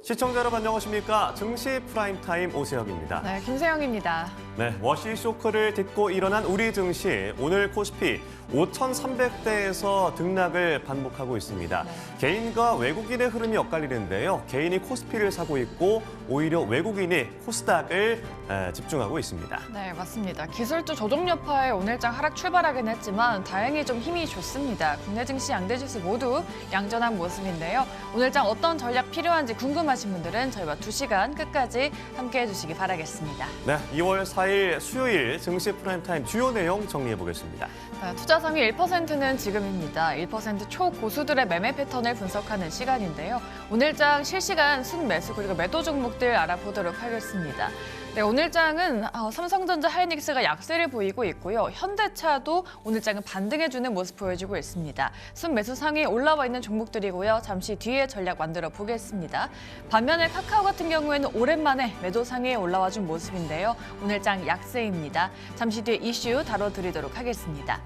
시청자 여러분 안녕하십니까? 증시 프라임타임 오세혁입니다. 네, 김세영입니다. 네, 워시 쇼크를 딛고 일어난 우리 증시, 오늘 코스피 5,300대에서 등락을 반복하고 있습니다. 네. 개인과 외국인의 흐름이 엇갈리는데요. 개인이 코스피를 사고 있고 오히려 외국인이 코스닥을 집중하고 있습니다. 네, 맞습니다. 기술주 조정 여파에 오늘장 하락 출발하긴 했지만 다행히 좀 힘이 좋습니다. 국내 증시 양대 지수 모두 양전한 모습인데요. 오늘장 어떤 전략 필요한지 궁금하신 분들은 저희와 2시간 끝까지 함께해 주시기 바라겠습니다. 네, 2월 4일 수요일 증시 프라임타임 주요 내용 정리해 보겠습니다. 네, 투자 상위 1%는 지금입니다. 1% 초고수들의 매매 패턴을 분석하는 시간인데요. 오늘장 실시간 순매수 그리고 매도 종목들 알아보도록 하겠습니다. 네, 오늘장은 삼성전자, 하이닉스가 약세를 보이고 있고요. 현대차도 오늘장은 반등해주는 모습 보여주고 있습니다. 순매수 상위 올라와 있는 종목들이고요. 잠시 뒤에 전략 만들어 보겠습니다. 반면에 카카오 같은 경우에는 오랜만에 매도 상위에 올라와준 모습인데요. 오늘장 약세입니다. 잠시 뒤에 이슈 다뤄드리도록 하겠습니다.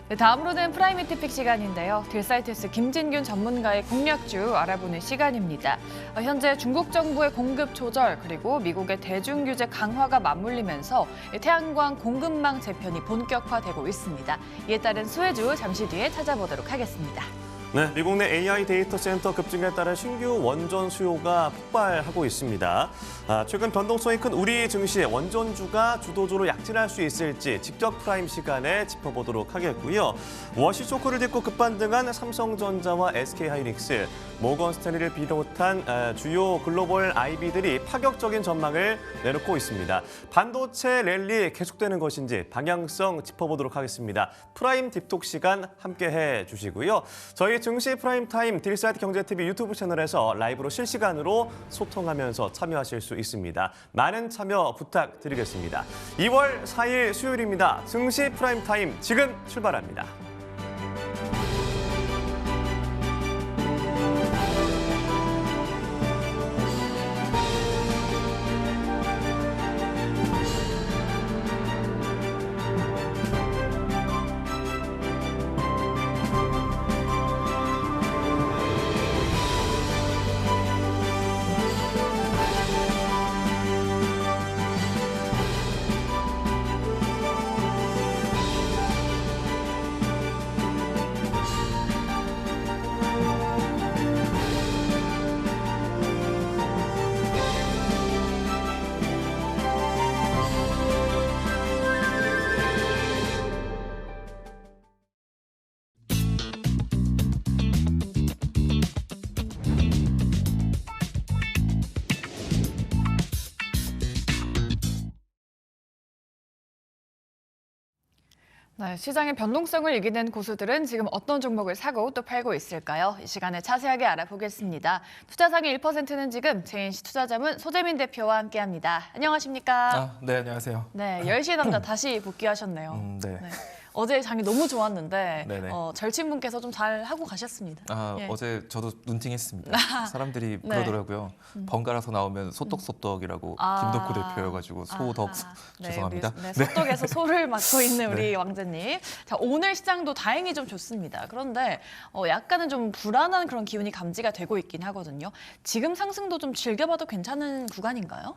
네, 다음으로는 프라이미티픽 시간인데요. 딜사이트스 김진균 전문가의 공략주 알아보는 시간입니다. 현재 중국 정부의 공급 조절 그리고 미국의 대중 규제 강화가 맞물리면서 태양광 공급망 재편이 본격화되고 있습니다. 이에 따른 수혜주 잠시 뒤에 찾아보도록 하겠습니다. 네, 미국 내 AI 데이터 센터 급증에 따른 신규 원전 수요가 폭발하고 있습니다. 최근 변동성이 큰 우리 증시의 원전주가 주도주로 약진할 수 있을지 직접 프라임 시간에 짚어보도록 하겠고요. 워시 쇼크를 딛고 급반등한 삼성전자와 SK하이닉스, 모건 스탠리를 비롯한 주요 글로벌 IB들이 파격적인 전망을 내놓고 있습니다. 반도체 랠리 계속되는 것인지 방향성 짚어보도록 하겠습니다. 프라임 딥톡 시간 함께해 주시고요. 저희 증시 프라임타임 딜사이트 경제TV 유튜브 채널에서 라이브로 실시간으로 소통하면서 참여하실 수 있습니다. 많은 참여 부탁드리겠습니다. 2월 4일 수요일입니다. 증시 프라임타임 지금 출발합니다. 네, 시장의 변동성을 이기는 고수들은 지금 어떤 종목을 사고 또 팔고 있을까요? 이 시간에 자세하게 알아보겠습니다. 투자 상위 1%는 지금 제인시 투자자문 소재민 대표와 함께합니다. 안녕하십니까? 네, 안녕하세요. 네, 10시 남자 다시 복귀하셨네요. 네. 네. 어제 장이 너무 좋았는데 네네. 절친분께서 좀 잘 하고 가셨습니다. 예. 어제 저도 눈팅했습니다. 사람들이 네. 그러더라고요. 번갈아서 나오면 소떡소떡이라고 김덕구 대표여가지고 소덕 네, 죄송합니다. 네, 소떡에서 소를 맡고 있는 우리 네. 왕자님. 자, 오늘 시장도 다행히 좀 좋습니다. 그런데 약간은 좀 불안한 그런 기운이 감지가 되고 있긴 하거든요. 지금 상승도 좀 즐겨봐도 괜찮은 구간인가요?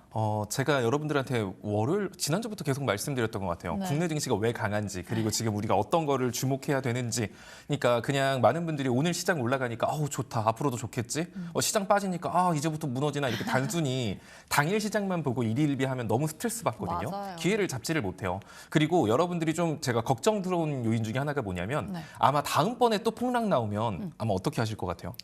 제가 여러분들한테 월요일 지난주부터 계속 말씀드렸던 것 같아요. 네. 국내 증시가 왜 강한지 그리고 지금 우리가 어떤 거를 주목해야 되는지. 그러니까 그냥 많은 분들이 오늘 시장 올라가니까 아우 좋다 앞으로도 좋겠지. 시장 빠지니까 이제부터 무너지나 이렇게 단순히 당일 시장만 보고 일희일비하면 너무 스트레스 받거든요. 맞아요. 기회를 잡지를 못해요. 그리고 여러분들이 좀 제가 걱정 들어온 요인 중에 하나가 뭐냐면 네. 아마 다음번에 또 폭락 나오면 아마 어떻게 하실 것 같아요?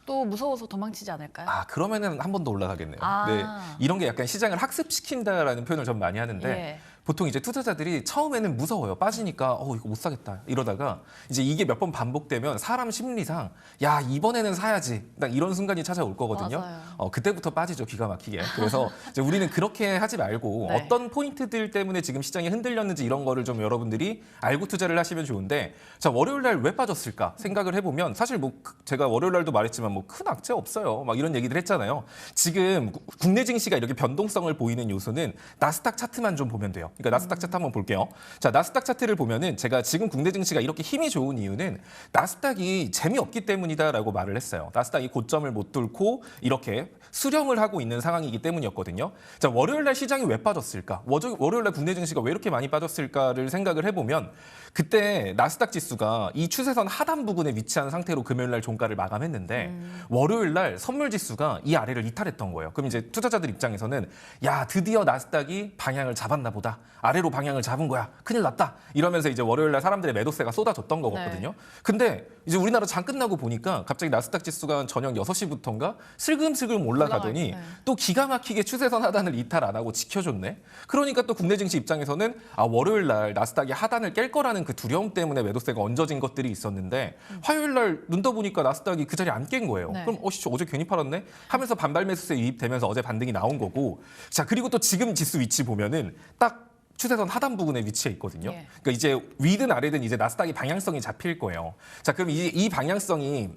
또 무서워서 도망치지 않을까요? 그러면은 한 번 더 올라가겠네요. 아. 네, 이런 게 약간 시장을 학습시킨다라는 표현을 전 많이 하는데 예. 보통 이제 투자자들이 처음에는 무서워요. 빠지니까 이거 못 사겠다 이러다가 이제 이게 몇 번 반복되면 사람 심리상 야 이번에는 사야지 딱 이런 순간이 찾아올 거거든요. 맞아요. 그때부터 빠지죠 기가 막히게. 그래서 이제 우리는 그렇게 하지 말고 네. 어떤 포인트들 때문에 지금 시장이 흔들렸는지 이런 거를 좀 여러분들이 알고 투자를 하시면 좋은데 자 월요일 날 왜 빠졌을까 생각을 해보면 사실 뭐 제가 월요일 날도 말했지만 뭐 큰 악재 없어요. 막 이런 얘기들 했잖아요. 지금 국내 증시가 이렇게 변동성을 보이는 요소는 나스닥 차트만 좀 보면 돼요. 그러니까 나스닥 차트 한번 볼게요. 자, 나스닥 차트를 보면은 제가 지금 국내 증시가 이렇게 힘이 좋은 이유는 나스닥이 재미없기 때문이다라고 말을 했어요. 나스닥이 고점을 못 뚫고 이렇게 수렴을 하고 있는 상황이기 때문이었거든요. 자, 월요일 날 시장이 왜 빠졌을까? 월요일 날 국내 증시가 왜 이렇게 많이 빠졌을까를 생각을 해보면 그때 나스닥 지수가 이 추세선 하단 부근에 위치한 상태로 금요일 날 종가를 마감했는데 월요일 날 선물 지수가 이 아래를 이탈했던 거예요. 그럼 이제 투자자들 입장에서는 야, 드디어 나스닥이 방향을 잡았나 보다. 아래로 방향을 잡은 거야. 큰일 났다. 이러면서 이제 월요일 날 사람들의 매도세가 쏟아졌던 거거든요. 근데 이제 우리나라 장 끝나고 보니까 갑자기 나스닥 지수가 저녁 6시부터인가 슬금슬금 올라가더니 또 기가 막히게 추세선 하단을 이탈 안 하고 지켜줬네. 그러니까 또 국내 증시 입장에서는 아, 월요일 날 나스닥이 하단을 깰 거라는 그 두려움 때문에 매도세가 얹어진 것들이 있었는데 화요일 날 눈 떠보니까 나스닥이 그 자리에 안 깬 거예요. 그럼 어제 괜히 팔았네 하면서 반발 매수세 유입되면서 어제 반등이 나온 거고. 자, 그리고 또 지금 지수 위치 보면은 딱 추세선 하단 부분에 위치해 있거든요. 그러니까 이제 위든 아래든 이제 나스닥이 방향성이 잡힐 거예요. 자, 그럼 이 방향성이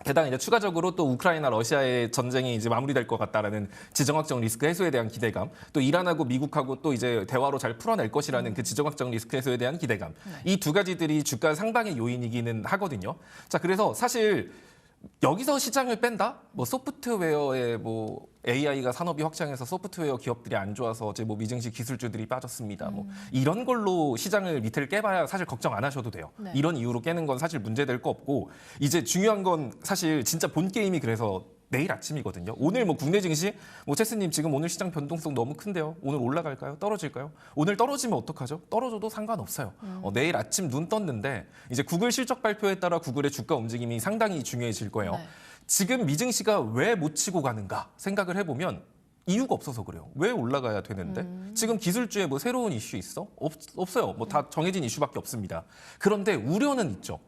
게다가 이제 추가적으로 또 우크라이나 러시아의 전쟁이 이제 마무리될 것 같다라는 지정학적 리스크 해소에 대한 기대감, 또 이란하고 미국하고 또 이제 대화로 잘 풀어낼 것이라는 그 지정학적 리스크 해소에 대한 기대감, 이 두 가지들이 주가 상방의 요인이기는 하거든요. 자, 그래서 사실 여기서 시장을 뺀다? 뭐 소프트웨어에 뭐 AI가 산업이 확장해서 소프트웨어 기업들이 안 좋아서 어제 뭐 미증시 기술주들이 빠졌습니다. 뭐 이런 걸로 시장을 밑을 깨봐야 사실 걱정 안 하셔도 돼요. 이런 이유로 깨는 건 사실 문제될 거 없고, 이제 중요한 건 사실 진짜 본 게임이 그래서 내일 아침이거든요. 오늘 뭐 국내 증시, 뭐 체스님 지금 오늘 시장 변동성 너무 큰데요. 오늘 올라갈까요? 떨어질까요? 오늘 떨어지면 어떡하죠? 떨어져도 상관없어요. 내일 아침 눈 떴는데 이제 구글 실적 발표에 따라 구글의 주가 움직임이 상당히 중요해질 거예요. 지금 미증시가 왜 못 치고 가는가 생각을 해보면 이유가 없어서 그래요. 왜 올라가야 되는데? 지금 기술주에 뭐 새로운 이슈 있어? 없어요. 뭐 다 정해진 이슈밖에 없습니다. 그런데 우려는 있죠.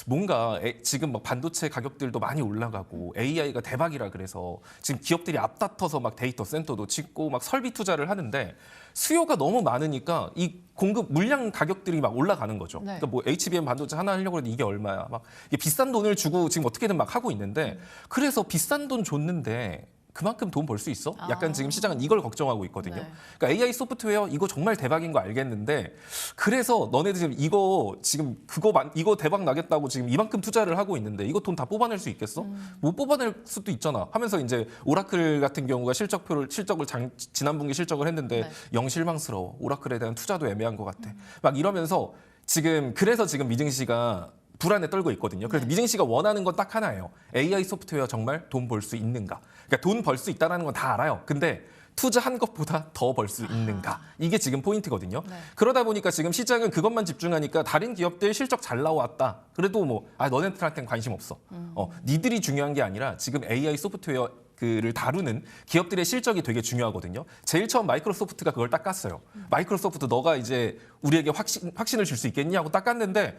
뭔가 지금 막 반도체 가격들도 많이 올라가고 AI가 대박이라 그래서 지금 기업들이 앞다퉈서 막 데이터 센터도 짓고 막 설비 투자를 하는데 수요가 너무 많으니까 이 공급 물량 가격들이 막 올라가는 거죠. 그러니까 뭐 HBM 반도체 하나 하려고 해도 이게 얼마야? 막 이게 비싼 돈을 주고 지금 어떻게든 막 하고 있는데 그래서 비싼 돈 줬는데 그만큼 돈 벌 수 있어? 약간 지금 시장은 이걸 걱정하고 있거든요. 그러니까 AI 소프트웨어 이거 정말 대박인 거 알겠는데 그래서 너네들 지금 이거 대박 나겠다고 지금 이만큼 투자를 하고 있는데 이거 돈 다 뽑아낼 수 있겠어? 못 뽑아낼 수도 있잖아. 하면서 이제 오라클 같은 경우가 실적을 지난 분기 실적을 했는데 영 실망스러워. 오라클에 대한 투자도 애매한 것 같아. 막 이러면서 그래서 지금 미증시가 불안에 떨고 있거든요. 그래서 미증시가 원하는 건 딱 하나예요. AI 소프트웨어 정말 돈 벌 수 있는가? 그러니까 돈 벌 수 있다는 건 다 알아요. 근데 투자한 것보다 더 벌 수 있는가? 이게 지금 포인트거든요. 그러다 보니까 지금 시장은 그것만 집중하니까 다른 기업들 실적 잘 나왔다. 그래도 뭐 너네들한테는 관심 없어. 니들이 중요한 게 아니라 지금 AI 소프트웨어 를 다루는 기업들의 실적이 되게 중요하거든요. 제일 처음 마이크로소프트가 그걸 딱 깠어요. 마이크로소프트 너가 이제 우리에게 확신을 줄 수 있겠니? 하고 딱 깠는데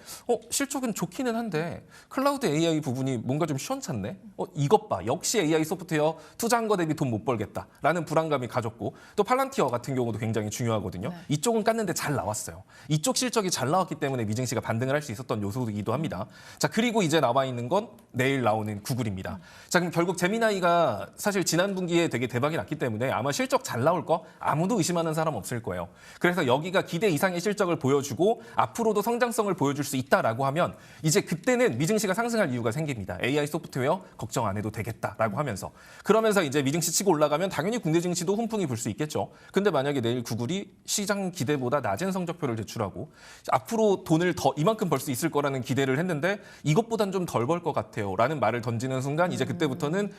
실적은 좋기는 한데 클라우드 AI 부분이 뭔가 좀 시원찮네? 이것 봐. 역시 AI 소프트웨어 투자한 거 대비 돈 못 벌겠다라는 불안감이 가졌고 또 팔란티어 같은 경우도 굉장히 중요하거든요. 이쪽은 깠는데 잘 나왔어요. 이쪽 실적이 잘 나왔기 때문에 미증시가 반등을 할 수 있었던 요소이기도 합니다. 자, 그리고 이제 나와 있는 건 내일 나오는 구글입니다. 자, 그럼 결국 제미나이가 사실 지난 분기에 되게 대박이 났기 때문에 아마 실적 잘 나올 거 아무도 의심하는 사람 없을 거예요. 그래서 여기가 기대 이상의 실적을 보여주고 앞으로도 성장성을 보여줄 수 있다라고 하면 이제 그때는 미증시가 상승할 이유가 생깁니다. AI 소프트웨어 걱정 안 해도 되겠다라고 하면서 그러면서 이제 미증시 치고 올라가면 당연히 국내 증시도 훈풍이 불 수 있겠죠. 근데 만약에 내일 구글이 시장 기대보다 낮은 성적표를 제출하고 앞으로 돈을 더 이만큼 벌 수 있을 거라는 기대를 했는데 이것보단 좀 덜 벌 것 같아요 라는 말을 던지는 순간 이제 그때부터는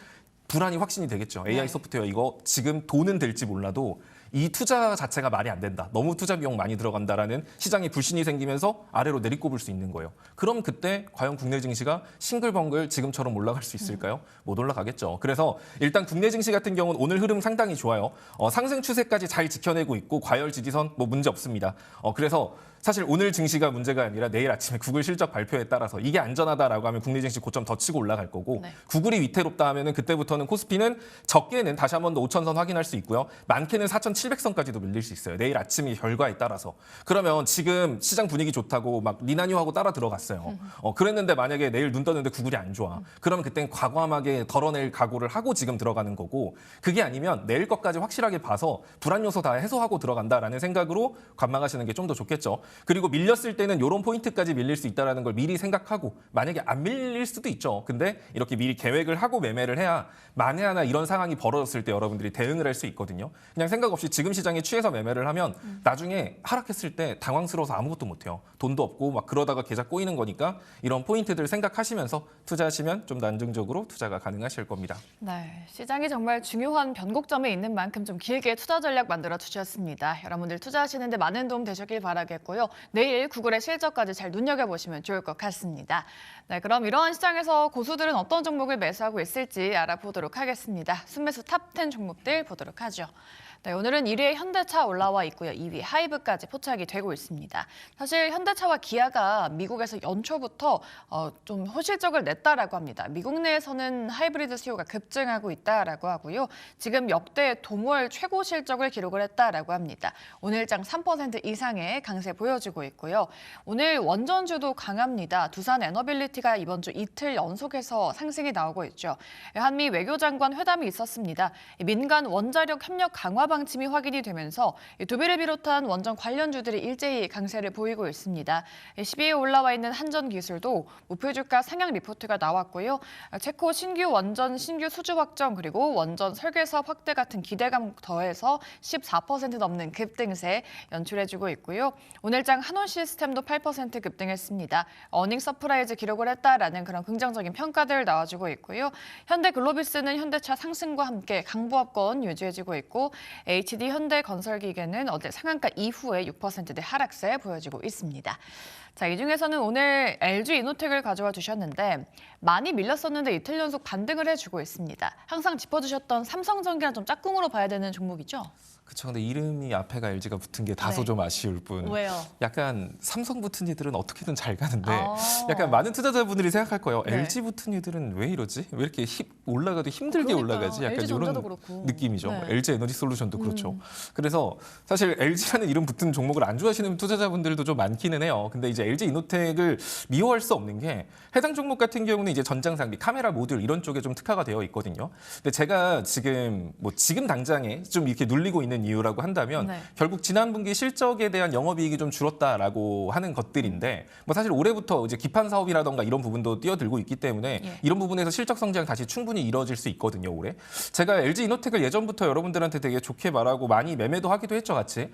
불안이 확신이 되겠죠. AI 소프트웨어 이거 지금 돈은 될지 몰라도 이 투자 자체가 말이 안 된다. 너무 투자 비용 많이 들어간다라는 시장에 불신이 생기면서 아래로 내리꼽을 수 있는 거예요. 그럼 그때 과연 국내 증시가 싱글벙글 지금처럼 올라갈 수 있을까요? 못 올라가겠죠. 그래서 일단 국내 증시 같은 경우는 오늘 흐름 상당히 좋아요. 상승 추세까지 잘 지켜내고 있고 과열 지지선 뭐 문제 없습니다. 그래서 사실 오늘 증시가 문제가 아니라 내일 아침에 구글 실적 발표에 따라서 이게 안전하다라고 하면 국내 증시 고점 더 치고 올라갈 거고 구글이 위태롭다 하면은 그때부터는 코스피는 적게는 다시 한 번 더 5,000선 확인할 수 있고요. 많게는 4,700 1700선까지도 밀릴 수 있어요. 내일 아침이 결과에 따라서. 그러면 지금 시장 분위기 좋다고 막 리나뉴하고 따라 들어갔어요. 그랬는데 만약에 내일 눈 떴는데 구글이 안 좋아. 그러면 그땐 과감하게 덜어낼 각오를 하고 지금 들어가는 거고, 그게 아니면 내일 것까지 확실하게 봐서 불안 요소 다 해소하고 들어간다라는 생각으로 관망하시는 게 좀 더 좋겠죠. 그리고 밀렸을 때는 이런 포인트까지 밀릴 수 있다는 걸 미리 생각하고, 만약에 안 밀릴 수도 있죠. 근데 이렇게 미리 계획을 하고 매매를 해야 만에 하나 이런 상황이 벌어졌을 때 여러분들이 대응을 할 수 있거든요. 그냥 생각 없이 지금 시장에 취해서 매매를 하면 나중에 하락했을 때 당황스러워서 아무것도 못해요. 돈도 없고 막 그러다가 계좌 꼬이는 거니까 이런 포인트들 생각하시면서 투자하시면 좀 더 안정적으로 투자가 가능하실 겁니다. 네, 시장이 정말 중요한 변곡점에 있는 만큼 좀 길게 투자 전략 만들어 주셨습니다. 여러분들 투자하시는데 많은 도움 되셨길 바라겠고요. 내일 구글의 실적까지 잘 눈여겨보시면 좋을 것 같습니다. 네, 그럼 이러한 시장에서 고수들은 어떤 종목을 매수하고 있을지 알아보도록 하겠습니다. 순매수 탑10 종목들 보도록 하죠. 네, 오늘은 1위에 현대차 올라와 있고요. 2위 하이브까지 포착이 되고 있습니다. 사실 현대차와 기아가 미국에서 연초부터 좀 호실적을 냈다라고 합니다. 미국 내에서는 하이브리드 수요가 급증하고 있다라고 하고요. 지금 역대 동월 최고 실적을 기록을 했다라고 합니다. 오늘장 3% 이상의 강세 보여주고 있고요. 오늘 원전주도 강합니다. 두산 에너빌리티가 이번 주 이틀 연속해서 상승이 나오고 있죠. 한미 외교장관 회담이 있었습니다. 민간 원자력 협력 강화 방침이 확인이 되면서 두비를 비롯한 원전 관련주들이 일제히 강세를 보이고 있습니다. 10위에 올라와 있는 한전기술도 목표주가 상향 리포트가 나왔고요. 체코 신규 원전 신규 수주 확정 그리고 원전 설계 사업 확대 같은 기대감 더해서 14% 넘는 급등세 연출해주고 있고요. 오늘장 한온시스템도 8% 급등했습니다. 어닝 서프라이즈 기록을 했다라는 그런 긍정적인 평가들 나와주고 있고요. 현대글로비스는 현대차 상승과 함께 강보합권 유지해주고 있고 HD 현대건설기계는 어제 상한가 이후에 6%대 하락세 보여지고 있습니다. 자, 이 중에서는 오늘 LG 이노텍을 가져와 주셨는데 많이 밀렸었는데 이틀 연속 반등을 해주고 있습니다. 항상 짚어주셨던 삼성전기랑 좀 짝꿍으로 봐야 되는 종목이죠? 그렇죠. 근데 이름이 앞에가 LG가 붙은 게 다소 좀 아쉬울 뿐. 왜요? 약간 삼성 붙은 이들은 어떻게든 잘 가는데 아. 약간 많은 투자자분들이 생각할 거예요. 네. LG 붙은 이들은 왜 이러지? 왜 이렇게 올라가도 힘들게 그러니까요. 올라가지? 약간 LG 이런 전자도 그렇고. 느낌이죠. 네. LG 에너지 솔루션도 그렇죠. 그래서 사실 LG라는 이름 붙은 종목을 안 좋아하시는 투자자분들도 좀 많기는 해요. 근데 이제 LG 이노텍을 미워할 수 없는 게 해당 종목 같은 경우는 이제 전장 장비, 카메라 모듈 이런 쪽에 좀 특화가 되어 있거든요. 근데 제가 지금 당장에 좀 이렇게 눌리고 있는 이유라고 한다면 네. 결국 지난 분기 실적에 대한 영업이익이 좀 줄었다라고 하는 것들인데 뭐 사실 올해부터 이제 기판 사업이라던가 이런 부분도 뛰어들고 있기 때문에 예. 이런 부분에서 실적 성장 다시 충분히 이뤄질 수 있거든요. 올해 제가 LG 이노텍을 예전부터 여러분들한테 되게 좋게 말하고 많이 매매도 하기도 했죠, 같이.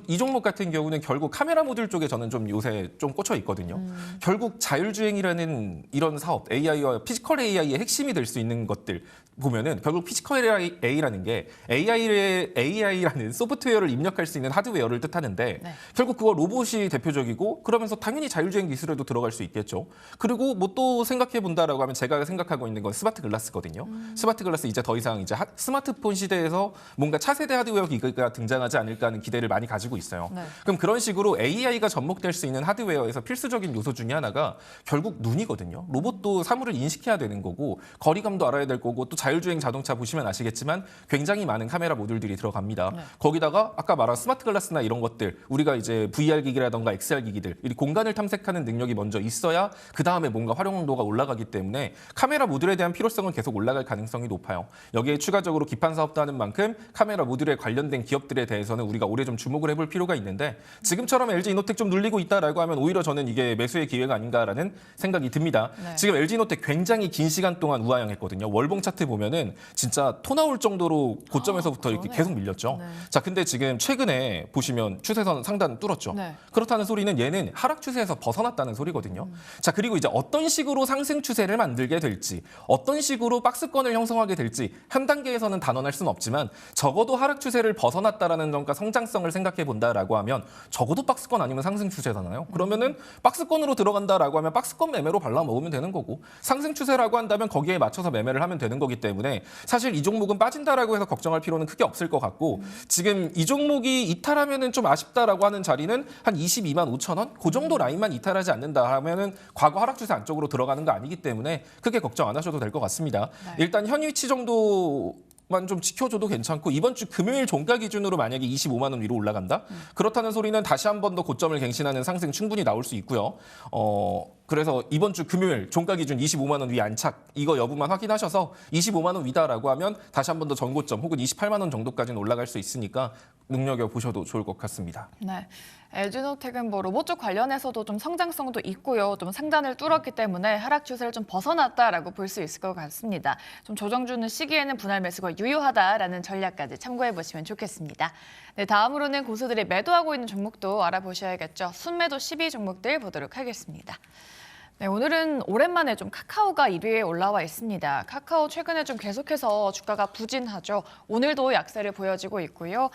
이 종목 같은 경우는 결국 카메라 모듈 쪽에 저는 좀 요새 좀 꽂혀 있거든요. 결국 자율주행이라는 이런 사업, AI와 피지컬 AI의 핵심이 될 수 있는 것들 보면은 결국 피지컬 AI라는 게 AI라는 소프트웨어를 입력할 수 있는 하드웨어를 뜻하는데 네. 결국 그거 로봇이 대표적이고 그러면서 당연히 자율주행 기술에도 들어갈 수 있겠죠. 그리고 뭐 또 생각해 본다라고 하면 제가 생각하고 있는 건 스마트 글라스거든요. 스마트 글라스 이제 더 이상 이제 스마트폰 시대에서 뭔가 차세대 하드웨어 기기가 등장하지 않을까 하는 기대를 많이 가지고 있어요. 네. 그럼 그런 식으로 AI가 접목될 수 있는 하드웨어에서 필수적인 요소 중에 하나가 결국 눈이거든요. 로봇도 사물을 인식해야 되는 거고 거리감도 알아야 될 거고 또 자율주행 자동차 보시면 아시겠지만 굉장히 많은 카메라 모듈들이 들어갑니다. 네. 거기다가 아까 말한 스마트 글라스나 이런 것들 우리가 이제 VR 기기라던가 XR 기기들 이 공간을 탐색하는 능력이 먼저 있어야 그 다음에 뭔가 활용도가 올라가기 때문에 카메라 모듈에 대한 필요성은 계속 올라갈 가능성이 높아요. 여기에 추가적으로 기판 사업도 하는 만큼 카메라 모듈에 관련된 기업들에 대해서는 우리가 올해 좀 주목을 해볼 필요가 있는데 지금처럼 LG 이노텍 좀 눌리고 있다라고 하면 오히려 저는 이게 매수의 기회가 아닌가라는 생각이 듭니다. 네. 지금 LG 이노텍 굉장히 긴 시간 동안 우하향했거든요. 월봉 차트 보면은 진짜 토 나올 정도로 고점에서부터 이렇게 그러네요. 계속 밀렸죠. 네. 자, 근데 지금 최근에 보시면 추세선 상단 뚫었죠. 네. 그렇다는 소리는 얘는 하락 추세에서 벗어났다는 소리거든요. 자, 그리고 이제 어떤 식으로 상승 추세를 만들게 될지, 어떤 식으로 박스권을 형성하게 될지 한 단계에서는 단언할 수는 없지만 적어도 하락 추세를 벗어났다라는 점과 성장성을 생각해 본다라고 하면 적어도 박스권 아니면 상승 추세잖아요. 그러면은 박스권으로 들어간다라고 하면 박스권 매매로 발라 먹으면 되는 거고 상승 추세라고 한다면 거기에 맞춰서 매매를 하면 되는 거기 때문에 사실 이 종목은 빠진다라고 해서 걱정할 필요는 크게 없을 것 같고 지금 이 종목이 이탈하면은 좀 아쉽다라고 하는 자리는 한 22만 5천 원? 그 정도 라인만 이탈하지 않는다 하면은 과거 하락 추세 안쪽으로 들어가는 거 아니기 때문에 크게 걱정 안 하셔도 될 것 같습니다. 네. 일단 현 위치 정도 만 좀 지켜줘도 괜찮고 이번 주 금요일 종가 기준으로 만약에 25만 원 위로 올라간다? 그렇다는 소리는 다시 한 번 더 고점을 갱신하는 상승 충분히 나올 수 있고요. 그래서 이번 주 금요일 종가 기준 25만 원 위 안착 이거 여부만 확인하셔서 25만 원 위다라고 하면 다시 한 번 더 전고점 혹은 28만 원 정도까지는 올라갈 수 있으니까 눈여겨 보셔도 좋을 것 같습니다. 네. LG노텍은 뭐 로봇 쪽 관련해서도 좀 성장성도 있고요. 좀 상단을 뚫었기 때문에 하락 추세를 좀 벗어났다라고 볼 수 있을 것 같습니다. 좀 조정 주는 시기에는 분할 매수가 유효하다라는 전략까지 참고해 보시면 좋겠습니다. 네, 다음으로는 고수들이 매도하고 있는 종목도 알아보셔야겠죠. 순매도 12 종목들 보도록 하겠습니다. 네, 오늘은 오랜만에 좀 카카오가 1위에 올라와 있습니다. 카카오 최근에 좀 계속해서 주가가 부진하죠. 오늘도 약세를 보여지고 있고요.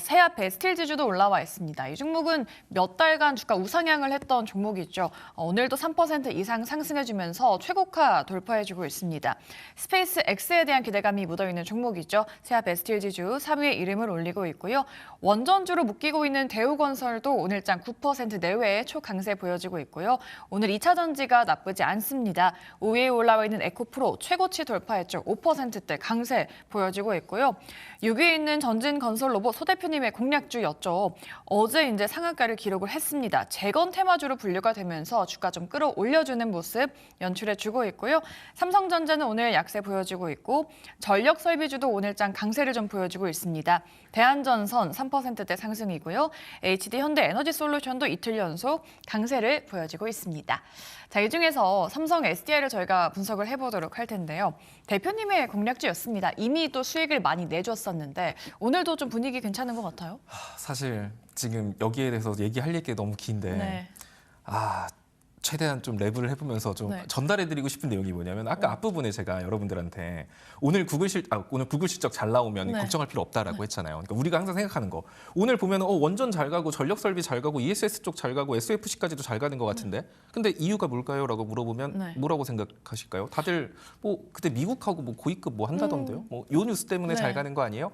세아 베스틸 지주도 올라와 있습니다. 이 종목은 몇 달간 주가 우상향을 했던 종목이죠. 오늘도 3% 이상 상승해주면서 최고가 돌파해주고 있습니다. 스페이스 X에 대한 기대감이 묻어있는 종목이죠. 세아 베스틸 지주 3위에 이름을 올리고 있고요. 원전주로 묶이고 있는 대우건설도 오늘장 9% 내외의 초강세 보여지고 있고요. 오늘 2차 전지 가 나쁘지 않습니다. 5위에 올라와 있는 에코프로 최고치 돌파했죠. 5%대 강세 보여지고 있고요. 6위에 있는 전진건설로봇 소 대표님의 공략주였죠. 어제 이제 상한가를 기록을 했습니다. 재건 테마주로 분류가 되면서 주가 좀 끌어올려주는 모습 연출해주고 있고요. 삼성전자는 오늘 약세 보여지고 있고 전력설비주도 오늘장 강세를 좀 보여주고 있습니다. 대한전선 3%대 상승이고요. HD현대에너지솔루션도 이틀 연속 강세를 보여지고 있습니다. 자, 이 중에서 삼성 SDI를 저희가 분석을 해보도록 할 텐데요. 대표님의 공략주였습니다. 이미 또 수익을 많이 내줬었는데 오늘도 좀 분위기 괜찮은 것 같아요. 사실 지금 여기에 대해서 얘기할 얘기가 너무 긴데 네. 최대한 좀 랩을 해보면서 좀 네. 전달해드리고 싶은 내용이 뭐냐면 아까 앞부분에 제가 여러분들한테 오늘 구글 실적 잘 나오면 네. 걱정할 필요 없다라고 했잖아요. 그러니까 우리가 항상 생각하는 거 오늘 보면 원전 잘 가고 전력 설비 잘 가고 ESS 쪽 잘 가고 SFC까지도 잘 가는 것 같은데 근데 이유가 뭘까요?라고 물어보면 네. 뭐라고 생각하실까요? 다들 뭐 그때 미국하고 뭐 고위급 뭐 한다던데요. 뭐 요 뉴스 때문에 네. 잘 가는 거 아니에요?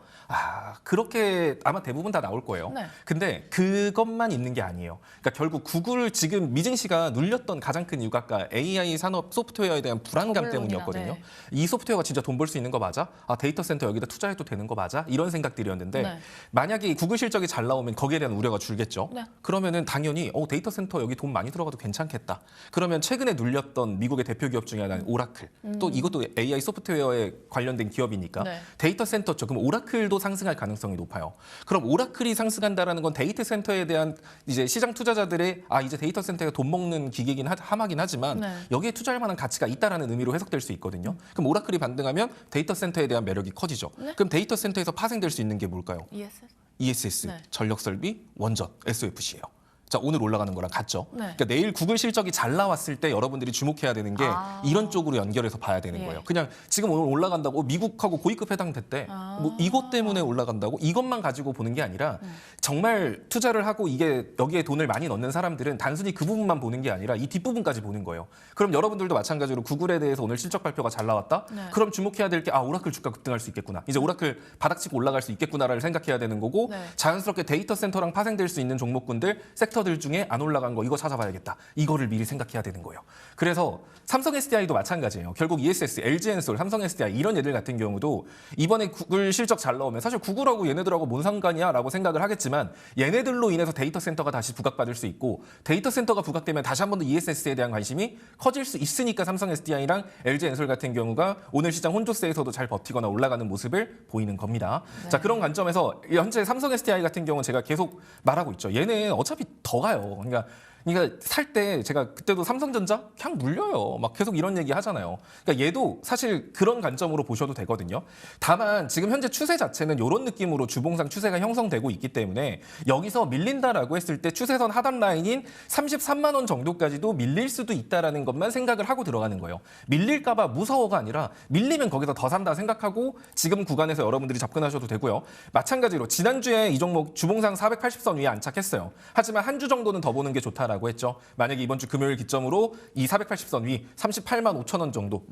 그렇게 아마 대부분 다 나올 거예요. 네. 근데 그것만 있는 게 아니에요. 그러니까 결국 구글 지금 미증 씨가 눌렸던 가장 큰 이유가 아까 AI 산업 소프트웨어에 대한 불안감 때문이었거든요. 네. 이 소프트웨어가 진짜 돈 벌 수 있는 거 맞아? 데이터 센터 여기다 투자해도 되는 거 맞아? 이런 생각들이었는데 네. 만약에 이 구글 실적이 잘 나오면 거기에 대한 우려가 줄겠죠. 네. 그러면은 당연히 데이터 센터 여기 돈 많이 들어가도 괜찮겠다. 그러면 최근에 눌렸던 미국의 대표 기업 중에 하나는 오라클. 또 이것도 AI 소프트웨어에 관련된 기업이니까 네. 데이터 센터 쪽 그럼 오라클도 상승할 가능성이 높아요. 그럼 오라클이 상승한다라는 건 데이터 센터에 대한 이제 시장 투자자들의 이제 데이터 센터가 돈 먹는 기계긴 하긴 하지만 네. 여기에 투자할 만한 가치가 있다라는 의미로 해석될 수 있거든요. 그럼 오라클이 반등하면 데이터 센터에 대한 매력이 커지죠. 네. 그럼 데이터 센터에서 파생될 수 있는 게 뭘까요? ESS? ESS, 네. 전력 설비, 원전, SOFC예요. 자, 오늘 올라가는 거랑 같죠. 네. 그러니까 내일 구글 실적이 잘 나왔을 때 여러분들이 주목해야 되는 게 이런 쪽으로 연결해서 봐야 되는 예. 거예요. 그냥 지금 오늘 올라간다고 미국하고 고위급 해당됐대. 뭐 이것 때문에 올라간다고 이것만 가지고 보는 게 아니라 정말 투자를 하고 이게 여기에 돈을 많이 넣는 사람들은 단순히 그 부분만 보는 게 아니라 이 뒷부분까지 보는 거예요. 그럼 여러분들도 마찬가지로 구글에 대해서 오늘 실적 발표가 잘 나왔다. 네. 그럼 주목해야 될 게 오라클 주가 급등할 수 있겠구나. 이제 오라클 바닥치고 올라갈 수 있겠구나를 생각해야 되는 거고 네. 자연스럽게 데이터 센터랑 파생될 수 있는 종목군들 섹터들 중에 안 올라간 거 이거 찾아봐야겠다. 이거를 미리 생각해야 되는 거예요. 그래서 삼성 SDI도 마찬가지예요. 결국 ESS, LG엔솔, 삼성 SDI 이런 애들 같은 경우도 이번에 구글 실적 잘 나오면 사실 구글하고 얘네들하고 뭔 상관이야라고 생각을 하겠지만 얘네들로 인해서 데이터 센터가 다시 부각받을 수 있고 데이터 센터가 부각되면 다시 한 번 더 ESS에 대한 관심이 커질 수 있으니까 삼성 SDI랑 LG엔솔 같은 경우가 오늘 시장 혼조세에서도 잘 버티거나 올라가는 모습을 보이는 겁니다. 네. 자, 그런 관점에서 현재 삼성 SDI 같은 경우는 제가 계속 말하고 있죠. 얘는 어차피 더 가요. 그러니까 살 때 제가 그때도 삼성전자 그냥 물려요. 막 계속 이런 얘기 하잖아요. 그러니까 얘도 사실 그런 관점으로 보셔도 되거든요. 다만 지금 현재 추세 자체는 이런 느낌으로 주봉상 추세가 형성되고 있기 때문에 여기서 밀린다라고 했을 때 추세선 하단 라인인 33만 원 정도까지도 밀릴 수도 있다라는 것만 생각을 하고 들어가는 거예요. 밀릴까 봐 무서워가 아니라 밀리면 거기서 더 산다 생각하고 지금 구간에서 여러분들이 접근하셔도 되고요. 마찬가지로 지난주에 이 종목 주봉상 480선 위에 안착했어요. 하지만 한 주 정도는 더 보는 게 좋다라고 했죠. 만약에 이번 주 금요일 기점으로 이 480선 위 38만 5천 원 정도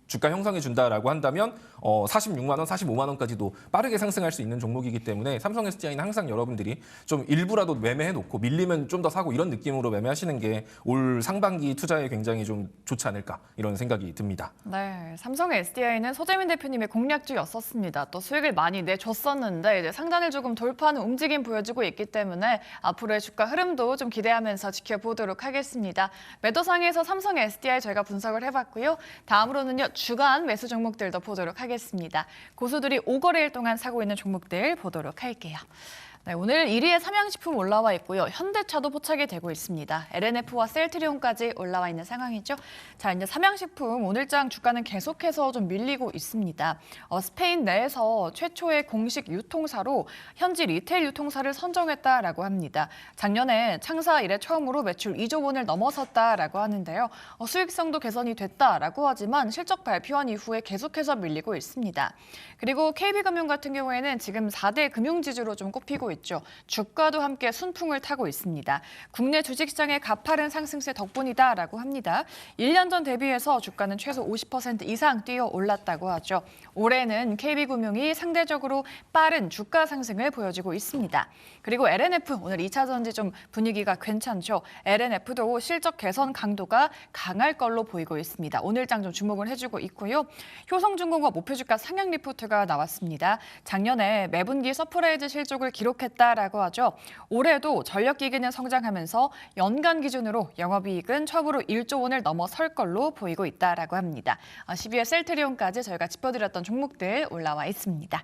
주가 형성해 준다라고 한다면 46만 원, 45만 원까지도 빠르게 상승할 수 있는 종목이기 때문에 삼성 SDI는 항상 여러분들이 좀 일부라도 매매해 놓고 밀리면 좀 더 사고 이런 느낌으로 매매하시는 게 올 상반기 투자에 굉장히 좀 좋지 않을까 이런 생각이 듭니다. 네, 삼성 SDI는 서재민 대표님의 공략주였었습니다. 또 수익을 많이 내줬었는데 이제 상단을 조금 돌파하는 움직임 보여주고 있기 때문에 앞으로의 주가 흐름도 좀 기대하면서 지켜보도록 하겠습니다. 매도상에서 삼성 SDI 저희가 분석을 해봤고요. 다음으로는요, 주간 매수 종목들도 보도록 하겠습니다. 고수들이 5거래일 동안 사고 있는 종목들 보도록 할게요. 네, 오늘 1위에 삼양식품 올라와 있고요. 현대차도 포착이 되고 있습니다. LNF와 셀트리온까지 올라와 있는 상황이죠. 자, 이제 삼양식품 오늘장 주가는 계속해서 좀 밀리고 있습니다. 스페인 내에서 최초의 공식 유통사로 현지 리테일 유통사를 선정했다라고 합니다. 작년에 창사 이래 처음으로 매출 2조 원을 넘어섰다라고 하는데요. 수익성도 개선이 됐다라고 하지만 실적 발표한 이후에 계속해서 밀리고 있습니다. 그리고 KB금융 같은 경우에는 지금 4대 금융지주로 좀 꼽히고 있죠. 주가도 함께 순풍을 타고 있습니다. 국내 주식시장의 가파른 상승세 덕분이다라고 합니다. 1년 전 대비해서 주가는 최소 50% 이상 뛰어 올랐다고 하죠. 올해는 KB금융이 상대적으로 빠른 주가 상승을 보여주고 있습니다. 그리고 LNF 오늘 2차 전지 좀 분위기가 괜찮죠. LNF도 실적 개선 강도가 강할 걸로 보이고 있습니다. 오늘장 좀 주목을 해주고 있고요. 효성중공업 목표주가 상향 리포트가 나왔습니다. 작년에 매분기 서프라이즈 실적을 기록했다라고 하죠. 올해도 전력기기는 성장하면서 연간 기준으로 영업이익은 처음으로 1조 원을 넘어설 걸로 보이고 있다라고 합니다. 12회 셀트리온까지 저희가 짚어드렸던 종목들 올라와 있습니다.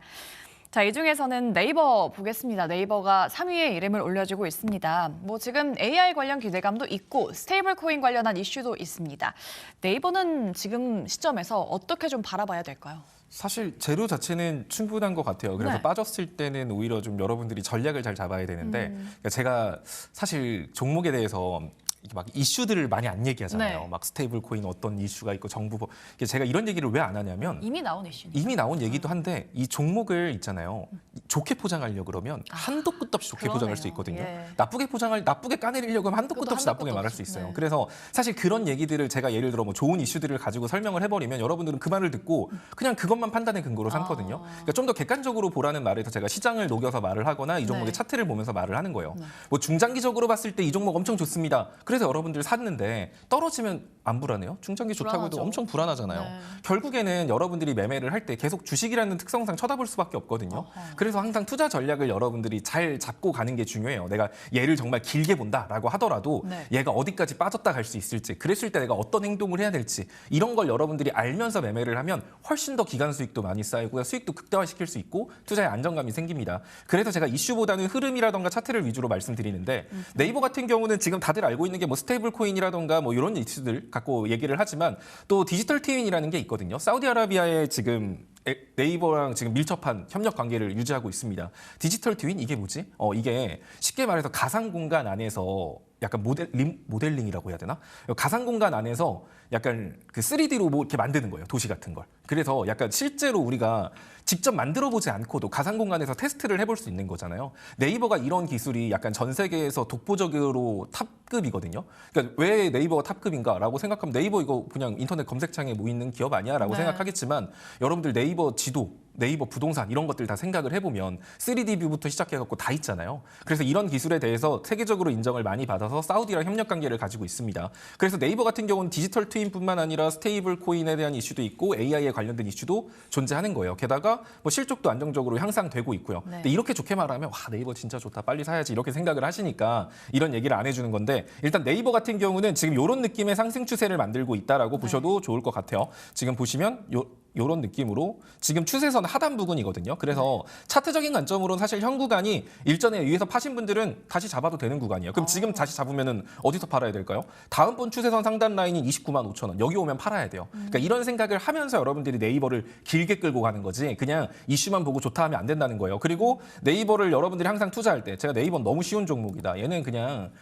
자, 이 중에서는 네이버 보겠습니다. 네이버가 3위에 이름을 올려주고 있습니다. 지금 AI 관련 기대감도 있고 스테이블 코인 관련한 이슈도 있습니다. 네이버는 지금 시점에서 어떻게 좀 바라봐야 될까요? 사실 재료 자체는 충분한 것 같아요. 그래서 네. 빠졌을 때는 오히려 좀 여러분들이 전략을 잘 잡아야 되는데 그러니까 제가 사실 종목에 대해서 이게 막 이슈들을 많이 안 얘기하잖아요. 네. 막 스테이블 코인 어떤 이슈가 있고 정부 제가 이런 얘기를 왜 안 하냐면 이미 나온 이슈니까. 이미 나온 얘기도 한데 이 종목을 있잖아요. 좋게 포장하려고 그러면 한도 끝도 없이 좋게 그러네요. 포장할 수 있거든요. 예. 나쁘게 까내리려고 하면 한도 끝도 그것도 없이 한도 나쁘게 끝도 말할 없이. 수 있어요. 네. 그래서 사실 그런 얘기들을 제가 예를 들어 뭐 좋은 이슈들을 가지고 설명을 해버리면 여러분들은 그 말을 듣고 그냥 그것만 판단의 근거로 삼거든요. 그러니까 좀 더 객관적으로 보라는 말에서 제가 시장을 녹여서 말을 하거나 이 종목의 네. 차트를 보면서 말을 하는 거예요. 뭐 중장기적으로 봤을 때 이 종목 엄청 좋습니다. 그래서 여러분들 샀는데 떨어지면 안 불안해요? 중장기 좋다고 해도 불안하죠. 엄청 불안하잖아요. 네. 결국에는 여러분들이 매매를 할 때 계속 주식이라는 특성상 쳐다볼 수밖에 없거든요. 그래서 항상 투자 전략을 여러분들이 잘 잡고 가는 게 중요해요. 내가 얘를 정말 길게 본다라고 하더라도 네. 얘가 어디까지 빠졌다 갈 수 있을지, 그랬을 때 내가 어떤 행동을 해야 될지 이런 걸 여러분들이 알면서 매매를 하면 훨씬 더 기간 수익도 많이 쌓이고요. 수익도 극대화시킬 수 있고 투자에 안정감이 생깁니다. 그래서 제가 이슈보다는 흐름이라던가 차트를 위주로 말씀드리는데 네이버 같은 경우는 지금 다들 알고 있는 게 뭐 스테이블 코인이라던가 뭐 이런 이슈들 갖고 얘기를 하지만 또 디지털 트윈이라는 게 있거든요. 사우디아라비아에 지금 네이버랑 지금 밀접한 협력 관계를 유지하고 있습니다. 디지털 트윈 이게 뭐지? 이게 쉽게 말해서 가상 공간 안에서 약간 모델링이라고 해야 되나? 가상 공간 안에서 약간 그 3D로 뭐 이렇게 만드는 거예요. 도시 같은 걸. 그래서 약간 실제로 우리가 직접 만들어 보지 않고도 가상 공간에서 테스트를 해볼 수 있는 거잖아요. 네이버가 이런 기술이 약간 전 세계에서 독보적으로 탑급이거든요. 그러니까 왜 네이버가 탑급인가라고 생각하면 네이버 이거 그냥 인터넷 검색창에 뭐 있는 기업 아니야라고 네. 생각하겠지만 여러분들 네이버 지도, 네이버 부동산 이런 것들 다 생각을 해보면 3D 뷰부터 시작해갖고 다 있잖아요. 그래서 이런 기술에 대해서 세계적으로 인정을 많이 받아서 사우디랑 협력 관계를 가지고 있습니다. 그래서 네이버 같은 경우는 디지털 트윈뿐만 아니라 스테이블 코인에 대한 이슈도 있고 AI에 관련된 이슈도 존재하는 거예요. 게다가 뭐 실적도 안정적으로 향상되고 있고요. 네. 근데 이렇게 좋게 말하면 와 네이버 진짜 좋다 빨리 사야지 이렇게 생각을 하시니까 이런 얘기를 안 해주는 건데 일단 네이버 같은 경우는 지금 이런 느낌의 상승 추세를 만들고 있다라고 보셔도 좋을 것 같아요. 지금 보시면 이런 느낌으로 지금 추세선 하단 부근이거든요. 그래서 차트적인 관점으로는 사실 현 구간이 일전에 위에서 파신 분들은 다시 잡아도 되는 구간이에요. 그럼 지금 다시 잡으면은 어디서 팔아야 될까요? 다음번 추세선 상단 라인인 29만 5천 원. 여기 오면 팔아야 돼요. 그러니까 이런 생각을 하면서 여러분들이 네이버를 길게 끌고 가는 거지 그냥 이슈만 보고 좋다 하면 안 된다는 거예요. 그리고 네이버를 여러분들이 항상 투자할 때 제가 네이버는 너무 쉬운 종목이다. 얘는 그냥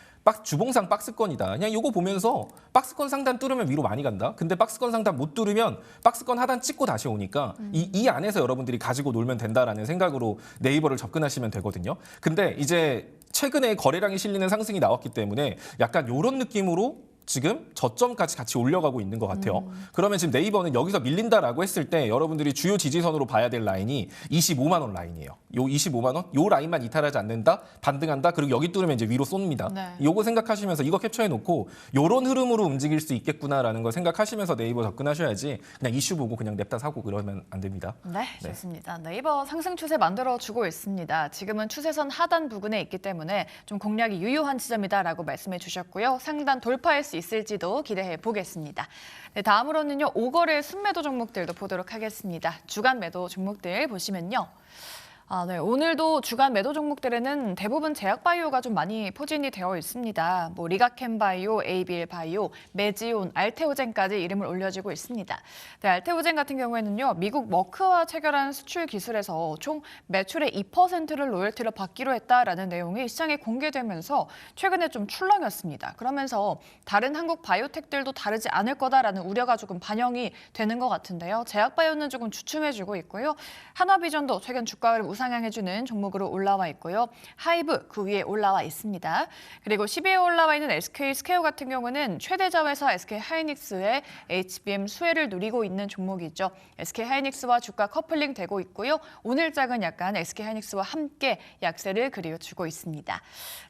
주봉상 박스권이다. 그냥 이거 보면서 박스권 상단 뚫으면 위로 많이 간다. 근데 박스권 상단 못 뚫으면 박스권 하단 찍고 다시 오니까 이 안에서 여러분들이 가지고 놀면 된다라는 생각으로 네이버를 접근하시면 되거든요. 근데 이제 최근에 거래량이 실리는 상승이 나왔기 때문에 약간 이런 느낌으로 지금 저점까지 같이 올려가고 있는 것 같아요. 그러면 지금 네이버는 여기서 밀린다라고 했을 때 여러분들이 주요 지지선으로 봐야 될 라인이 25만 원 라인이에요. 요 25만 원, 요 라인만 이탈하지 않는다, 반등한다, 그리고 여기 뚫으면 이제 위로 쏩니다. 네. 요거 생각하시면서 이거 캡처해 놓고 요런 흐름으로 움직일 수 있겠구나라는 걸 생각하시면서 네이버 접근하셔야지 그냥 이슈 보고 그냥 냅다 사고 그러면 안 됩니다. 네, 좋습니다. 네이버 상승 추세 만들어주고 있습니다. 지금은 추세선 하단 부근에 있기 때문에 좀 공략이 유효한 지점이다라고 말씀해 주셨고요. 상단 돌파할 수 있을지도 기대해 보겠습니다. 네, 다음으로는요, 오거래 순매도 종목들도 보도록 하겠습니다. 주간 매도 종목들 보시면요. 네, 오늘도 주간 매도 종목들에는 대부분 제약바이오가 좀 많이 포진이 되어 있습니다. 뭐 리가캠바이오, 에이빌바이오, 메지온, 알테오젠까지 이름을 올려지고 있습니다. 네, 알테오젠 같은 경우에는요, 미국 머크와 체결한 수출 기술에서 총 매출의 2%를 로열티로 받기로 했다라는 내용이 시장에 공개되면서 최근에 좀 출렁였습니다. 그러면서 다른 한국 바이오텍들도 다르지 않을 거다라는 우려가 조금 반영이 되는 것 같은데요. 제약바이오는 조금 주춤해주고 있고요. 한화비전도 최근 주가를 우상향해주는 종목으로 올라와 있고요. 하이브 그 위에 올라와 있습니다. 그리고 10위에 올라와 있는 SK스퀘어 같은 경우는 최대 자회사 SK하이닉스의 HBM 수혜를 누리고 있는 종목이죠. SK하이닉스와 주가 커플링 되고 있고요. 오늘장은 약간 SK하이닉스와 함께 약세를 그려주고 있습니다.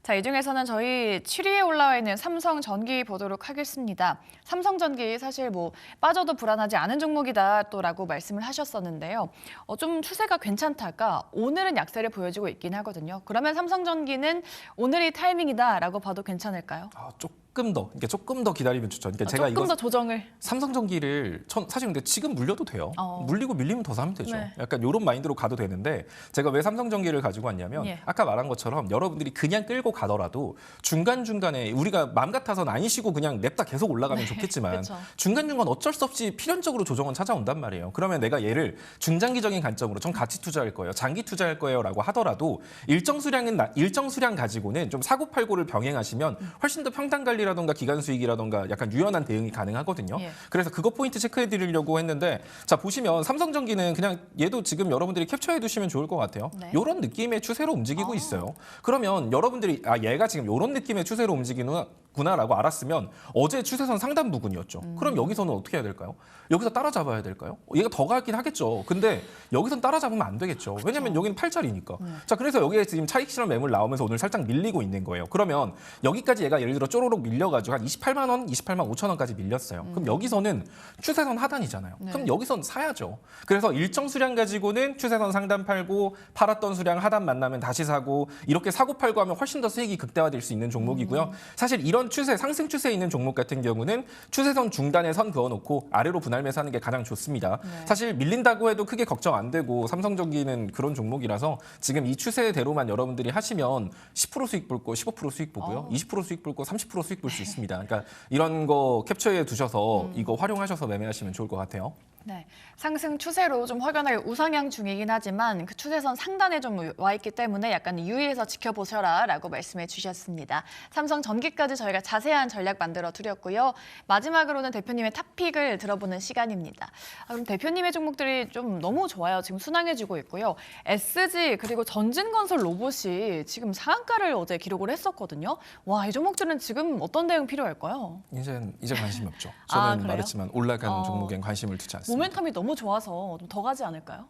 자, 이 중에서는 저희 7위에 올라와 있는 삼성전기 보도록 하겠습니다. 삼성전기 사실 뭐 빠져도 불안하지 않은 종목이다 또라고 말씀을 하셨었는데요. 좀 추세가 괜찮다가 오늘은 약세를 보여주고 있긴 하거든요. 그러면 삼성전기는 오늘이 타이밍이다라고 봐도 괜찮을까요? 조금 더 기다리면 좋죠. 그러니까 제가 조금 더 조정을. 삼성전기를 사실 근데 지금 물려도 돼요. 물리고 밀리면 더 사면 되죠. 네. 약간 이런 마인드로 가도 되는데 제가 왜 삼성전기를 가지고 왔냐면 예. 아까 말한 것처럼 여러분들이 그냥 끌고 가더라도 중간중간에 우리가 마음 같아서는 안 쉬고 그냥 냅다 계속 올라가면 좋겠지만 그쵸. 중간중간 어쩔 수 없이 필연적으로 조정은 찾아온단 말이에요. 그러면 내가 얘를 중장기적인 관점으로 전 가치 투자할 거예요. 장기 투자할 거예요라고 하더라도 일정 수량 가지고는 좀 사고팔고를 병행하시면 훨씬 더 평단 관리라던가 기간 수익이라던가 약간 유연한 대응이 가능하거든요. 예. 그래서 그거 포인트 체크해 드리려고 했는데 자 보시면 삼성전기는 그냥 얘도 지금 여러분들이 캡처해 두시면 좋을 것 같아요. 네. 이런 느낌의 추세로 움직이고 있어요. 그러면 여러분들이 얘가 지금 이런 느낌의 추세로 움직이는구나라고 알았으면 어제 추세선 상단 부근이었죠. 그럼 여기서는 어떻게 해야 될까요? 여기서 따라잡아야 될까요? 얘가 더 가긴 하겠죠. 근데 여기선 따라잡으면 안 되겠죠. 왜냐면 여기는 8짜리니까. 자 그래서 여기에 지금 차익 실현 매물 나오면서 오늘 살짝 밀리고 있는 거예요. 그러면 여기까지 얘가 예를 들어 쪼로록 밀려가지고 한 28만 원, 28만 5천 원까지 밀렸어요. 그럼 여기서는 추세선 하단이잖아요. 네. 그럼 여기선 사야죠. 그래서 일정 수량 가지고는 추세선 상단 팔고 팔았던 수량 하단 만나면 다시 사고 이렇게 사고 팔고 하면 훨씬 더 수익이 극대화될 수 있는 종목이고요. 사실 이런 추세, 상승 추세에 있는 종목 같은 경우는 추세선 중단에 선 그어놓고 아래로 분할 매수하는 게 가장 좋습니다. 네. 사실 밀린다고 해도 크게 걱정 안 되고 삼성전기는 그런 종목이라서 지금 이 추세대로만 여러분들이 하시면 10% 수익 볼 거 15% 수익 보고요. 20% 수익 볼 거 30% 수익 볼 수 있습니다. 그러니까 이런 거 캡처해 두셔서 이거 활용하셔서 매매하시면 좋을 것 같아요. 네, 상승 추세로 좀 확연하게 우상향 중이긴 하지만 그 추세선 상단에 좀 와 있기 때문에 약간 유의해서 지켜보셔라라고 말씀해 주셨습니다. 삼성전기까지 저희가 자세한 전략 만들어 드렸고요. 마지막으로는 대표님의 탑픽을 들어보는 시간입니다. 그럼 대표님의 종목들이 좀 너무 좋아요. 지금 순항해지고 있고요. SG 그리고 전진건설 로봇이 지금 상한가를 어제 기록을 했었거든요. 와, 이 종목들은 지금 어떤 대응 필요할까요? 이제 관심이 없죠. 아, 저는 그래요? 말했지만 올라가는 종목엔 관심을 두지 않습니다. 모멘텀이 너무 좋아서 좀 더 가지 않을까요?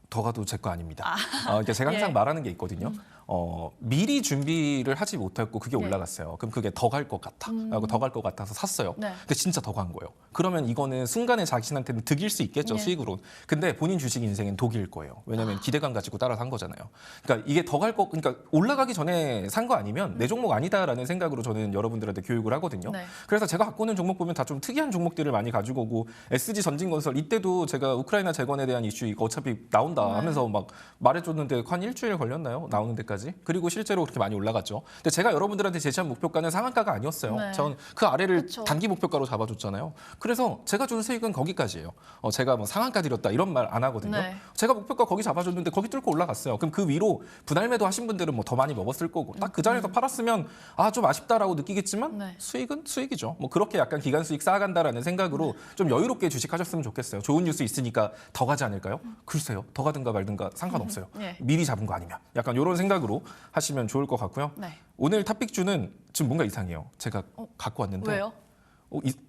더 가도 제 거 아닙니다. 그러니까 제가 항상 예. 말하는 게 있거든요. 미리 준비를 하지 못했고 그게 예. 올라갔어요. 그럼 그게 더 갈 것 같아. 라고 더 갈 것 같아서 샀어요. 네. 근데 진짜 더 간 거예요. 그러면 이거는 순간에 자신한테는 득일 수 있겠죠, 예. 수익으로. 근데 본인 주식 인생은 독일 거예요. 왜냐하면 기대감 가지고 따라 산 거잖아요. 그러니까 이게 더 갈 거, 그러니까 올라가기 전에 산 거 아니면 내 종목 아니다라는 생각으로 저는 여러분들한테 교육을 하거든요. 네. 그래서 제가 갖고 오는 종목 보면 다 좀 특이한 종목들을 많이 가지고 오고 SG 전진건설 이때도 제가 우크라이나 재건에 대한 이슈 이거 어차피 나온다 하면서 막 말해줬는데 한 일주일 걸렸나요? 나오는 데까지. 그리고 실제로 그렇게 많이 올라갔죠. 근데 제가 여러분들한테 제시한 목표가는 상한가가 아니었어요. 네. 전 그 아래를 그쵸. 단기 목표가로 잡아줬잖아요. 그래서 제가 준 수익은 거기까지예요. 제가 뭐 상한가 드렸다 이런 말 안 하거든요. 네. 제가 목표가 거기 잡아줬는데 거기 뚫고 올라갔어요. 그럼 그 위로 분할 매도 하신 분들은 뭐 더 많이 먹었을 거고 딱 그 자리에서 팔았으면 좀 아쉽다라고 느끼겠지만 네. 수익은 수익이죠. 뭐 그렇게 약간 기간 수익 쌓아간다라는 생각으로 좀 여유롭게 주식하셨으면 좋겠어요. 좋은 뉴스 있으니까 더 가지 않을까요? 글쎄요. 더 가든가 말든가 상관없어요. 예. 미리 잡은 거 아니면 약간 이런 생각으로 하시면 좋을 것 같고요. 네. 오늘 탑픽주는 지금 뭔가 이상해요. 제가 갖고 왔는데 왜요?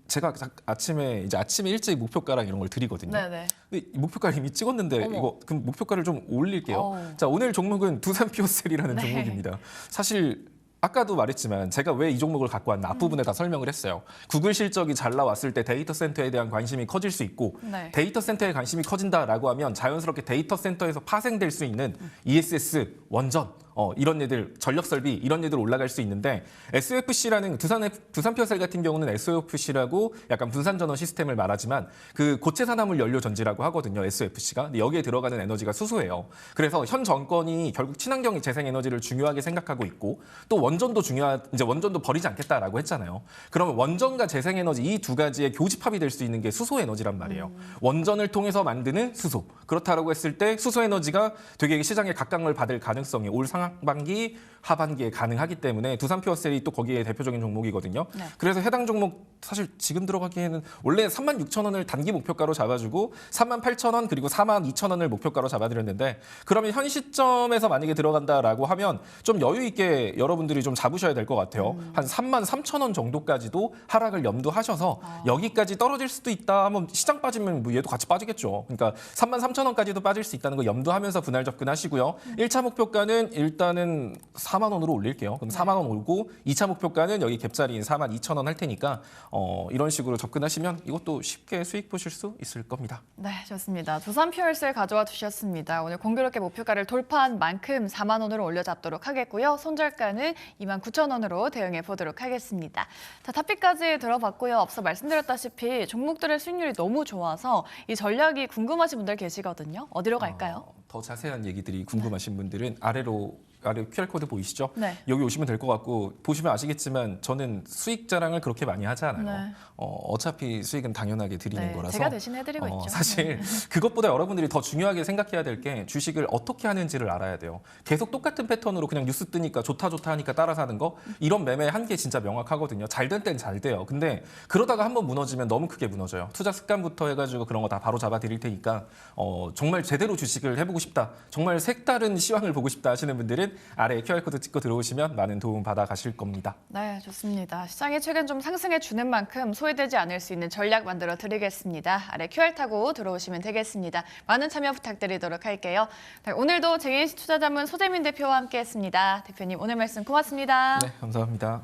제가 아침에 일찍 목표가랑 이런 걸 드리거든요. 네네. 근데 이 목표가를 이미 찍었는데 어머. 이거 그럼 목표가를 좀 올릴게요. 어. 자, 오늘 종목은 두산피오셀이라는 네. 종목입니다. 사실 아까도 말했지만 제가 왜 이 종목을 갖고 왔나 앞부분에 다 설명을 했어요. 구글 실적이 잘 나왔을 때 데이터 센터에 대한 관심이 커질 수 있고 네. 데이터 센터에 관심이 커진다라고 하면 자연스럽게 데이터 센터에서 파생될 수 있는 ESS, 원전 이런 애들, 전력 설비 이런 애들 올라갈 수 있는데 SOFC라는 두산피오셀 같은 경우는 SOFC라고 약간 분산 전원 시스템을 말하지만 그 고체 산화물 연료 전지라고 하거든요. SOFC가. 근데 여기에 들어가는 에너지가 수소예요. 그래서 현 정권이 결국 친환경 재생 에너지를 중요하게 생각하고 있고 또 원전도 이제 원전도 버리지 않겠다라고 했잖아요. 그러면 원전과 재생 에너지 이 두 가지의 교집합이 될 수 있는 게 수소 에너지란 말이에요. 원전을 통해서 만드는 수소. 그렇다라고 했을 때 수소 에너지가 되게 시장의 각광을 받을 가능성이 올 상반기, 하반기에 가능하기 때문에 두산피오셀이 또 거기에 대표적인 종목이거든요. 네. 그래서 해당 종목 사실 지금 들어가기에는 원래 36,000원을 단기 목표가로 잡아주고 38,000원 그리고 42,000원을 목표가로 잡아드렸는데 그러면 현 시점에서 만약에 들어간다라고 하면 좀 여유 있게 여러분들이 좀 잡으셔야 될 것 같아요. 한 33,000원 정도까지도 하락을 염두하셔서 여기까지 떨어질 수도 있다 하면 시장 빠지면 뭐 얘도 같이 빠지겠죠. 그러니까 33,000원까지도 빠질 수 있다는 거 염두하면서 분할 접근하시고요. 1차 목표가는 일단은 4만 원으로 올릴게요. 그럼 4만 원 올고 2차 목표가는 여기 갭자리인 42,000원 할 테니까 이런 식으로 접근하시면 이것도 쉽게 수익 보실 수 있을 겁니다. 네, 좋습니다. 두산피오셀 가져와 주셨습니다. 오늘 공교롭게 목표가를 돌파한 만큼 4만 원으로 올려잡도록 하겠고요. 손절가는 29,000원으로 대응해 보도록 하겠습니다. 자, 탑픽까지 들어봤고요. 앞서 말씀드렸다시피 종목들의 수익률이 너무 좋아서 이 전략이 궁금하신 분들 계시거든요. 어디로 갈까요? 더 자세한 얘기들이 궁금하신 분들은 아래 QR코드 보이시죠? 네. 여기 오시면 될 것 같고 보시면 아시겠지만 저는 수익 자랑을 그렇게 많이 하지 않아요. 네. 어차피 수익은 당연하게 드리는 네, 거라서 제가 대신 해드리고 있죠. 사실 그것보다 여러분들이 더 중요하게 생각해야 될 게 주식을 어떻게 하는지를 알아야 돼요. 계속 똑같은 패턴으로 그냥 뉴스 뜨니까 좋다 하니까 따라 사는 거 이런 매매 한계 진짜 명확하거든요. 잘 될 땐 잘 돼요. 근데 그러다가 한번 무너지면 너무 크게 무너져요. 투자 습관부터 해가지고 그런 거 다 바로 잡아 드릴 테니까 정말 제대로 주식을 해보고 싶다. 정말 색다른 시황을 보고 싶다 하시는 분들은 아래 QR코드 찍고 들어오시면 많은 도움 받아 가실 겁니다. 네, 좋습니다. 시장이 최근 좀 상승해 주는 만큼 소외되지 않을 수 있는 전략 만들어 드리겠습니다. 아래 QR 타고 들어오시면 되겠습니다. 많은 참여 부탁드리도록 할게요. 네, 오늘도 JNC 투자자문 소재민 대표와 함께했습니다. 대표님 오늘 말씀 고맙습니다. 네, 감사합니다.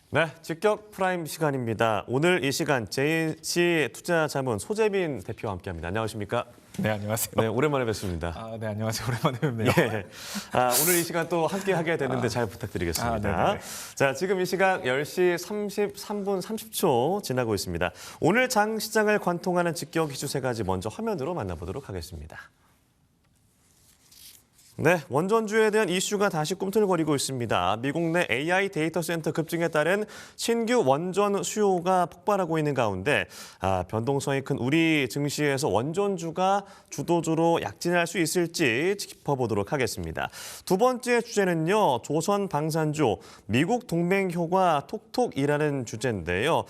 네, 직격 프라임 시간입니다. 오늘 이 시간 JNC 투자자문 소재민 대표와 함께합니다. 안녕하십니까? 네, 안녕하세요. 네, 오랜만에 뵙습니다. 네, 안녕하세요. 오랜만에 뵙네요. 예. 오늘 이 시간 또 함께하게 됐는데 잘 부탁드리겠습니다. 네네. 자, 지금 이 시각 10시 33분 30초 지나고 있습니다. 오늘 장 시장을 관통하는 직격 이슈 세 가지 먼저 화면으로 만나보도록 하겠습니다. 네, 원전주에 대한 이슈가 다시 꿈틀거리고 있습니다. 미국 내 AI 데이터 센터 급증에 따른 신규 원전 수요가 폭발하고 있는 가운데 변동성이 큰 우리 증시에서 원전주가 주도주로 약진할 수 있을지 짚어보도록 하겠습니다. 두 번째 주제는요, 조선방산주, 미국 동맹효과 톡톡이라는 주제인데요.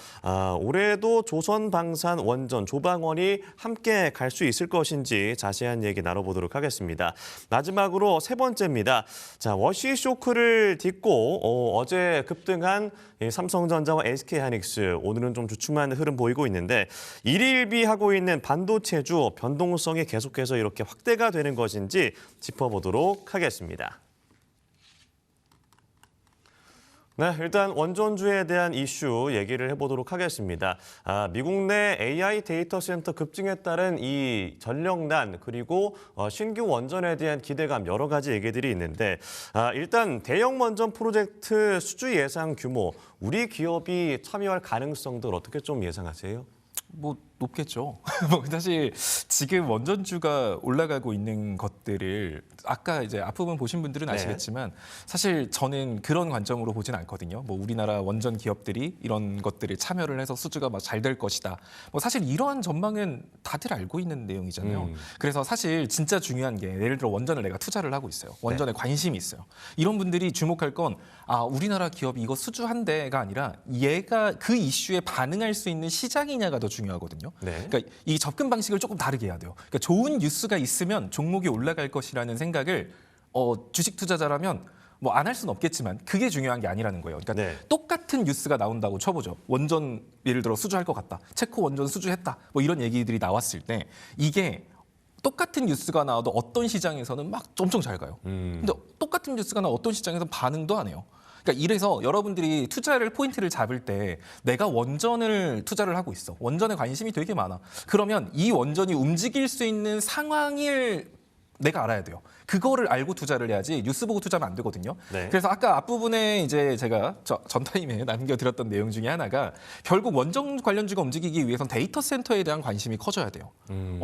올해도 조선방산 원전 조방원이 함께 갈 수 있을 것인지 자세한 얘기 나눠보도록 하겠습니다. 마지막으로 기압으로 세 번째입니다. 자, 워시 쇼크를 딛고 어제 급등한 이 삼성전자와 SK하이닉스 오늘은 좀 주춤한 흐름 보이고 있는데 일일비하고 있는 반도체주 변동성이 계속해서 이렇게 확대가 되는 것인지 짚어보도록 하겠습니다. 네, 일단 원전주에 대한 이슈 얘기를 해보도록 하겠습니다. 미국 내 AI 데이터 센터 급증에 따른 이 전력난 그리고 신규 원전에 대한 기대감 여러 가지 얘기들이 있는데 일단 대형 원전 프로젝트 수주 예상 규모 우리 기업이 참여할 가능성들 어떻게 좀 예상하세요? 뭐 높겠죠. 뭐 사실 지금 원전주가 올라가고 있는 것들을 아까 이제 앞부분 보신 분들은 아시겠지만 사실 저는 그런 관점으로 보진 않거든요. 뭐 우리나라 원전 기업들이 이런 것들을 참여를 해서 수주가 막 잘 될 것이다. 뭐 사실 이러한 전망은 다들 알고 있는 내용이잖아요. 그래서 사실 진짜 중요한 게 예를 들어 원전을 내가 투자를 하고 있어요. 원전에 관심이 있어요. 이런 분들이 주목할 건 우리나라 기업이 이거 수주한대가 아니라 얘가 그 이슈에 반응할 수 있는 시장이냐가 더 중요하거든요. 네. 그러니까 이 접근 방식을 조금 다르게 해야 돼요. 그러니까 좋은 뉴스가 있으면 종목이 올라갈 것이라는 생각을 주식 투자자라면 뭐 안 할 수는 없겠지만 그게 중요한 게 아니라는 거예요. 그러니까 네. 똑같은 뉴스가 나온다고 쳐보죠. 원전 예를 들어 수주할 것 같다. 체코 원전 수주했다. 뭐 이런 얘기들이 나왔을 때 이게 똑같은 뉴스가 나와도 어떤 시장에서는 막 엄청 잘 가요. 근데 똑같은 뉴스가 나와 어떤 시장에서 반응도 안 해요. 그러니까 이래서 여러분들이 투자를 포인트를 잡을 때 내가 원전을 투자를 하고 있어. 원전에 관심이 되게 많아. 그러면 이 원전이 움직일 수 있는 상황을 내가 알아야 돼요. 그거를 알고 투자를 해야지 뉴스 보고 투자하면 안 되거든요. 네. 그래서 아까 앞부분에 이제 제가 전 타임에 남겨드렸던 내용 중에 하나가 결국 원전 관련주가 움직이기 위해선 데이터 센터에 대한 관심이 커져야 돼요.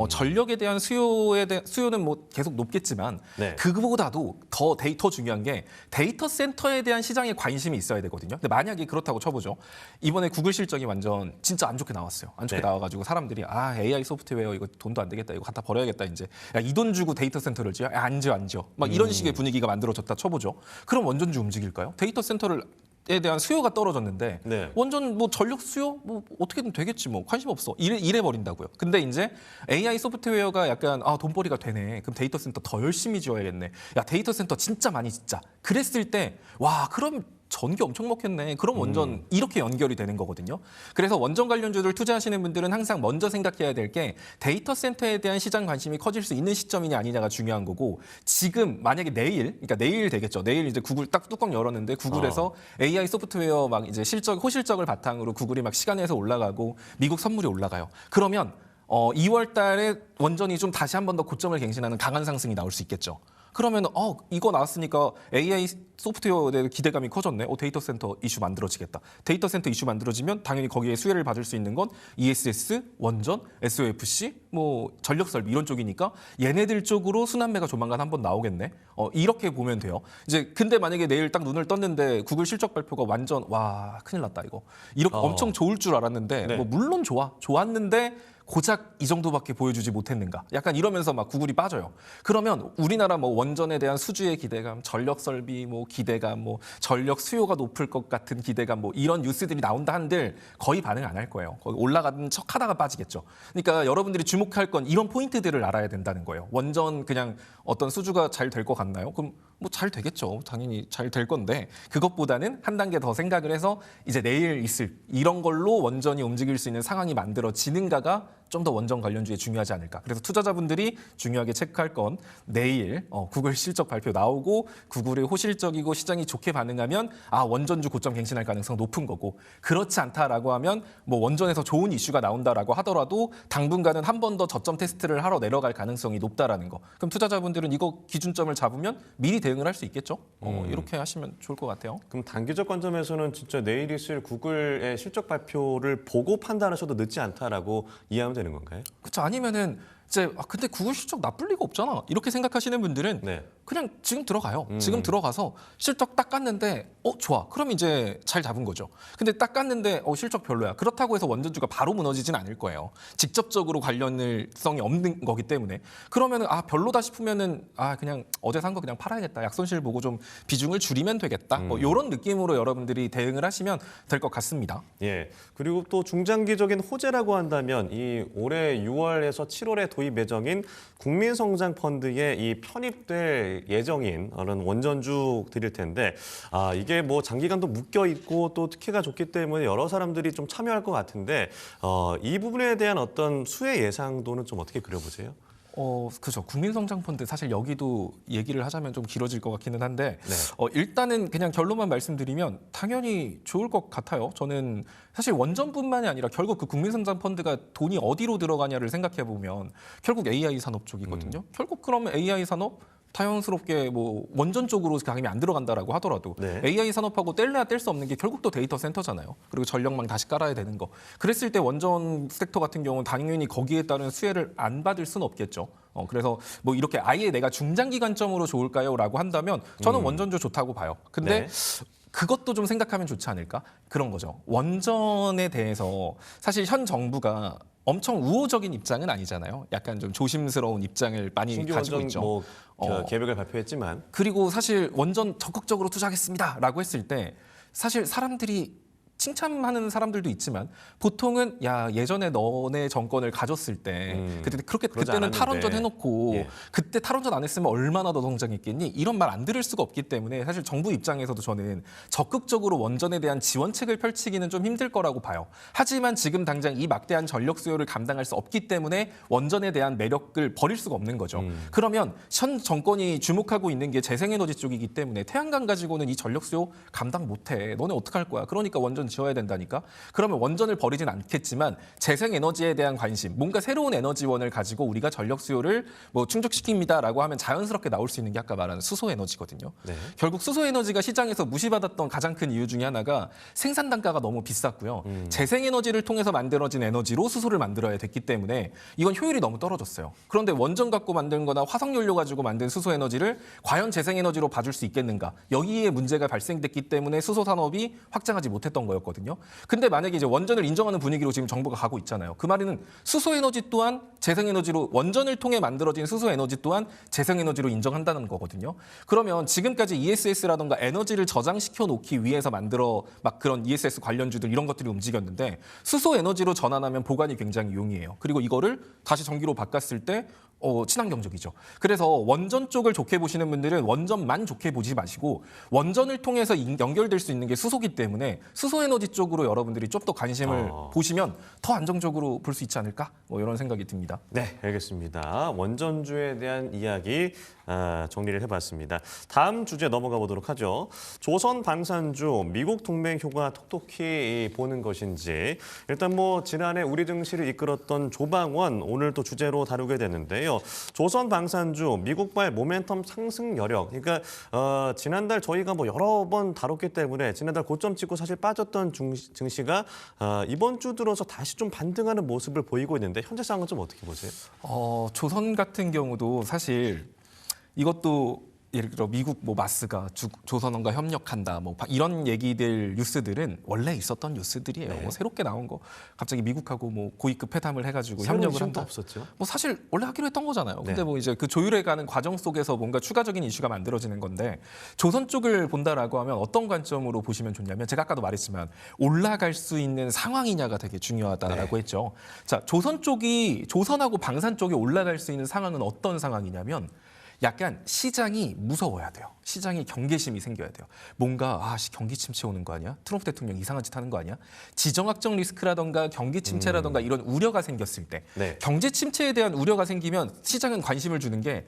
전력에 대한 수요는 뭐 계속 높겠지만 네. 그거보다도 더 중요한 게 데이터 센터에 대한 시장에 관심이 있어야 되거든요. 근데 만약에 그렇다고 쳐보죠. 이번에 구글 실적이 완전 진짜 안 좋게 나왔어요. 안 좋게 네. 나와가지고 사람들이 AI 소프트웨어 이거 돈도 안 되겠다. 이거 갖다 버려야겠다 이제. 이 돈 주고 데이터 센터를 지어? 안 지어. 막 이런 식의 분위기가 만들어졌다 쳐보죠. 그럼 원전주 움직일까요? 데이터 센터에 대한 수요가 떨어졌는데 네. 원전 뭐 전력 수요 뭐 어떻게든 되겠지 뭐 관심 없어 이래 버린다고요. 근데 이제 AI 소프트웨어가 약간 돈벌이가 되네. 그럼 데이터 센터 더 열심히 지어야겠네. 야 데이터 센터 진짜 많이 짓자. 그랬을 때 와 그럼 전기 엄청 먹겠네. 그럼 원전 이렇게 연결이 되는 거거든요. 그래서 원전 관련주를 투자하시는 분들은 항상 먼저 생각해야 될 게 데이터 센터에 대한 시장 관심이 커질 수 있는 시점이냐 아니냐가 중요한 거고 지금 만약에 그러니까 내일 되겠죠. 내일 이제 구글 딱 뚜껑 열었는데 구글에서 AI 소프트웨어 막 이제 호실적을 바탕으로 구글이 막 시간에서 올라가고 미국 선물이 올라가요. 그러면 2월 달에 원전이 좀 다시 한 번 더 고점을 갱신하는 강한 상승이 나올 수 있겠죠. 그러면 이거 나왔으니까 AI 소프트웨어에 대해 기대감이 커졌네. 데이터 센터 이슈 만들어지겠다. 데이터 센터 이슈 만들어지면 당연히 거기에 수혜를 받을 수 있는 건 ESS, 원전, SOFC, 뭐 전력 설비 이런 쪽이니까 얘네들 쪽으로 순환매가 조만간 한번 나오겠네. 이렇게 보면 돼요. 이제 근데 만약에 내일 딱 눈을 떴는데 구글 실적 발표가 완전 와 큰일 났다 이거. 이렇게 엄청 좋을 줄 알았는데 네. 뭐 물론 좋았는데 고작 이 정도밖에 보여주지 못했는가? 약간 이러면서 막 구글이 빠져요. 그러면 우리나라 뭐 원전에 대한 수주의 기대감, 전력 설비 뭐 기대감, 뭐 전력 수요가 높을 것 같은 기대감, 뭐 이런 뉴스들이 나온다 한들 거의 반응 안 할 거예요. 거기 올라가는 척하다가 빠지겠죠. 그러니까 여러분들이 주목할 건 이런 포인트들을 알아야 된다는 거예요. 원전 그냥 어떤 수주가 잘 될 것 같나요? 그럼 뭐 잘 되겠죠. 당연히 잘 될 건데 그것보다는 한 단계 더 생각을 해서 이제 내일 있을 이런 걸로 원전이 움직일 수 있는 상황이 만들어지는가가 좀 더 원전 관련주에 중요하지 않을까. 그래서 투자자분들이 중요하게 체크할 건 내일 구글 실적 발표 나오고 구글의 호실적이고 시장이 좋게 반응하면 원전주 고점 갱신할 가능성 높은 거고 그렇지 않다라고 하면 뭐 원전에서 좋은 이슈가 나온다라고 하더라도 당분간은 한 번 더 저점 테스트를 하러 내려갈 가능성이 높다라는 거. 그럼 투자자분들은 이거 기준점을 잡으면 미리 대응을 할 수 있겠죠. 이렇게 하시면 좋을 것 같아요. 그럼 단기적 관점에서는 진짜 내일 있을 구글의 실적 발표를 보고 판단하셔도 늦지 않다라고 이해하면 되는 건가요? 그렇죠. 아니면은 이제 근데 구글 실적 나쁠 리가 없잖아. 이렇게 생각하시는 분들은 네. 그냥 지금 들어가요. 지금 들어가서 실적 딱 깠는데 좋아. 그럼 이제 잘 잡은 거죠. 근데 딱 깠는데 실적 별로야. 그렇다고 해서 원전주가 바로 무너지진 않을 거예요. 직접적으로 관련성이 없는 거기 때문에. 그러면은 별로다 싶으면은 그냥 어제 산 거 그냥 팔아야겠다. 약손실 보고 좀 비중을 줄이면 되겠다. 이런 느낌으로 여러분들이 대응을 하시면 될 것 같습니다. 예. 그리고 또 중장기적인 호재라고 한다면 이 올해 6월에서 7월에 도입 예정인 국민성장펀드에 이 편입될 예정인 그런 원전주들일 텐데 이게 뭐 장기간도 묶여 있고 또 특혜가 좋기 때문에 여러 사람들이 좀 참여할 것 같은데 이 부분에 대한 어떤 수혜 예상도는 좀 어떻게 그려보세요? 그죠. 국민성장펀드 사실 여기도 얘기를 하자면 좀 길어질 것 같기는 한데 네. 일단은 그냥 결론만 말씀드리면 당연히 좋을 것 같아요. 저는 사실 원전뿐만이 아니라 결국 그 국민성장펀드가 돈이 어디로 들어가냐를 생각해 보면 결국 AI 산업 쪽이거든요. 결국 그러면 AI 산업 자연스럽게 뭐 원전 쪽으로 강림이 안 들어간다라고 하더라도 네. AI 산업하고 뗄래야 뗄 수 없는 게 결국 또 데이터 센터잖아요. 그리고 전력망 다시 깔아야 되는 거. 그랬을 때 원전 섹터 같은 경우는 당연히 거기에 따른 수혜를 안 받을 수는 없겠죠. 그래서 뭐 이렇게 아예 내가 중장기 관점으로 좋을까요?라고 한다면 저는 원전주 좋다고 봐요. 근데 네. 그것도 좀 생각하면 좋지 않을까? 그런 거죠. 원전에 대해서 사실 현 정부가 엄청 우호적인 입장은 아니잖아요. 약간 좀 조심스러운 입장을 많이 신규 가지고 원전 있죠. 뭐 계획을 발표했지만 그리고 사실 원전 적극적으로 투자하겠습니다라고 했을 때 사실 사람들이 칭찬하는 사람들도 있지만 보통은 야 예전에 너네 정권을 가졌을 때 그때 그러지 그때는 않았는데. 탈원전 해놓고 예. 그때 탈원전 안 했으면 얼마나 더 성장했겠니 이런 말 안 들을 수가 없기 때문에 사실 정부 입장에서도 저는 적극적으로 원전에 대한 지원책을 펼치기는 좀 힘들 거라고 봐요. 하지만 지금 당장 이 막대한 전력 수요를 감당할 수 없기 때문에 원전에 대한 매력을 버릴 수가 없는 거죠. 그러면 현 정권이 주목하고 있는 게 재생에너지 쪽이기 때문에 태양광 가지고는 이 전력 수요 감당 못해. 너네 어떡할 거야? 그러니까 원전 지어야 된다니까. 그러면 원전을 버리진 않겠지만 재생에너지에 대한 관심, 뭔가 새로운 에너지원을 가지고 우리가 전력 수요를 뭐 충족시킵니다라고 하면 자연스럽게 나올 수 있는 게 아까 말하는 수소에너지거든요. 네. 결국 수소에너지가 시장에서 무시받았던 가장 큰 이유 중에 하나가 생산 단가가 너무 비쌌고요. 재생에너지를 통해서 만들어진 에너지로 수소를 만들어야 됐기 때문에 이건 효율이 너무 떨어졌어요. 그런데 원전 갖고 만든 거나 화석연료 가지고 만든 수소에너지를 과연 재생에너지로 봐줄 수 있겠는가? 여기에 문제가 발생됐기 때문에 수소 산업이 확장하지 못했던 거였거든요. 근데 만약에 이제 원전을 인정하는 분위기로 지금 정부가 가고 있잖아요. 그 말은 수소에너지 또한 재생에너지로 원전을 통해 만들어진 수소에너지 또한 재생에너지로 인정한다는 거거든요. 그러면 지금까지 ESS라던가 에너지를 저장시켜 놓기 위해서 만들어 막 그런 ESS 관련주들 이런 것들이 움직였는데 수소에너지로 전환하면 보관이 굉장히 용이해요. 그리고 이거를 다시 전기로 바꿨을 때 친환경적이죠. 그래서 원전 쪽을 좋게 보시는 분들은 원전만 좋게 보지 마시고 원전을 통해서 연결될 수 있는 게 수소기 때문에 수소에너지 쪽으로 여러분들이 좀 더 관심을 보시면 더 안정적으로 볼 수 있지 않을까? 뭐 이런 생각이 듭니다. 네, 알겠습니다. 원전주에 대한 이야기 정리를 해봤습니다. 다음 주제 넘어가 보도록 하죠. 조선 방산주 미국 동맹 효과 톡톡히 보는 것인지 일단 뭐 지난해 우리 증시를 이끌었던 조방원 오늘 또 주제로 다루게 되는데요. 조선 방산주 미국발 모멘텀 상승 여력. 그러니까 지난달 저희가 뭐 여러 번 다뤘기 때문에 지난달 고점 찍고 사실 빠졌던 증시가 이번 주 들어서 다시 좀 반등하는 모습을 보이고 있는데 현재 상황은 좀 어떻게 보세요? 조선 같은 경우도 사실 이것도 예를 들어 미국 뭐 마스가 조선원과 협력한다 뭐 이런 얘기들 뉴스들은 원래 있었던 뉴스들이에요. 네. 뭐 새롭게 나온 거 갑자기 미국하고 뭐 고위급 회담을 해가지고 새로운 협력을 이슈도 한다. 없었죠. 뭐 사실 원래 하기로 했던 거잖아요. 근데 네. 뭐 이제 그 조율해가는 과정 속에서 뭔가 추가적인 이슈가 만들어지는 건데 조선 쪽을 본다라고 하면 어떤 관점으로 보시면 좋냐면 제가 아까도 말했지만 올라갈 수 있는 상황이냐가 되게 중요하다라고 했죠. 자, 조선 쪽이 조선하고 방산 쪽이 올라갈 수 있는 상황은 어떤 상황이냐면 약간 시장이 무서워야 돼요. 시장이 경계심이 생겨야 돼요. 뭔가 경기 침체 오는 거 아니야? 트럼프 대통령 이상한 짓 하는 거 아니야? 지정학적 리스크라던가 경기 침체라던가 이런 우려가 생겼을 때 네. 경제 침체에 대한 우려가 생기면 시장은 관심을 주는 게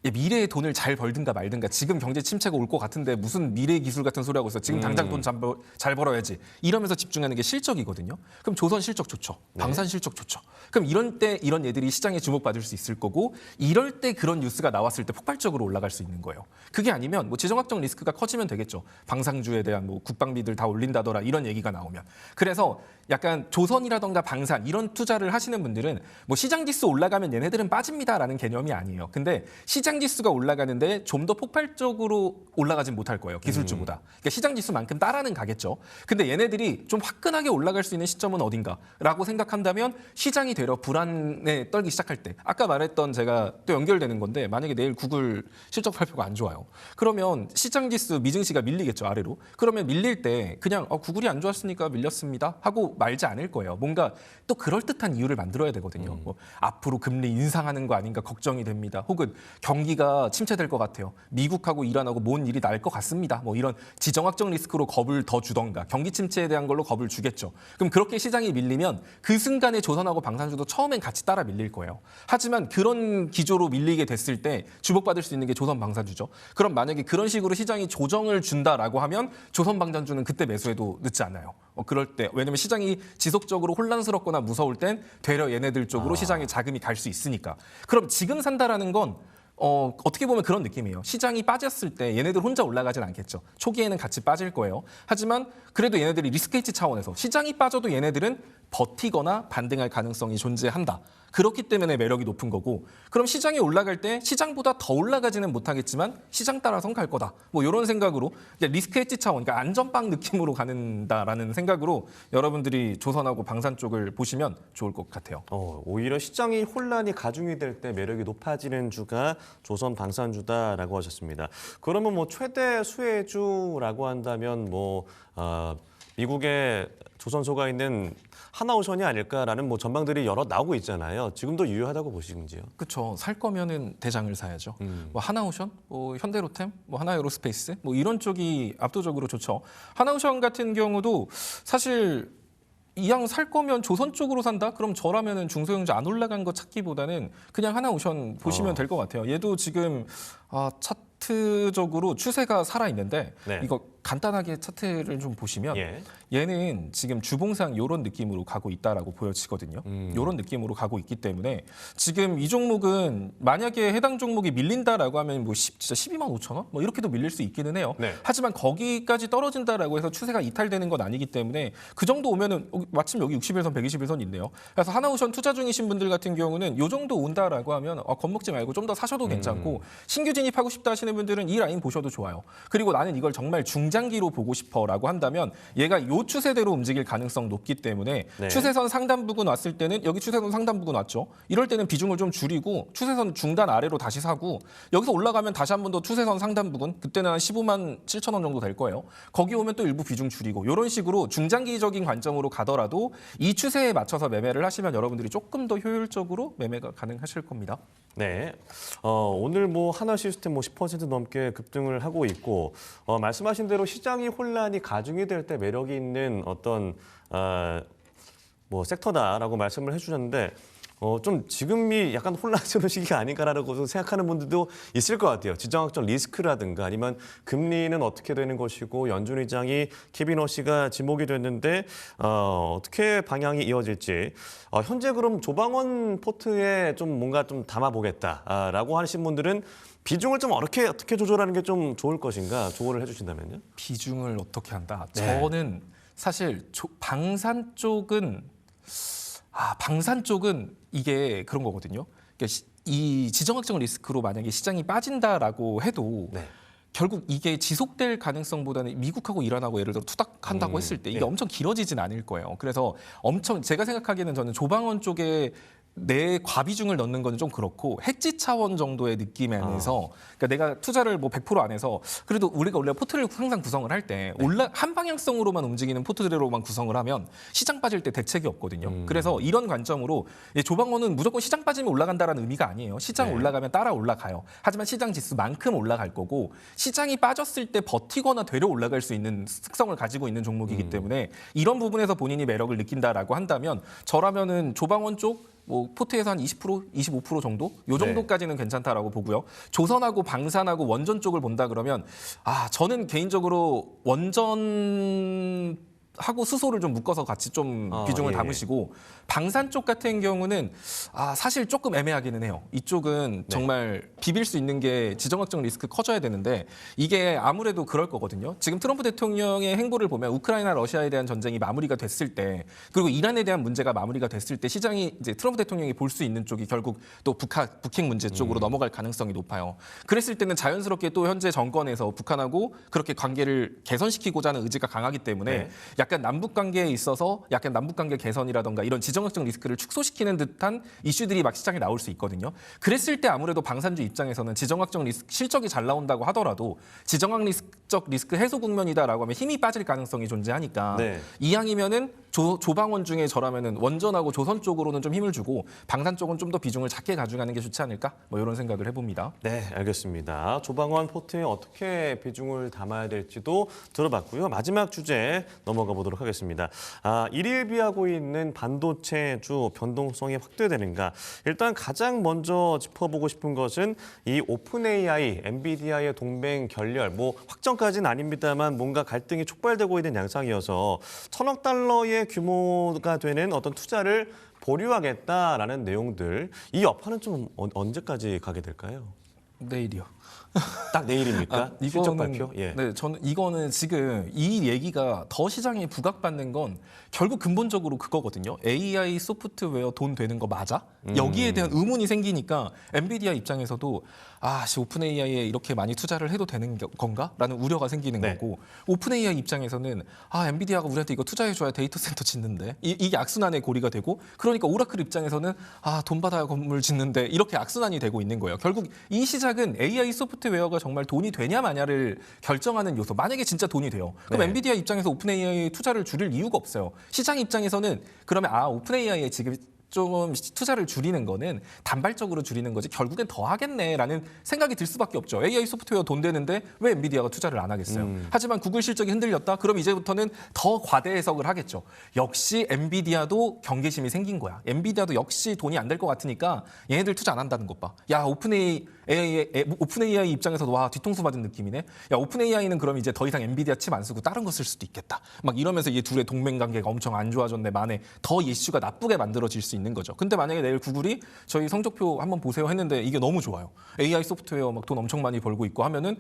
미래의 돈을 잘 벌든가 말든가 지금 경제 침체가 올 것 같은데 무슨 미래 기술 같은 소리 하고 있어. 지금 당장 돈 잘 벌어야지. 이러면서 집중하는 게 실적이거든요. 그럼 조선 실적 좋죠. 방산 실적 좋죠. 그럼 이런 때 이런 애들이 시장에 주목받을 수 있을 거고 이럴 때 그런 뉴스가 나왔을 때 폭발적으로 올라갈 수 있는 거예요. 그게 아니면 뭐 지정학적 리스크가 커지면 되겠죠. 방산주에 대한 뭐 국방비들 다 올린다더라 이런 얘기가 나오면. 그래서 약간 조선이라던가 방산 이런 투자를 하시는 분들은 뭐 시장 지수 올라가면 얘네들은 빠집니다라는 개념이 아니에요. 근데 시장 시장 지수가 올라가는데 좀 더 폭발적으로 올라가진 못할 거예요. 기술주보다. 그러니까 시장 지수만큼 따라는 가겠죠. 근데 얘네들이 좀 화끈하게 올라갈 수 있는 시점은 어딘가라고 생각한다면 시장이 되려 불안에 떨기 시작할 때 아까 말했던 제가 또 연결되는 건데 만약에 내일 구글 실적 발표가 안 좋아요. 그러면 시장 지수 미증시가 밀리겠죠, 아래로. 그러면 밀릴 때 그냥 구글이 안 좋았으니까 밀렸습니다 하고 말지 않을 거예요. 뭔가 또 그럴듯한 이유를 만들어야 되거든요. 뭐 앞으로 금리 인상하는 거 아닌가 걱정이 됩니다. 혹은 경기가 침체될 것 같아요. 미국하고 이란하고 뭔 일이 날 것 같습니다. 뭐 이런 지정학적 리스크로 겁을 더 주던가 경기 침체에 대한 걸로 겁을 주겠죠. 그럼 그렇게 시장이 밀리면 그 순간에 조선하고 방산주도 처음엔 같이 따라 밀릴 거예요. 하지만 그런 기조로 밀리게 됐을 때 주목받을 수 있는 게 조선 방산주죠. 그럼 만약에 그런 식으로 시장이 조정을 준다라고 하면 조선 방산주는 그때 매수해도 늦지 않아요. 그럴 때 왜냐면 시장이 지속적으로 혼란스럽거나 무서울 땐 되려 얘네들 쪽으로 시장에 자금이 갈 수 있으니까. 그럼 지금 산다라는 건 어떻게 보면 그런 느낌이에요. 시장이 빠졌을 때 얘네들 혼자 올라가진 않겠죠. 초기에는 같이 빠질 거예요. 하지만 그래도 얘네들이 리스크 헤지 차원에서 시장이 빠져도 얘네들은 버티거나 반등할 가능성이 존재한다. 그렇기 때문에 매력이 높은 거고 그럼 시장이 올라갈 때 시장보다 더 올라가지는 못하겠지만 시장 따라선 갈 거다. 뭐 이런 생각으로 리스크 헤지 차원, 그러니까 안전빵 느낌으로 가는다라는 생각으로 여러분들이 조선하고 방산 쪽을 보시면 좋을 것 같아요. 오히려 시장이 혼란이 가중이 될 때 매력이 높아지는 주가 조선 방산주다라고 하셨습니다. 그러면 뭐 최대 수혜주라고 한다면 미국의 조선소가 있는 하나오션이 아닐까라는 전망들이 여러 나오고 있잖아요. 지금도 유효하다고 보시는지요? 그렇죠. 살 거면은 대장을 사야죠. 뭐 하나오션, 현대로템, 하나에로스페이스 이런 쪽이 압도적으로 좋죠. 하나오션 같은 경우도 사실 이왕 살 거면 조선 쪽으로 산다? 그럼 저라면은 중소형주 안 올라간 거 찾기보다는 그냥 하나오션 보시면 될 것 같아요. 얘도 지금 차트적으로 추세가 살아 있는데 네. 이거 간단하게 차트를 좀 보시면 얘는 지금 주봉상 이런 느낌으로 가고 있다라고 보여지거든요. 이런 느낌으로 가고 있기 때문에 지금 이 종목은 만약에 해당 종목이 밀린다라고 하면 진짜 12만 5천 원? 이렇게도 밀릴 수 있기는 해요. 네. 하지만 거기까지 떨어진다라고 해서 추세가 이탈되는 건 아니기 때문에 그 정도 오면은 마침 여기 61선, 121선 있네요. 그래서 하나오션 투자 중이신 분들 같은 경우는 이 정도 온다라고 하면 겁먹지 말고 좀 더 사셔도 괜찮고 신규 진입하고 싶다 하시는 분들은 이 라인 보셔도 좋아요. 그리고 나는 이걸 정말 중장기로 보고 싶어라고 한다면 얘가 이 추세대로 움직일 가능성 높기 때문에 네. 추세선 상단 부근 왔을 때는 여기 추세선 상단 부근 왔죠. 이럴 때는 비중을 좀 줄이고 추세선 중단 아래로 다시 사고 여기서 올라가면 다시 한 번 더 추세선 상단 부근 그때는 한 15만 7천 원 정도 될 거예요. 거기 오면 또 일부 비중 줄이고 이런 식으로 중장기적인 관점으로 가더라도 이 추세에 맞춰서 매매를 하시면 여러분들이 조금 더 효율적으로 매매가 가능하실 겁니다. 네, 오늘 하나시스템 10% 넘게 급등을 하고 있고 말씀하신 대로 시장이 혼란이 가중이 될 때 매력이 있는 어떤 섹터다라고 말씀을 해주셨는데 좀 지금이 약간 혼란스러운 시기가 아닌가라고 생각하는 분들도 있을 것 같아요. 지정학적 리스크라든가 아니면 금리는 어떻게 되는 것이고 연준 의장이 케빈 허씨가 지목이 됐는데 어떻게 방향이 이어질지 현재 그럼 조방원 포트에 좀 뭔가 좀 담아보겠다라고 하신 분들은 비중을 좀 어떻게 조절하는 게 좀 좋을 것인가 조언을 해주신다면요? 비중을 어떻게 한다? 네. 저는 사실 방산 쪽은 이게 그런 거거든요. 그러니까 이 지정학적 리스크로 만약에 시장이 빠진다라고 해도 네. 결국 이게 지속될 가능성보다는 미국하고 이란하고 예를 들어 투닥한다고 했을 때 이게 엄청 길어지진 않을 거예요. 그래서 제가 생각하기에는 저는 조방원 쪽에 내 과비중을 넣는 건 좀 그렇고 해지 차원 정도의 느낌 안에서 그러니까 내가 투자를 100% 안 해서 그래도 우리가 원래 포트를 항상 구성을 할 때 한 방향성으로만 움직이는 포트대로만 구성을 하면 시장 빠질 때 대책이 없거든요. 그래서 이런 관점으로 조방원은 무조건 시장 빠지면 올라간다라는 의미가 아니에요. 시장 올라가면 따라 올라가요. 하지만 시장 지수만큼 올라갈 거고 시장이 빠졌을 때 버티거나 되려 올라갈 수 있는 특성을 가지고 있는 종목이기 때문에 이런 부분에서 본인이 매력을 느낀다라고 한다면 저라면은 조방원 쪽 포트에서 한 20%, 25% 정도? 요 정도까지는 괜찮다라고 보고요. 조선하고 방산하고 원전 쪽을 본다 그러면 저는 개인적으로 원전 하고 수소를 좀 묶어서 같이 좀 비중을 예. 담으시고 방산 쪽 같은 경우는 사실 조금 애매하기는 해요. 이쪽은 정말 비빌 수 있는 게 지정학적 리스크 커져야 되는데 이게 아무래도 그럴 거거든요. 지금 트럼프 대통령의 행보를 보면 우크라이나 러시아에 대한 전쟁이 마무리가 됐을 때 그리고 이란에 대한 문제가 마무리가 됐을 때 시장이 이제 트럼프 대통령이 볼 수 있는 쪽이 결국 또 북핵 문제 쪽으로 넘어갈 가능성이 높아요. 그랬을 때는 자연스럽게 또 현재 정권에서 북한하고 그렇게 관계를 개선시키고자 하는 의지가 강하기 때문에 네. 약간 남북 관계에 있어서 약간 남북 관계 개선이라던가 이런 지정학적 리스크를 축소시키는 듯한 이슈들이 막 시장에 나올 수 있거든요. 그랬을 때 아무래도 방산주 입장에서는 지정학적 리스크 실적이 잘 나온다고 하더라도 지정학적 리스크 해소 국면이다라고 하면 힘이 빠질 가능성이 존재하니까 네. 이왕이면은 조방원 중에 저라면은 원전하고 조선 쪽으로는 좀 힘을 주고 방산 쪽은 좀 더 비중을 작게 가져가는 게 좋지 않을까? 뭐 이런 생각을 해봅니다. 네, 알겠습니다. 조방원 포트에 어떻게 비중을 담아야 될지도 들어봤고요. 마지막 주제 넘어가 보도록 하겠습니다. 일일비하고 있는 반도체주 변동성이 확대되는가? 일단 가장 먼저 짚어보고 싶은 것은 이 오픈 AI, 엔비디아의 동맹 결렬, 뭐 확정까지는 아닙니다만 뭔가 갈등이 촉발되고 있는 양상이어서 1,000억 달러의 규모가 되는 어떤 투자를 보류하겠다라는 내용들. 이 여파는 좀 언제까지 가게 될까요? 내일이요. 딱 내일입니까? 실적 발표? 예. 네, 저는 이거는 지금 이 얘기가 더 시장에 부각받는 건 결국 근본적으로 그거거든요. AI 소프트웨어 돈 되는 거 맞아? 여기에 대한 의문이 생기니까 엔비디아 입장에서도 오픈 AI에 이렇게 많이 투자를 해도 되는 건가?라는 우려가 생기는 네. 거고 오픈 AI 입장에서는 엔비디아가 우리한테 이거 투자해줘야 데이터 센터 짓는데 이게 악순환의 고리가 되고 그러니까 오라클 입장에서는 돈 받아야 건물 짓는데 이렇게 악순환이 되고 있는 거예요. 결국 이 시작은 AI 소프트웨어가 정말 돈이 되냐 마냐를 결정하는 요소. 만약에 진짜 돈이 돼요. 그럼 네. 엔비디아 입장에서 오픈 AI에 투자를 줄일 이유가 없어요. 시장 입장에서는 그러면 오픈 AI에 지금 좀 투자를 줄이는 거는 단발적으로 줄이는 거지 결국엔 더 하겠네라는 생각이 들 수밖에 없죠. AI 소프트웨어 돈 되는데 왜 엔비디아가 투자를 안 하겠어요. 하지만 구글 실적이 흔들렸다? 그럼 이제부터는 더 과대 해석을 하겠죠. 역시 엔비디아도 경계심이 생긴 거야. 엔비디아도 역시 돈이 안 될 것 같으니까 얘네들 투자 안 한다는 것 봐. 야 오픈 AI 입장에서도 뒤통수 맞은 느낌이네. 야 오픈 AI는 그럼 이제 더 이상 엔비디아 칩 안 쓰고 다른 거 쓸 수도 있겠다. 막 이러면서 이 둘의 동맹 관계가 엄청 안 좋아졌네. 만에 더 이슈가 나쁘게 만들어질 수 있는 거죠. 근데 만약에 내일 구글이 저희 성적표 한번 보세요 했는데 이게 너무 좋아요. AI 소프트웨어 막 돈 엄청 많이 벌고 있고 하면은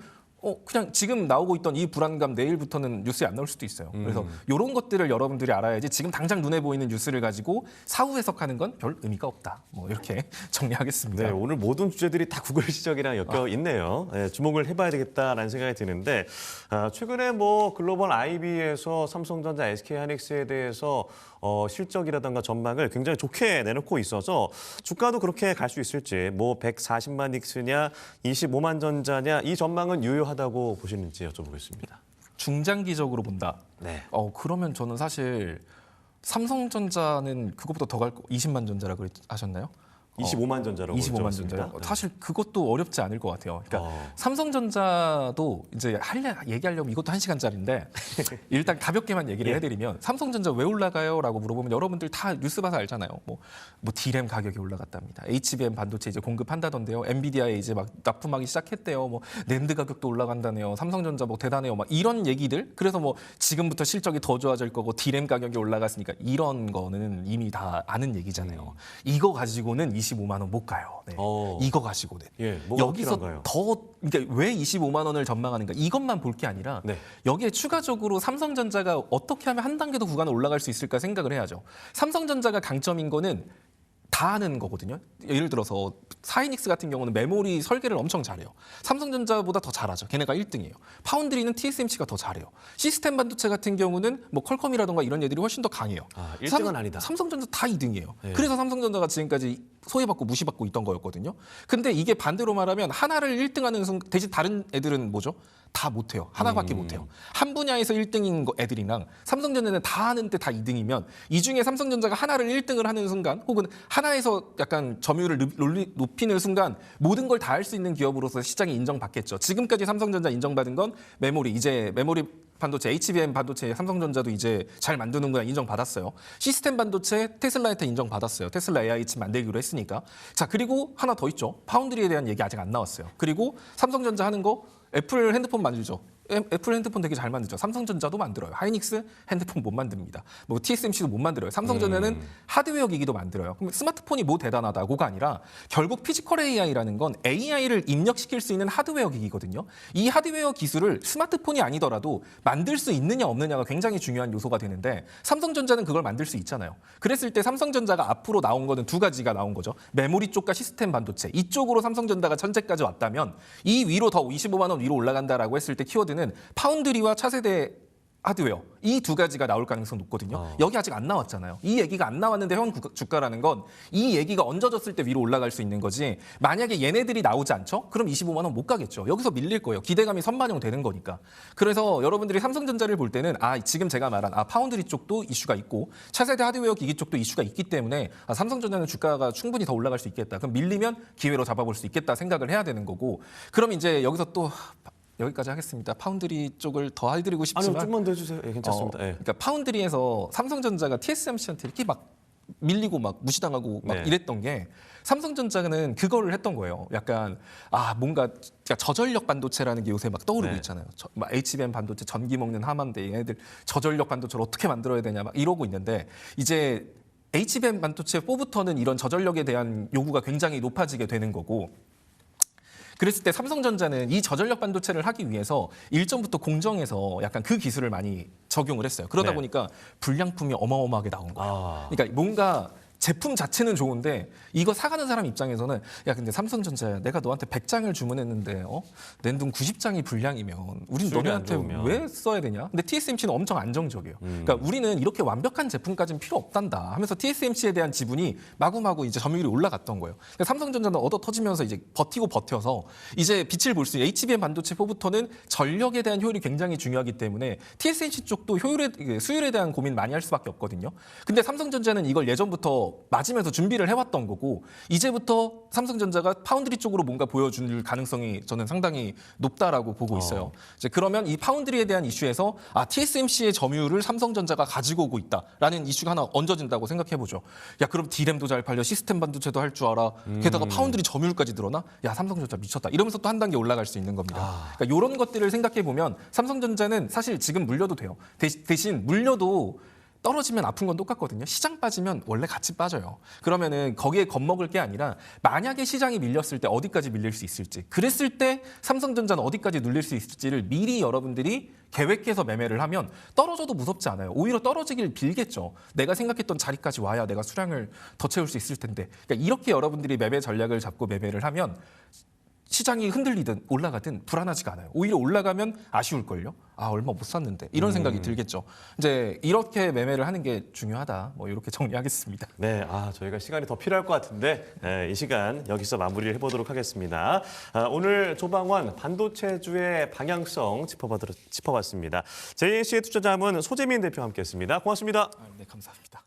그냥 지금 나오고 있던 이 불안감 내일부터는 뉴스에 안 나올 수도 있어요. 그래서 이런 것들을 여러분들이 알아야지 지금 당장 눈에 보이는 뉴스를 가지고 사후 해석하는 건 별 의미가 없다. 뭐 이렇게 정리하겠습니다. 네, 오늘 모든 주제들이 다 구글 시적이랑 엮여 있네요. 네, 주목을 해봐야 되겠다라는 생각이 드는데 최근에 뭐 글로벌 IB에서 삼성전자, SK하이닉스에 대해서 실적이라든가 전망을 굉장히 좋게 내놓고 있어서 주가도 그렇게 갈 수 있을지 뭐 140만 닉스냐 25만 전자냐 이 전망은 유효하다고 보시는지 여쭤보겠습니다. 중장기적으로 본다. 네. 그러면 저는 사실 삼성전자는 그것보다 더 갈 거 20만 전자라 하셨나요? 25만 전자라고 25만 적었습니다. 전자요. 네. 사실 그것도 어렵지 않을 것 같아요. 그러니까 삼성전자도 이제 얘기하려면 이것도 1시간짜리인데 일단 가볍게만 얘기를 예. 해드리면 삼성전자 왜 올라가요?라고 물어보면 여러분들 다 뉴스 봐서 알잖아요. 뭐 D램 가격이 올라갔답니다. HBM 반도체 이제 공급한다던데요. 엔비디아에 이제 막 납품하기 시작했대요. 뭐 낸드 가격도 올라간다네요. 삼성전자 뭐 대단해요. 막 이런 얘기들. 그래서 뭐 지금부터 실적이 더 좋아질 거고 D램 가격이 올라갔으니까 이런 거는 이미 다 아는 얘기잖아요. 이거 가지고는 25만 원 못 가요. 네. 이거 가지고는. 예, 뭐가 여기서 필요한가요? 그러니까 왜 25만 원을 전망하는가 이것만 볼 게 아니라 네. 여기에 추가적으로 삼성전자가 어떻게 하면 한 단계 더 구간을 올라갈 수 있을까 생각을 해야죠. 삼성전자가 강점인 거는 다 하는 거거든요. 예를 들어서 사이닉스 같은 경우는 메모리 설계를 엄청 잘해요. 삼성전자보다 더 잘하죠. 걔네가 1등이에요. 파운드리는 TSMC가 더 잘해요. 시스템 반도체 같은 경우는 뭐 퀄컴이라든가 이런 애들이 훨씬 더 강해요. 1등은 아니다. 삼성전자 다 2등이에요. 네. 그래서 삼성전자가 지금까지 소외받고 무시받고 있던 거였거든요. 근데 이게 반대로 말하면 하나를 1등하는 순간 대신 다른 애들은 뭐죠? 다 못해요. 하나밖에 못해요. 한 분야에서 1등인 애들이랑 삼성전자는 다 하는데 다 2등이면 이 중에 삼성전자가 하나를 1등을 하는 순간 혹은 하나에서 약간 점유율을 높이는 순간 모든 걸 다 할 수 있는 기업으로서 시장이 인정받겠죠. 지금까지 삼성전자 인정받은 건 메모리, 이제 메모리 반도체, HBM 반도체 삼성전자도 이제 잘 만드는구나 인정받았어요. 시스템 반도체 테슬라한테 인정받았어요. 테슬라 AI 칩 만들기로 했으니까. 자, 그리고 하나 더 있죠. 파운드리에 대한 얘기 아직 안 나왔어요. 그리고 삼성전자 하는 거 애플 핸드폰 만들죠. 애플 핸드폰 되게 잘 만들죠. 삼성전자도 만들어요. 하이닉스 핸드폰 못 만듭니다. 뭐 TSMC도 못 만들어요. 삼성전자는 하드웨어 기기도 만들어요. 그럼 스마트폰이 뭐 대단하다고가 아니라 결국 피지컬 AI라는 건 AI를 입력시킬 수 있는 하드웨어 기기거든요. 이 하드웨어 기술을 스마트폰이 아니더라도 만들 수 있느냐 없느냐가 굉장히 중요한 요소가 되는데 삼성전자는 그걸 만들 수 있잖아요. 그랬을 때 삼성전자가 앞으로 나온 거는 두 가지가 나온 거죠. 메모리 쪽과 시스템 반도체. 이쪽으로 삼성전자가 천재까지 왔다면 이 위로 더 25만 원 위로 올라간다라고 했을 때 키워드는 파운드리와 차세대 하드웨어 이 두 가지가 나올 가능성이 높거든요. 여기 아직 안 나왔잖아요. 이 얘기가 안 나왔는데 현 주가라는 건 이 얘기가 얹어졌을 때 위로 올라갈 수 있는 거지. 만약에 얘네들이 나오지 않죠? 그럼 25만 원 못 가겠죠. 여기서 밀릴 거예요. 기대감이 선반영되는 거니까. 그래서 여러분들이 삼성전자를 볼 때는 지금 제가 말한 파운드리 쪽도 이슈가 있고 차세대 하드웨어 기기 쪽도 이슈가 있기 때문에 삼성전자는 주가가 충분히 더 올라갈 수 있겠다. 그럼 밀리면 기회로 잡아볼 수 있겠다 생각을 해야 되는 거고. 그럼 이제 여기서 또 여기까지 하겠습니다. 파운드리 쪽을 더 해드리고 싶지만 아니요, 좀만 더 해주세요. 예, 괜찮습니다. 예. 그러니까 파운드리에서 삼성전자가 TSMC한테 이렇게 막 밀리고 막 무시당하고 막 네. 이랬던 게 삼성전자는 그거를 했던 거예요. 약간 뭔가 저전력 반도체라는 게 요새 막 떠오르고 네. 있잖아요. 막 HBM 반도체 전기 먹는 하만데 얘네들 저전력 반도체를 어떻게 만들어야 되냐 막 이러고 있는데 이제 HBM 반도체 4부터는 이런 저전력에 대한 요구가 굉장히 높아지게 되는 거고 그랬을 때 삼성전자는 이 저전력 반도체를 하기 위해서 일전부터 공정에서 약간 그 기술을 많이 적용을 했어요. 그러다 네. 보니까 불량품이 어마어마하게 나온 거예요. 아. 그러니까 뭔가 제품 자체는 좋은데 이거 사가는 사람 입장에서는 야 근데 삼성전자야 내가 너한테 100장을 주문했는데 낸돈 90장이 불량이면 우린 수율이 너네한테 안 좋으면. 왜 써야 되냐? 근데 TSMC는 엄청 안정적이에요. 그러니까 우리는 이렇게 완벽한 제품까지는 필요 없단다 하면서 TSMC에 대한 지분이 마구마구 이제 점유율이 올라갔던 거예요. 그러니까 삼성전자는 얻어 터지면서 이제 버텨서 이제 빛을 볼 수 있는 HBM 반도체 4부터는 전력에 대한 효율이 굉장히 중요하기 때문에 TSMC 쪽도 수율에 대한 고민 많이 할 수밖에 없거든요. 근데 삼성전자는 이걸 예전부터 맞으면서 준비를 해왔던 거고 이제부터 삼성전자가 파운드리 쪽으로 뭔가 보여줄 가능성이 저는 상당히 높다라고 보고 있어요. 이제 그러면 이 파운드리에 대한 이슈에서 TSMC의 점유율을 삼성전자가 가지고 오고 있다라는 이슈가 하나 얹어진다고 생각해보죠. 야 그럼 D램도 잘 팔려 시스템 반도체도 할 줄 알아. 게다가 파운드리 점유율까지 늘어나? 야 삼성전자 미쳤다. 이러면서 또 한 단계 올라갈 수 있는 겁니다. 그러니까 이런 것들을 생각해보면 삼성전자는 사실 지금 물려도 돼요. 대신 물려도 떨어지면 아픈 건 똑같거든요. 시장 빠지면 원래 같이 빠져요. 그러면은 거기에 겁먹을 게 아니라 만약에 시장이 밀렸을 때 어디까지 밀릴 수 있을지 그랬을 때 삼성전자는 어디까지 눌릴 수 있을지를 미리 여러분들이 계획해서 매매를 하면 떨어져도 무섭지 않아요. 오히려 떨어지길 빌겠죠. 내가 생각했던 자리까지 와야 내가 수량을 더 채울 수 있을 텐데. 그러니까 이렇게 여러분들이 매매 전략을 잡고 매매를 하면 시장이 흔들리든 올라가든 불안하지가 않아요. 오히려 올라가면 아쉬울걸요. 얼마 못 샀는데 이런 생각이 들겠죠. 이제 이렇게 매매를 하는 게 중요하다. 뭐 이렇게 정리하겠습니다. 네, 저희가 시간이 더 필요할 것 같은데 이 시간 여기서 마무리를 해보도록 하겠습니다. 오늘 조방원 반도체주의 방향성 짚어봤습니다. JNC의 투자자문 소재민 대표와 함께했습니다. 고맙습니다. 네, 감사합니다.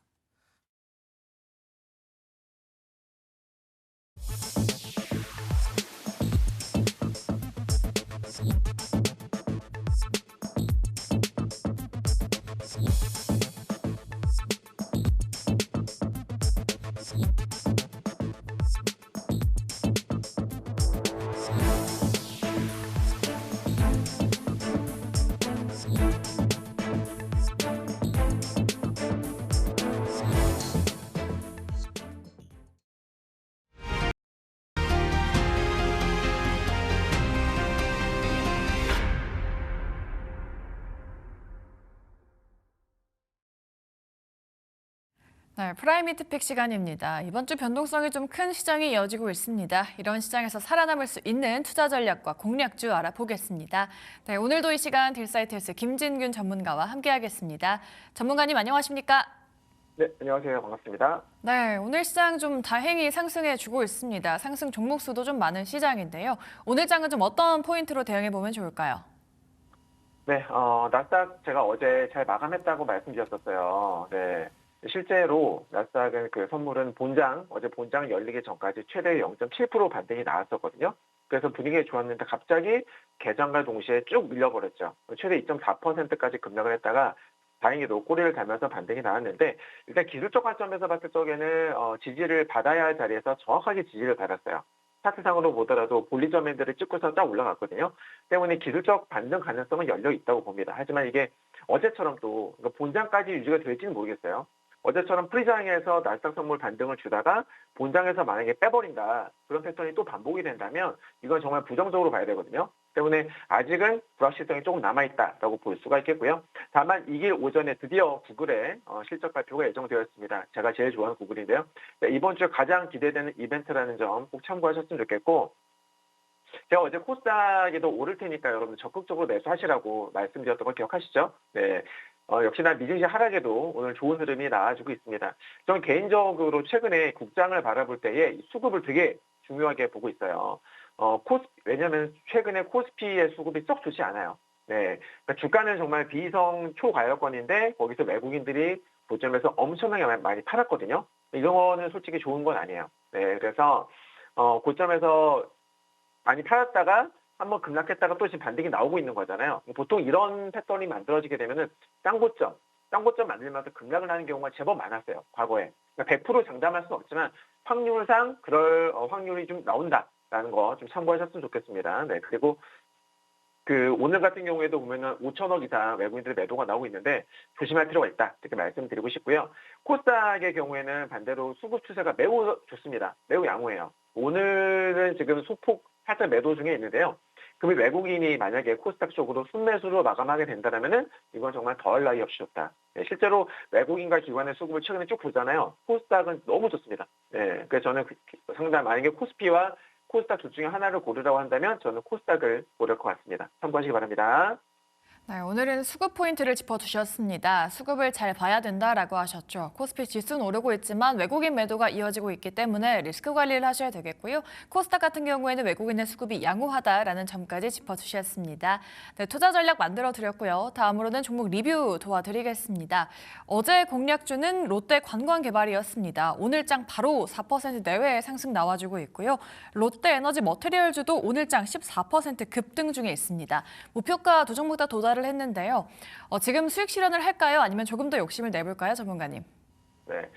네, 프라임 히트픽 시간입니다. 이번 주 변동성이 좀 큰 시장이 이어지고 있습니다. 이런 시장에서 살아남을 수 있는 투자 전략과 공략주 알아보겠습니다. 네, 오늘도 이 시간 딜사이트에서 김진균 전문가와 함께하겠습니다. 전문가님 안녕하십니까? 네, 안녕하세요. 반갑습니다. 네, 오늘 시장 좀 다행히 상승해주고 있습니다. 상승 종목 수도 좀 많은 시장인데요. 오늘 장은 좀 어떤 포인트로 대응해보면 좋을까요? 네, 나스닥 제가 어제 잘 마감했다고 말씀드렸었어요. 네. 실제로 나스닥은 그 선물은 어제 본장 열리기 전까지 최대 0.7% 반등이 나왔었거든요. 그래서 분위기가 좋았는데 갑자기 개장과 동시에 쭉 밀려버렸죠. 최대 2.4%까지 급락을 했다가 다행히도 꼬리를 달면서 반등이 나왔는데 일단 기술적 관점에서 봤을 적에는 지지를 받아야 할 자리에서 정확하게 지지를 받았어요. 차트상으로 보더라도 볼리저밴드를 찍고서 딱 올라갔거든요. 때문에 기술적 반등 가능성은 열려 있다고 봅니다. 하지만 이게 어제처럼 또 본장까지 유지가 될지는 모르겠어요. 어제처럼 프리장에서 나스닥 선물 반등을 주다가 본장에서 만약에 빼버린다. 그런 패턴이 또 반복이 된다면 이건 정말 부정적으로 봐야 되거든요. 때문에 아직은 불확실성이 조금 남아있다라고 볼 수가 있겠고요. 다만 이길 오전에 드디어 구글의 실적 발표가 예정되어 있습니다. 제가 제일 좋아하는 구글인데요. 이번 주 가장 기대되는 이벤트라는 점 꼭 참고하셨으면 좋겠고, 제가 어제 코스닥에도 오를 테니까 여러분 적극적으로 매수하시라고 말씀드렸던 걸 기억하시죠? 네. 역시나 미증시 하락에도 오늘 좋은 흐름이 나와주고 있습니다. 저는 개인적으로 최근에 국장을 바라볼 때에 수급을 되게 중요하게 보고 있어요. 왜냐하면 최근에 코스피의 수급이 썩 좋지 않아요. 네. 그러니까 주가는 정말 비이성 초과열권인데 거기서 외국인들이 고점에서 엄청나게 많이 팔았거든요. 이거는 솔직히 좋은 건 아니에요. 네. 그래서 고점에서 많이 팔았다가 한번 급락했다가 또 지금 반등이 나오고 있는 거잖아요. 보통 이런 패턴이 만들어지게 되면은 쌍고점 만들면서 급락을 하는 경우가 제법 많았어요. 과거에. 그러니까 100% 장담할 수는 없지만 확률상 그럴 확률이 좀 나온다라는 거 좀 참고하셨으면 좋겠습니다. 네. 그리고 오늘 같은 경우에도 보면은 5천억 이상 외국인들의 매도가 나오고 있는데 조심할 필요가 있다. 이렇게 말씀드리고 싶고요. 코스닥의 경우에는 반대로 수급 추세가 매우 좋습니다. 매우 양호해요. 오늘은 지금 소폭 살짝 매도 중에 있는데요. 그러면 외국인이 만약에 코스닥 쪽으로 순매수로 마감하게 된다면은 이건 정말 더할 나위 없이 좋다. 네, 실제로 외국인과 기관의 수급을 최근에 쭉 보잖아요. 코스닥은 너무 좋습니다. 네, 그래서 저는 상당 만약에 코스피와 코스닥 둘 중에 하나를 고르라고 한다면 저는 코스닥을 고를 것 같습니다. 참고하시기 바랍니다. 네, 오늘은 수급 포인트를 짚어주셨습니다. 수급을 잘 봐야 된다라고 하셨죠. 코스피 지수는 오르고 있지만 외국인 매도가 이어지고 있기 때문에 리스크 관리를 하셔야 되겠고요. 코스닥 같은 경우에는 외국인의 수급이 양호하다라는 점까지 짚어주셨습니다. 네, 투자 전략 만들어드렸고요. 다음으로는 종목 리뷰 도와드리겠습니다. 어제 공략주는 롯데 관광개발이었습니다. 오늘장 바로 4% 내외의 상승 나와주고 있고요. 롯데에너지 머테리얼주도 오늘장 14% 급등 중에 있습니다. 목표가 두 종목 다 도달을 했는데요. 지금 수익 실현을 할까요? 아니면 조금 더 욕심을 내볼까요, 전문가님? 네.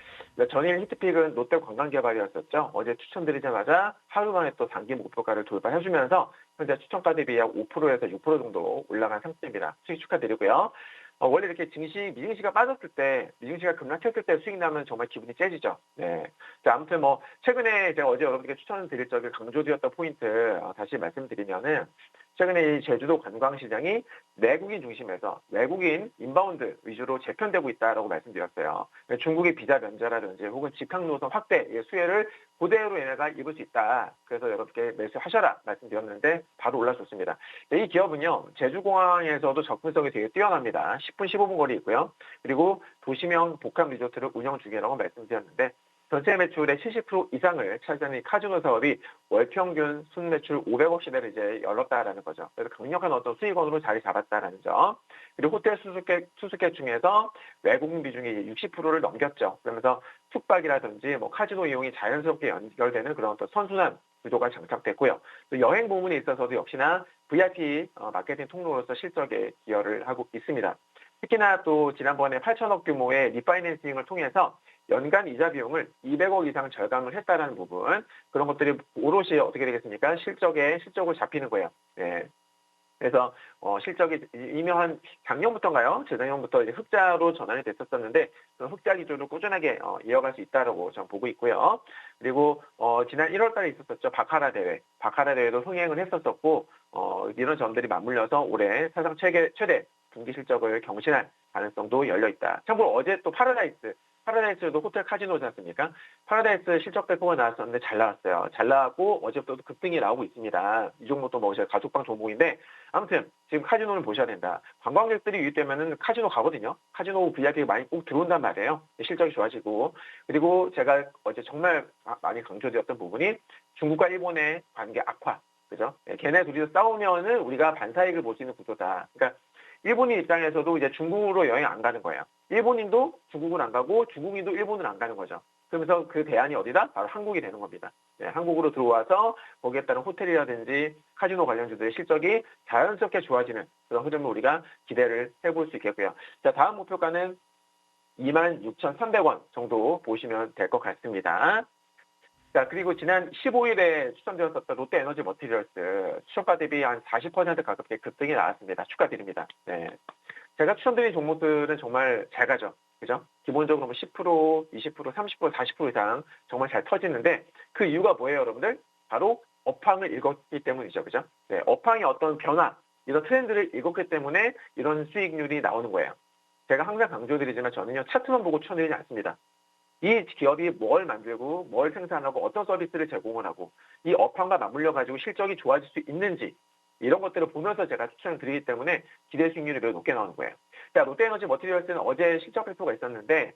전일 히트픽은 롯데 관광개발이었었죠. 어제 추천드리자마자 하루 만에 또 단기 목표가를 돌파해주면서 현재 추천가 대비 약 5%에서 6% 정도 올라간 상태입니다. 수익 축하드리고요. 원래 이렇게 미증시가 빠졌을 때, 미증시가 급락했을 때 수익 나면 정말 기분이 째지죠. 네. 자, 아무튼 최근에 제가 어제 여러분께 추천드릴 적에 강조드렸던 포인트, 다시 말씀드리면은, 최근에 이 제주도 관광시장이 내국인 중심에서 외국인 인바운드 위주로 재편되고 있다라고 말씀드렸어요. 중국의 비자 면제라든지 혹은 직항 노선 확대의 수혜를 그대로 얘네가 입을 수 있다. 그래서 여러분께 매수하셔라 말씀드렸는데 바로 올라섰습니다. 이 기업은요, 제주공항에서도 접근성이 되게 뛰어납니다. 10분, 15분 거리 있고요. 그리고 도시명 복합 리조트를 운영 중이라고 말씀드렸는데 전체 매출의 70% 이상을 차지하는 카지노 사업이 월 평균 순매출 500억 시대를 이제 열었다라는 거죠. 그래서 강력한 어떤 수익원으로 자리 잡았다라는 점. 그리고 호텔 수수객 중에서 외국인 비중이 60%를 넘겼죠. 그러면서 숙박이라든지 카지노 이용이 자연스럽게 연결되는 그런 어떤 선순환 구조가 장착됐고요. 또 여행 부문에 있어서도 역시나 VIP 마케팅 통로로서 실적에 기여를 하고 있습니다. 특히나 또 지난번에 8천억 규모의 리파이낸싱을 통해서 연간 이자 비용을 200억 이상 절감을 했다라는 부분, 그런 것들이 오롯이 어떻게 되겠습니까? 실적으로 잡히는 거예요. 네. 그래서 실적이 이미 한 작년부터인가요? 재작년부터 이제 흑자로 전환이 됐었는데 그런 흑자 기조를 꾸준하게 이어갈 수 있다라고 저는 보고 있고요. 그리고 지난 1월달에 있었었죠. 바카라 대회도 흥행을 했었었고 이런 점들이 맞물려서 올해 사상 최대 분기 실적을 경신할 가능성도 열려 있다. 참고로 어제 또 파라다이스도 호텔 카지노지 않습니까? 파라다이스 실적 발표가 나왔었는데 잘 나왔어요. 잘 나왔고 어제부터 급등이 나오고 있습니다. 이 종목도 제 가족방 종목인데 아무튼 지금 카지노를 보셔야 된다. 관광객들이 유입되면은 카지노 가거든요. 카지노 VIP가 많이 꼭 들어온단 말이에요. 실적이 좋아지고 그리고 제가 어제 정말 많이 강조드렸던 부분이 중국과 일본의 관계 악화, 그죠? 걔네 둘이서 싸우면은 우리가 반사이익을 볼 수 있는 구조다. 그러니까 일본인 입장에서도 이제 중국으로 여행 안 가는 거예요. 일본인도 중국을 안 가고 중국인도 일본을 안 가는 거죠. 그러면서 그 대안이 어디다? 바로 한국이 되는 겁니다. 네, 한국으로 들어와서 거기에 따른 호텔이라든지 카지노 관련주들의 실적이 자연스럽게 좋아지는 그런 흐름을 우리가 기대를 해볼 수 있겠고요. 자, 다음 목표가는 26,300원 정도 보시면 될 것 같습니다. 자, 그리고 지난 15일에 추천드렸었던 롯데에너지 머티리얼스 추천가 대비 한 40% 가깝게 급등이 나왔습니다. 축하드립니다. 네. 제가 추천드린 종목들은 정말 잘 가죠. 그죠? 기본적으로 뭐 10%, 20%, 30%, 40% 이상 정말 잘 터지는데 그 이유가 뭐예요, 여러분들? 바로 업황을 읽었기 때문이죠. 그죠? 네, 업황의 어떤 변화, 이런 트렌드를 읽었기 때문에 이런 수익률이 나오는 거예요. 제가 항상 강조드리지만 저는요, 차트만 보고 추천드리지 않습니다. 이 기업이 뭘 만들고 뭘 생산하고 어떤 서비스를 제공을 하고 이 업황과 맞물려 가지고 실적이 좋아질 수 있는지 이런 것들을 보면서 제가 추천을 드리기 때문에 기대 수익률이 매우 높게 나오는 거예요. 자, 롯데에너지 머티리얼스는 어제 실적 발표가 있었는데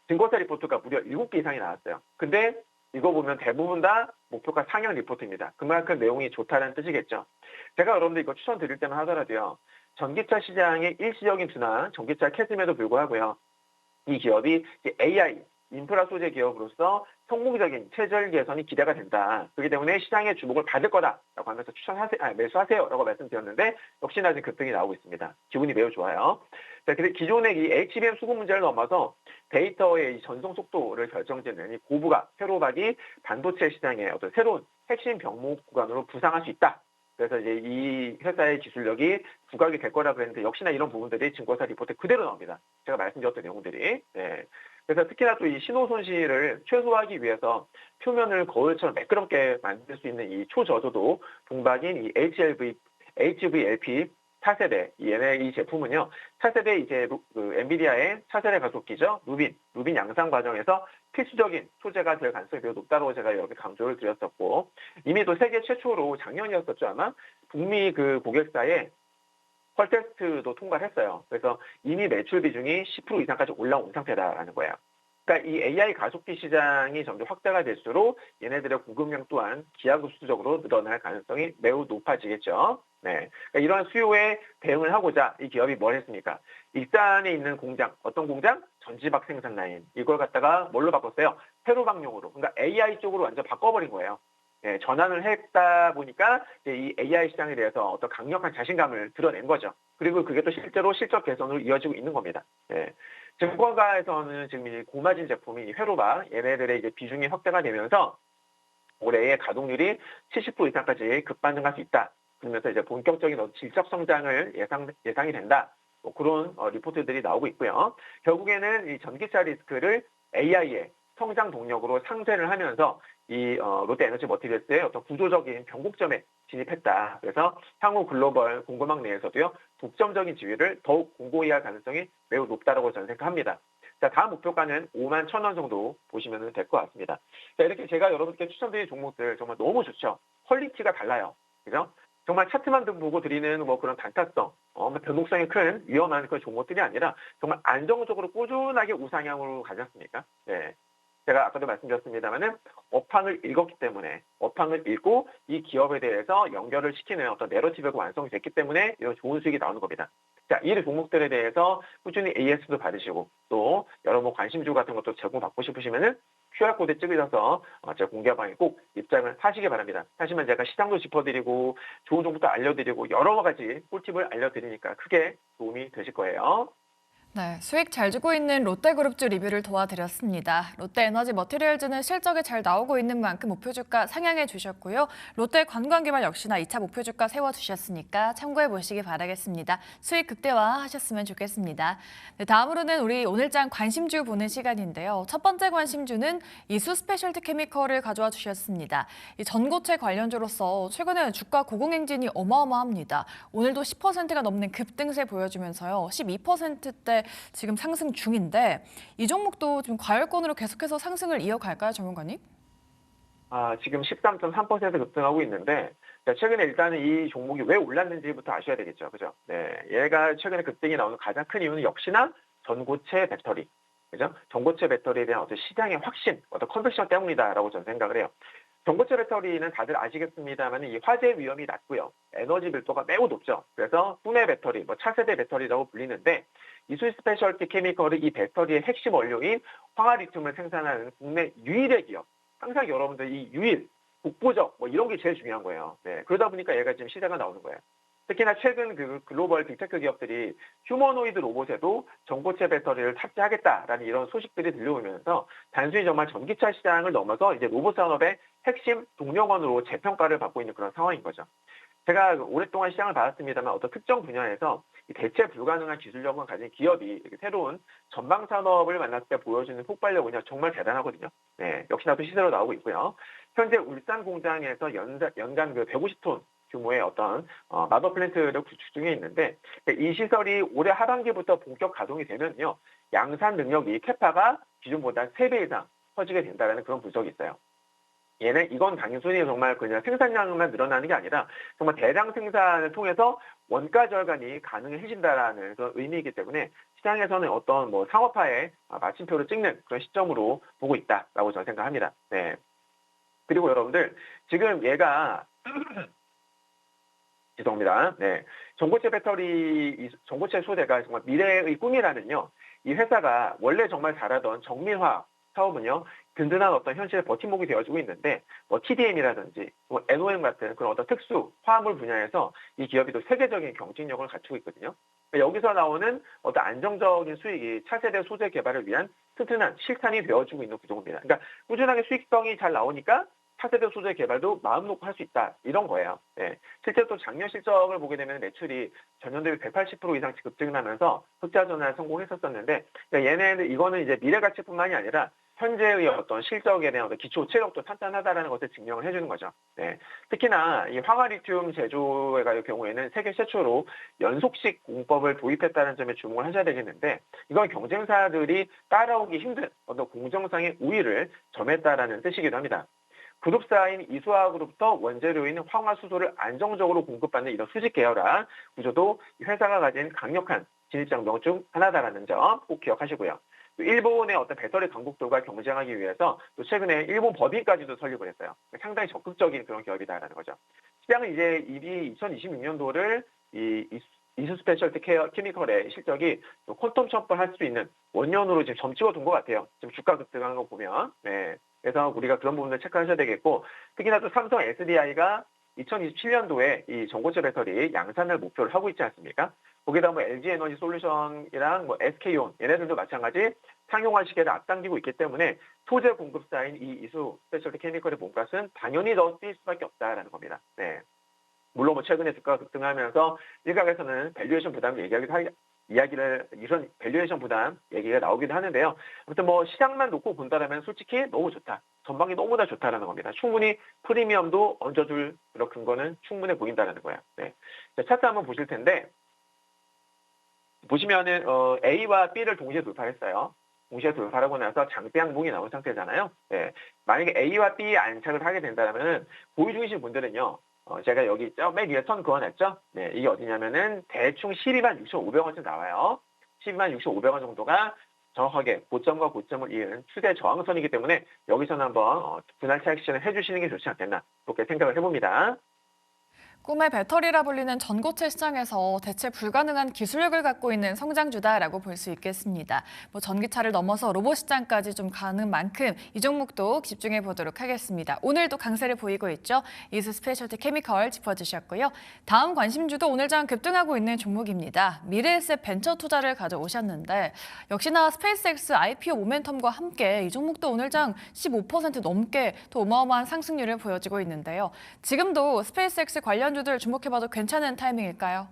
증권사 리포트가 무려 7개 이상이 나왔어요. 근데 이거 보면 대부분 다 목표가 상향 리포트입니다. 그만큼 내용이 좋다는 뜻이겠죠. 제가 여러분들 이거 추천드릴 때만 하더라도요. 전기차 시장의 일시적인 둔화, 전기차 캐즘에도 불구하고요. 이 기업이 AI, 인프라 소재 기업으로서 성공적인 체질 개선이 기대가 된다. 그렇기 때문에 시장의 주목을 받을 거다라고 하면서 매수하세요라고 말씀드렸는데 역시나 지금 급등이 나오고 있습니다. 기분이 매우 좋아요. 자, 근데 기존의 이 HBM 수급 문제를 넘어서 데이터의 이 전송 속도를 결정짓는 이 고부가 회로박이 반도체 시장의 어떤 새로운 핵심 병목 구간으로 부상할 수 있다. 그래서 이제 이 회사의 기술력이 부각이 될 거라고 했는데 역시나 이런 부분들이 증권사 리포트에 그대로 나옵니다. 제가 말씀드렸던 내용들이. 네. 그래서 특히나 또 이 신호 손실을 최소화하기 위해서 표면을 거울처럼 매끄럽게 만들 수 있는 이 초저조도 동박인 이 HVLP 차세대 이 제품은요. 차세대 이제 엔비디아의 차세대 가속기죠. 루빈 양산 과정에서 필수적인 소재가 될 가능성이 매우 높다고 제가 여기 강조를 드렸었고 이미 또 세계 최초로 작년이었었죠 아마 북미 그 고객사에 펄 테스트도 통과를 했어요. 그래서 이미 매출 비중이 10% 이상까지 올라온 상태다라는 거예요. 그러니까 이 AI 가속기 시장이 점점 확대가 될수록 얘네들의 공급량 또한 기하급수적으로 늘어날 가능성이 매우 높아지겠죠. 네. 그러니까 이러한 수요에 대응을 하고자 이 기업이 뭘 했습니까? 익산에 있는 공장, 어떤 공장? 전지박 생산 라인. 이걸 갖다가 뭘로 바꿨어요? 회로박용으로. 그러니까 AI 쪽으로 완전 바꿔버린 거예요. 네, 전환을 했다 보니까 이제 이 AI 시장에 대해서 어떤 강력한 자신감을 드러낸 거죠. 그리고 그게 또 실제로 실적 개선으로 이어지고 있는 겁니다. 네. 증권가에서는 지금 이 고마진 제품이 회로박 얘네들의 이제 비중이 확대가 되면서 올해의 가동률이 70% 이상까지 급반등할 수 있다. 그러면서 이제 본격적인 질적 성장을 예상이 된다. 뭐 그런 리포트들이 나오고 있고요. 결국에는 이 전기차 리스크를 AI의 성장 동력으로 상쇄를 하면서 이 롯데에너지 머티리얼스의 어떤 구조적인 변곡점에 진입했다. 그래서 향후 글로벌 공급망 내에서도요 독점적인 지위를 더욱 공고히 할 가능성이 매우 높다라고 저는 생각합니다. 자, 다음 목표가는 5만 1,000원 정도 보시면 될 것 같습니다. 자, 이렇게 제가 여러분께 추천드린 종목들 정말 너무 좋죠. 퀄리티가 달라요. 그죠? 정말 차트만 보고 드리는 뭐 그런 단타성, 변동성이 큰 위험한 그런 종목들이 아니라 정말 안정적으로 꾸준하게 우상향으로 가지 않습니까? 네. 제가 아까도 말씀드렸습니다만은 업황을 읽었기 때문에 업황을 읽고 이 기업에 대해서 연결을 시키는 어떤 내러티브가 완성이 됐기 때문에 이런 좋은 수익이 나오는 겁니다. 자, 이 종목들에 대해서 꾸준히 AS도 받으시고 또 여러 뭐 관심주 같은 것도 제공받고 싶으시면은 QR코드 찍으셔서 제가 공개방에 꼭 입장을 하시기 바랍니다. 하시면 제가 시장도 짚어드리고 좋은 정보도 알려드리고 여러 가지 꿀팁을 알려드리니까 크게 도움이 되실 거예요. 네, 수익 잘 주고 있는 롯데그룹주 리뷰를 도와드렸습니다. 롯데에너지 머티리얼즈는 실적이 잘 나오고 있는 만큼 목표주가 상향해 주셨고요. 롯데 관광개발 역시나 2차 목표주가 세워주셨으니까 참고해 보시기 바라겠습니다. 수익 극대화하셨으면 좋겠습니다. 네, 다음으로는 우리 오늘장 관심주 보는 시간인데요. 첫 번째 관심주는 이수 스페셜티 케미컬을 가져와 주셨습니다. 이 전고체 관련주로서 최근에 주가 고공행진이 어마어마합니다. 오늘도 10%가 넘는 급등세 보여주면서요. 12%대 지금 상승 중인데 이 종목도 지금 과열권으로 계속해서 상승을 이어갈까요, 전문가님? 지금 13.3% 급등하고 있는데 최근에 일단은 이 종목이 왜 올랐는지부터 아셔야 되겠죠. 그죠? 네. 얘가 최근에 급등이 나오는 가장 큰 이유는 역시나 전고체 배터리. 그죠? 전고체 배터리에 대한 어떤 시장의 확신, 어떤 컨섹션 때문이다라고 저는 생각을 해요. 전고체 배터리는 다들 아시겠습니다만 이 화재 위험이 낮고요. 에너지 밀도가 매우 높죠. 그래서 꿈의 배터리, 뭐 차세대 배터리라고 불리는데 이수 스페셜티 케미컬이 이 배터리의 핵심 원료인 황화리튬을 생산하는 국내 유일의 기업. 항상 여러분들 이 유일, 독보적 뭐 이런 게 제일 중요한 거예요. 네, 그러다 보니까 얘가 지금 시세가 나오는 거예요. 특히나 최근 그 글로벌 빅테크 기업들이 휴머노이드 로봇에도 전고체 배터리를 탑재하겠다라는 이런 소식들이 들려오면서 단순히 정말 전기차 시장을 넘어서 이제 로봇 산업의 핵심 동력원으로 재평가를 받고 있는 그런 상황인 거죠. 제가 오랫동안 시장을 봐왔습니다만 어떤 특정 분야에서 이 대체 불가능한 기술력을 가진 기업이 새로운 전방 산업을 만났을 때 보여주는 폭발력은요 정말 대단하거든요. 네, 역시나 또 시세로 나오고 있고요. 현재 울산 공장에서 연간 그 150톤 규모의 어떤 마더 플랜트를 구축 중에 있는데 이 시설이 올해 하반기부터 본격 가동이 되면요 양산 능력이 캐파가 기존보다 3배 이상 커지게 된다는 그런 분석이 있어요. 이건 단순히 정말 그냥 생산량만 늘어나는 게 아니라 정말 대량 생산을 통해서 원가 절감이 가능해진다라는 그런 의미이기 때문에 시장에서는 어떤 뭐 상업화에 마침표를 찍는 그런 시점으로 보고 있다라고 저는 생각합니다. 네. 그리고 여러분들 지금 얘가 죄송합니다. 네. 전고체 소재가 정말 미래의 꿈이라면요. 이 회사가 원래 정말 잘하던 정밀화 사업은요. 든든한 어떤 현실의 버팀목이 되어주고 있는데 뭐 TDM이라든지 뭐 NOM 같은 그런 어떤 특수 화합물 분야에서 이 기업이 또 세계적인 경쟁력을 갖추고 있거든요. 그러니까 여기서 나오는 어떤 안정적인 수익이 차세대 소재 개발을 위한 튼튼한 실탄이 되어주고 있는 구조입니다. 그러니까 꾸준하게 수익성이 잘 나오니까 차세대 소재 개발도 마음 놓고 할 수 있다 이런 거예요. 네. 실제로 또 작년 실적을 보게 되면 매출이 전년 대비 180% 이상 급증을 하면서 흑자 전환에 성공했었는데 그러니까 이거는 이제 미래 가치뿐만이 아니라 현재의 어떤 실적에 대한 어떤 기초 체력도 탄탄하다라는 것을 증명을 해주는 거죠. 네. 특히나 이 황화리튬 제조의 경우에는 세계 최초로 연속식 공법을 도입했다는 점에 주목을 하셔야 되겠는데 이건 경쟁사들이 따라오기 힘든 어떤 공정상의 우위를 점했다라는 뜻이기도 합니다. 그룹사인 이수화학으로부터 원재료인 황화수소를 안정적으로 공급받는 이런 수직 계열화 구조도 회사가 가진 강력한 진입장벽 중 하나다라는 점 꼭 기억하시고요. 또 일본의 어떤 배터리 강국들과 경쟁하기 위해서 또 최근에 일본 법인까지도 설립을 했어요. 상당히 적극적인 그런 기업이다라는 거죠. 시장은 이제 이미 2026년도를 이수 스페셜티 케미컬의 실적이 퀀텀 점프할 수 있는 원년으로 지금 점찍어둔 것 같아요. 지금 주가 급등한 거 보면. 네. 그래서 우리가 그런 부분을 체크하셔야 되겠고 특히나 또 삼성 SDI가 2027년도에 이 전고체 배터리 양산을 목표를 하고 있지 않습니까? 거기다 뭐 LG 에너지 솔루션이랑 뭐 SK온 얘네들도 마찬가지 상용화 시계를 앞당기고 있기 때문에 소재 공급사인 이 이수 스페셜티 케미컬의 몸값은 당연히 더 뛸 수밖에 없다라는 겁니다. 네. 물론 뭐 최근에 주가가 급등하면서 일각에서는 밸류에이션 부담을 이런 밸류에이션 부담 얘기가 나오기도 하는데요. 아무튼 뭐 시장만 놓고 본다면 솔직히 너무 좋다. 전망이 너무나 좋다라는 겁니다. 충분히 프리미엄도 얹어줄 그런 근거는 충분해 보인다라는 거예요. 네. 자, 차트 한번 보실 텐데 보시면은 A와 B를 동시에 돌파했어요. 동시에 돌파하고 나서 장대 항봉이 나온 상태잖아요. 네. 만약에 A와 B에 안착을 하게 된다면은 보유 중이신 분들은요. 제가 여기 있죠. 맨 위에 선 그어놨죠. 네, 이게 어디냐면은 대충 12만 6,500원쯤 나와요. 12만 6,500원 정도가 정확하게 고점과 고점을 이은 추세 저항선이기 때문에 여기서는 한번 분할 차익 실현을 해주시는 게 좋지 않겠나 그렇게 생각을 해봅니다. 꿈의 배터리라 불리는 전고체 시장에서 대체 불가능한 기술력을 갖고 있는 성장주다라고 볼 수 있겠습니다. 뭐 전기차를 넘어서 로봇 시장까지 좀 가는 만큼 이 종목도 집중해 보도록 하겠습니다. 오늘도 강세를 보이고 있죠. 이수 스페셜티 케미컬 짚어주셨고요. 다음 관심주도 오늘 장 급등하고 있는 종목입니다. 미래에셋 벤처 투자를 가져오셨는데 역시나 스페이스X IPO 모멘텀과 함께 이 종목도 오늘 장 15% 넘게 또 어마어마한 상승률을 보여주고 있는데요. 지금도 스페이스X 관련 주들 주목해봐도 괜찮은 타이밍일까요?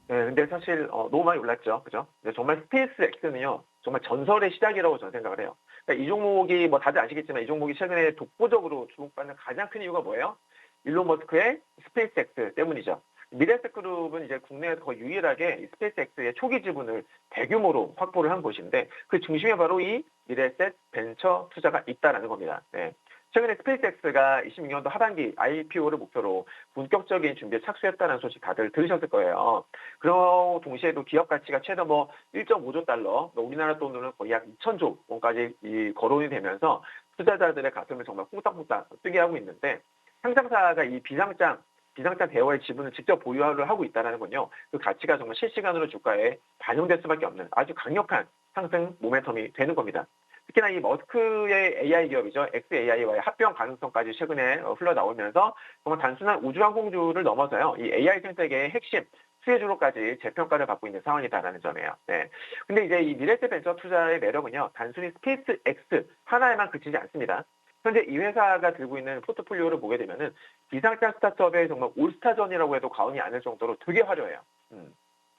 네, 근데 사실 너무 많이 올랐죠, 그죠? 근데 정말 스페이스X는요, 정말 전설의 시작이라고 저는 생각을 해요. 그러니까 이 종목이 뭐 다들 아시겠지만 이 종목이 최근에 독보적으로 주목받는 가장 큰 이유가 뭐예요? 일론 머스크의 스페이스X 때문이죠. 미래에셋 그룹은 이제 국내에서 거의 유일하게 스페이스X의 초기 지분을 대규모로 확보를 한 곳인데 그 중심에 바로 이 미래에셋 벤처 투자가 있다라는 겁니다. 네. 최근에 스페이스X가 26년도 하반기 IPO를 목표로 본격적인 준비에 착수했다는 소식 다들 들으셨을 거예요. 그런 동시에도 기업 가치가 최대 뭐 1.5조 달러, 우리나라 돈으로는 거의 약 2천조 원까지 거론이 되면서 투자자들의 가슴을 정말 콩닥콩닥 뜨게 하고 있는데 상장사가 이 비상장 대여의 지분을 직접 보유를 하고 있다는 건요. 그 가치가 정말 실시간으로 주가에 반영될 수밖에 없는 아주 강력한 상승 모멘텀이 되는 겁니다. 특히나 이 머스크의 AI 기업이죠. xAI와의 합병 가능성까지 최근에 흘러나오면서 정말 단순한 우주항공주를 넘어서요. 이 AI 생태계의 핵심 수혜주로까지 재평가를 받고 있는 상황이다라는 점이에요. 네. 근데 이제 이 미래세 벤처 투자의 매력은요, 단순히 스페이스 X 하나에만 그치지 않습니다. 현재 이 회사가 들고 있는 포트폴리오를 보게 되면은 비상장 스타트업의 정말 올스타전이라고 해도 과언이 아닐 정도로 되게 화려해요.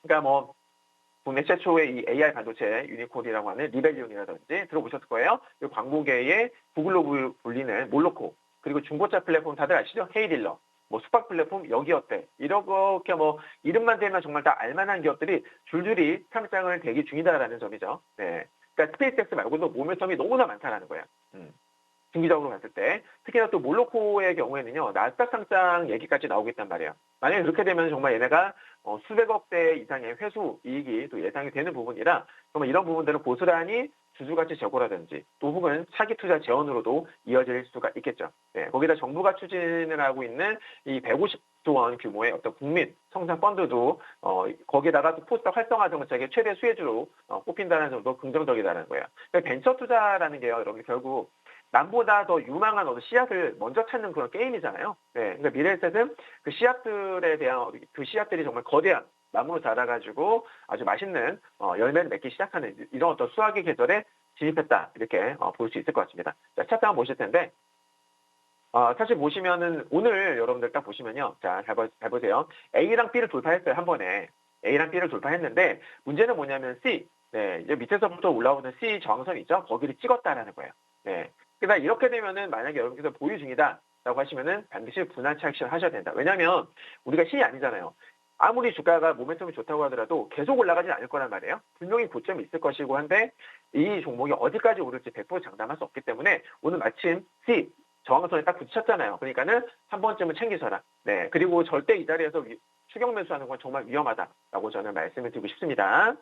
그러니까 뭐 국내 최초의 이 AI 반도체 유니콘이라고 하는 리벨리온이라든지 들어보셨을 거예요. 그리고 광고계의 구글로 불리는 몰로코, 그리고 중고차 플랫폼 다들 아시죠? 헤이딜러, 뭐 숙박 플랫폼 여기어때, 이렇게 뭐 이름만 대면 정말 다 알만한 기업들이 줄줄이 상장을 대기 중이다라는 점이죠. 네. 그러니까 스페이스X 말고도 모멘텀이 너무나 많다라는 거예요. 중기적으로 봤을 때. 특히나 또 몰로코의 경우에는요, 나스닥 상장 얘기까지 나오고 있단 말이에요. 만약에 그렇게 되면 정말 얘네가 수백억 대 이상의 회수 이익이 또 예상이 되는 부분이라 정말 이런 부분들은 고스란히 주주가치 제고라든지 또 혹은 차기 투자 재원으로도 이어질 수가 있겠죠. 네, 거기다 정부가 추진을 하고 있는 이 150조 원 규모의 어떤 국민 성장 펀드도 거기에다가 또 포스터 활성화 정책의 최대 수혜주로 꼽힌다는 점도 긍정적이다는 거예요. 그러니까 벤처 투자라는 게요, 여러분 결국 남보다 더 유망한 어떤 씨앗을 먼저 찾는 그런 게임이잖아요. 네, 그러니까 미래에셋은 그 씨앗들에 대한 그 씨앗들이 정말 거대한 나무로 자라가지고 아주 맛있는 열매를 맺기 시작하는 이런 어떤 수확의 계절에 진입했다 이렇게 볼 수 있을 것 같습니다. 자, 차트 한번 보실 텐데 사실 보시면은 오늘 여러분들 딱 보시면요, 자, 잘 보세요. A랑 B를 돌파했어요. 한 번에 A랑 B를 돌파했는데 문제는 뭐냐면 C, 네, 이제 밑에서부터 올라오는 C 저항선 있죠? 거기를 찍었다라는 거예요. 네. 그러니까 이렇게 되면은 만약에 여러분께서 보유 중이다라고 하시면은 반드시 분할차 액션 하셔야 된다. 왜냐하면 우리가 신이 아니잖아요. 아무리 주가가 모멘텀이 좋다고 하더라도 계속 올라가진 않을 거란 말이에요. 분명히 고점이 있을 것이고 한데 이 종목이 어디까지 오를지 100% 장담할 수 없기 때문에 오늘 마침 C 저항선에 딱 부딪혔잖아요. 그러니까는 한 번쯤은 챙기셔라. 네. 그리고 절대 이 자리에서 추격 매수하는 건 정말 위험하다라고 저는 말씀을 드리고 싶습니다.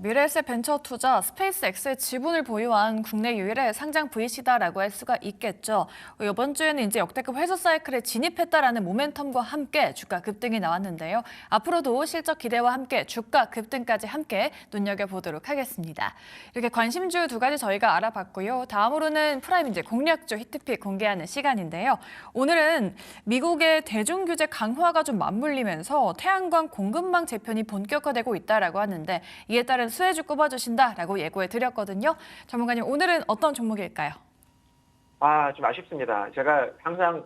미래에셋 벤처 투자 스페이스X의 지분을 보유한 국내 유일의 상장 VC다라고 할 수가 있겠죠. 이번 주에는 이제 역대급 회수 사이클에 진입했다라는 모멘텀과 함께 주가 급등이 나왔는데요. 앞으로도 실적 기대와 함께 주가 급등까지 함께 눈여겨보도록 하겠습니다. 이렇게 관심주 두 가지 저희가 알아봤고요. 다음으로는 프라임 이제 공략주 히트픽 공개하는 시간인데요. 오늘은 미국의 대중규제 강화가 좀 맞물리면서 태양광 공급망 재편이 본격화되고 있다라고 하는데 이에 따른 수혜주 꼽아주신다라고 예고해 드렸거든요. 전문가님, 오늘은 어떤 종목일까요? 좀 아쉽습니다. 제가 항상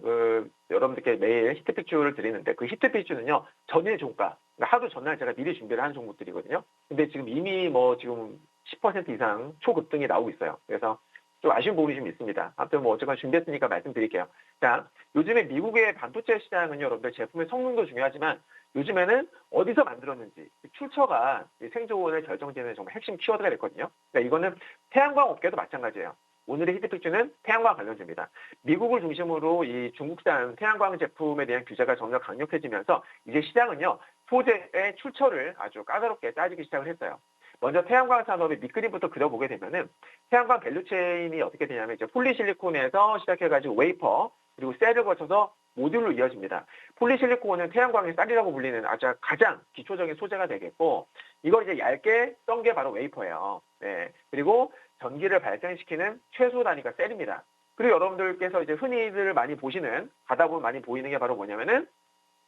여러분들께 매일 히트픽주를 드리는데 그 히트픽주는요, 전일 종가, 그러니까 하루 전날 제가 미리 준비를 한 종목들이거든요. 근데 지금 이미 지금 10% 이상 초급등이 나오고 있어요. 그래서 좀 아쉬운 부분이 좀 있습니다. 아무튼 어쨌건 준비했으니까 말씀드릴게요. 자, 요즘에 미국의 반도체 시장은요, 여러분들 제품의 성능도 중요하지만 요즘에는 어디서 만들었는지 출처가 생존을 결정짓는 정말 핵심 키워드가 됐거든요. 그러니까 이거는 태양광 업계도 마찬가지예요. 오늘의 히트픽주는 태양광 관련주입니다. 미국을 중심으로 이 중국산 태양광 제품에 대한 규제가 점점 강력해지면서 이제 시장은요, 소재의 출처를 아주 까다롭게 따지기 시작을 했어요. 먼저 태양광 산업의 밑그림부터 그려보게 되면은 태양광 밸류체인이 어떻게 되냐면 이제 폴리실리콘에서 시작해가지고 웨이퍼 그리고 셀을 거쳐서 모듈로 이어집니다. 폴리실리콘은 태양광의 쌀이라고 불리는 아주 가장 기초적인 소재가 되겠고 이걸 이제 얇게 썬 게 바로 웨이퍼예요. 네. 그리고 전기를 발생시키는 최소 단위가 셀입니다. 그리고 여러분들께서 이제 흔히들 많이 보시는 가다 보면 많이 보이는 게 바로 뭐냐면은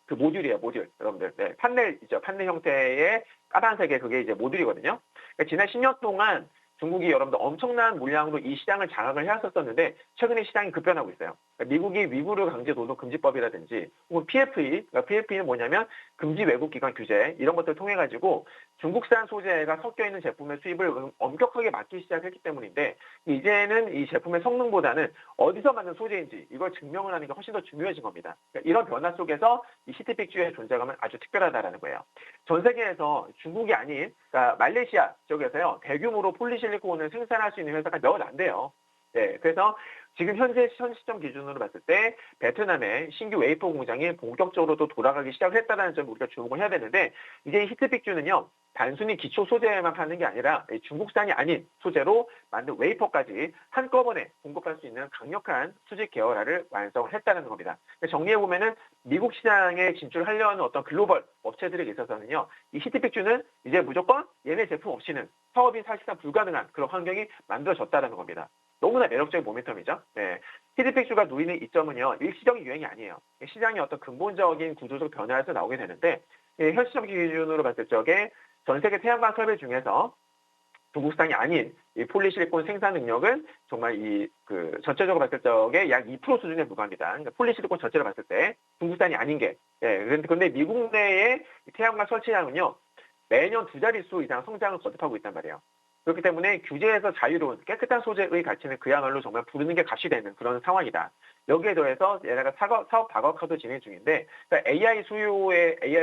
그 모듈이에요, 모듈. 여러분들. 네, 판넬 있죠. 판넬 형태의 까만색의 그게 이제 모듈이거든요. 그러니까 지난 10년 동안 중국이 여러분들 엄청난 물량으로 이 시장을 장악을 해왔었는데 최근에 시장이 급변하고 있어요. 그러니까 미국이 위구르 강제 노동 금지법이라든지 혹은 PFE, 그러니까 PFE는 뭐냐면 금지 외국 기관 규제 이런 것들을 통해 가지고 중국산 소재가 섞여 있는 제품의 수입을 엄격하게 막기 시작했기 때문인데 이제는 이 제품의 성능보다는 어디서 만든 소재인지 이걸 증명을 하는 게 훨씬 더 중요해진 겁니다. 그러니까 이런 변화 속에서 이 히트픽주의 존재감은 아주 특별하다라는 거예요. 전 세계에서 중국이 아닌 그러니까 말레이시아 쪽에서요 대규모로 폴리실리콘을 생산할 수 있는 회사가 몇 안 돼요. 네, 그래서 지금 현 시점 기준으로 봤을 때 베트남의 신규 웨이퍼 공장이 본격적으로 또 돌아가기 시작을 했다는 점을 우리가 주목을 해야 되는데 이제 히트픽주는요. 단순히 기초 소재만 파는 게 아니라 중국산이 아닌 소재로 만든 웨이퍼까지 한꺼번에 공급할 수 있는 강력한 수직 계열화를 완성을 했다는 겁니다. 정리해보면은 미국 시장에 진출하려 하는 어떤 글로벌 업체들에 있어서는요, 이 히트픽주는 이제 무조건 얘네 제품 없이는 사업이 사실상 불가능한 그런 환경이 만들어졌다는 겁니다. 너무나 매력적인 모멘텀이죠. 네. 히트픽주가 누리는 이점은요, 일시적인 유행이 아니에요. 시장의 어떤 근본적인 구조적 변화에서 나오게 되는데, 현 시점 기준으로 봤을 적에 전 세계 태양광 설비 중에서 중국산이 아닌 이 폴리실리콘 생산 능력은 정말 전체적으로 봤을 적에 약 2% 수준에 불과합니다. 그러니까 폴리실리콘 전체를 봤을 때 중국산이 아닌 게. 그런데 미국 내의 태양광 설치량은요, 매년 2자릿수 이상 성장을 거듭하고 있단 말이에요. 그렇기 때문에 규제에서 자유로운 깨끗한 소재의 가치는 그야말로 정말 부르는 게 값이 되는 그런 상황이다. 여기에 더해서 얘네가 사업 다각화도 진행 중인데, 그러니까 AI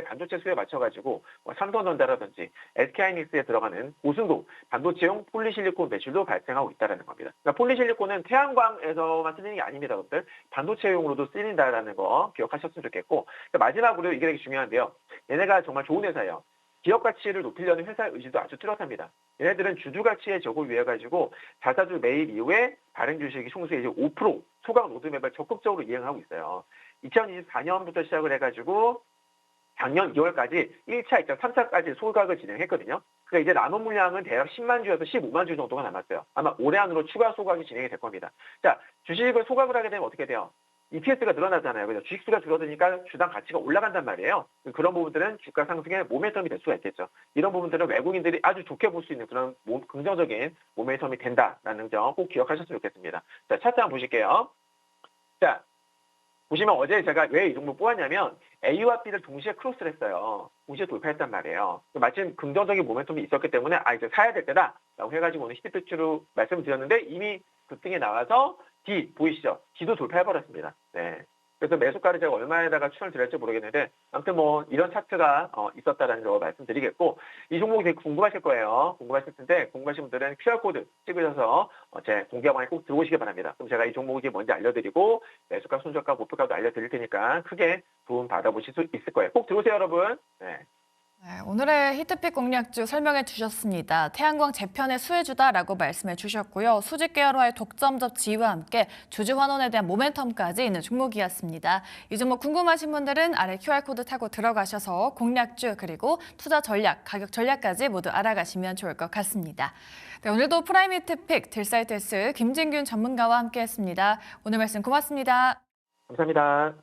반도체 수요에 맞춰가지고 삼성전자라든지 SK하이닉스에 들어가는 고순도 반도체용 폴리실리콘 매출도 발생하고 있다는 겁니다. 그러니까 폴리실리콘은 태양광에서만 쓰이는 게 아닙니다, 여러분들. 반도체용으로도 쓰인다라는 거 기억하셨으면 좋겠고, 그러니까 마지막으로 이게 되게 중요한데요. 얘네가 정말 좋은 회사예요. 기업 가치를 높이려는 회사의 의지도 아주 뚜렷합니다. 얘네들은 주주 가치의 적을 위해 가지고 자사주 매입 이후에 발행 주식이 총수의 이제 5% 소각 로드맵을 적극적으로 이행하고 있어요. 2024년부터 시작을 해가지고 작년 2월까지 1차, 2차, 3차까지 소각을 진행했거든요. 그러니까 이제 남은 물량은 대략 10만 주에서 15만 주 정도가 남았어요. 아마 올해 안으로 추가 소각이 진행이 될 겁니다. 자, 주식을 소각을 하게 되면 어떻게 돼요? EPS가 늘어나잖아요. 그래서 주식수가 줄어드니까 주당 가치가 올라간단 말이에요. 그런 부분들은 주가 상승의 모멘텀이 될 수가 있겠죠. 이런 부분들은 외국인들이 아주 좋게 볼 수 있는 그런 긍정적인 모멘텀이 된다라는 점 꼭 기억하셨으면 좋겠습니다. 자, 차트 한번 보실게요. 자, 보시면 어제 제가 왜 이 종목 뽑았냐면 A와 B를 동시에 크로스를 했어요. 동시에 돌파했단 말이에요. 마침 긍정적인 모멘텀이 있었기 때문에 이제 사야 될 때다라고 해가지고 오늘 히트픽주로 말씀드렸는데 이미 급등에 나와서 D 보이시죠? D도 돌파해버렸습니다. 네. 그래서 매수가를 제가 얼마에다가 추천을 드릴지 모르겠는데 아무튼 이런 차트가 있었다라는 거 말씀드리겠고 이 종목이 되게 궁금하실 거예요. 궁금하실 텐데 궁금하신 분들은 QR코드 찍으셔서 제 공개방에 꼭 들어오시기 바랍니다. 그럼 제가 이 종목이 뭔지 알려드리고 매수가, 손절가, 목표가도 알려드릴 테니까 크게 도움 받아보실 수 있을 거예요. 꼭 들어오세요, 여러분. 네. 네, 오늘의 히트픽 공략주 설명해 주셨습니다. 태양광 재편의 수혜주다라고 말씀해 주셨고요. 수직 계열화의 독점적 지위와 함께 주주 환원에 대한 모멘텀까지 있는 종목이었습니다. 이 종목 궁금하신 분들은 아래 QR코드 타고 들어가셔서 공략주 그리고 투자 전략, 가격 전략까지 모두 알아가시면 좋을 것 같습니다. 네, 오늘도 프라임 히트픽 딜사이트S 김진균 전문가와 함께했습니다. 오늘 말씀 고맙습니다. 감사합니다.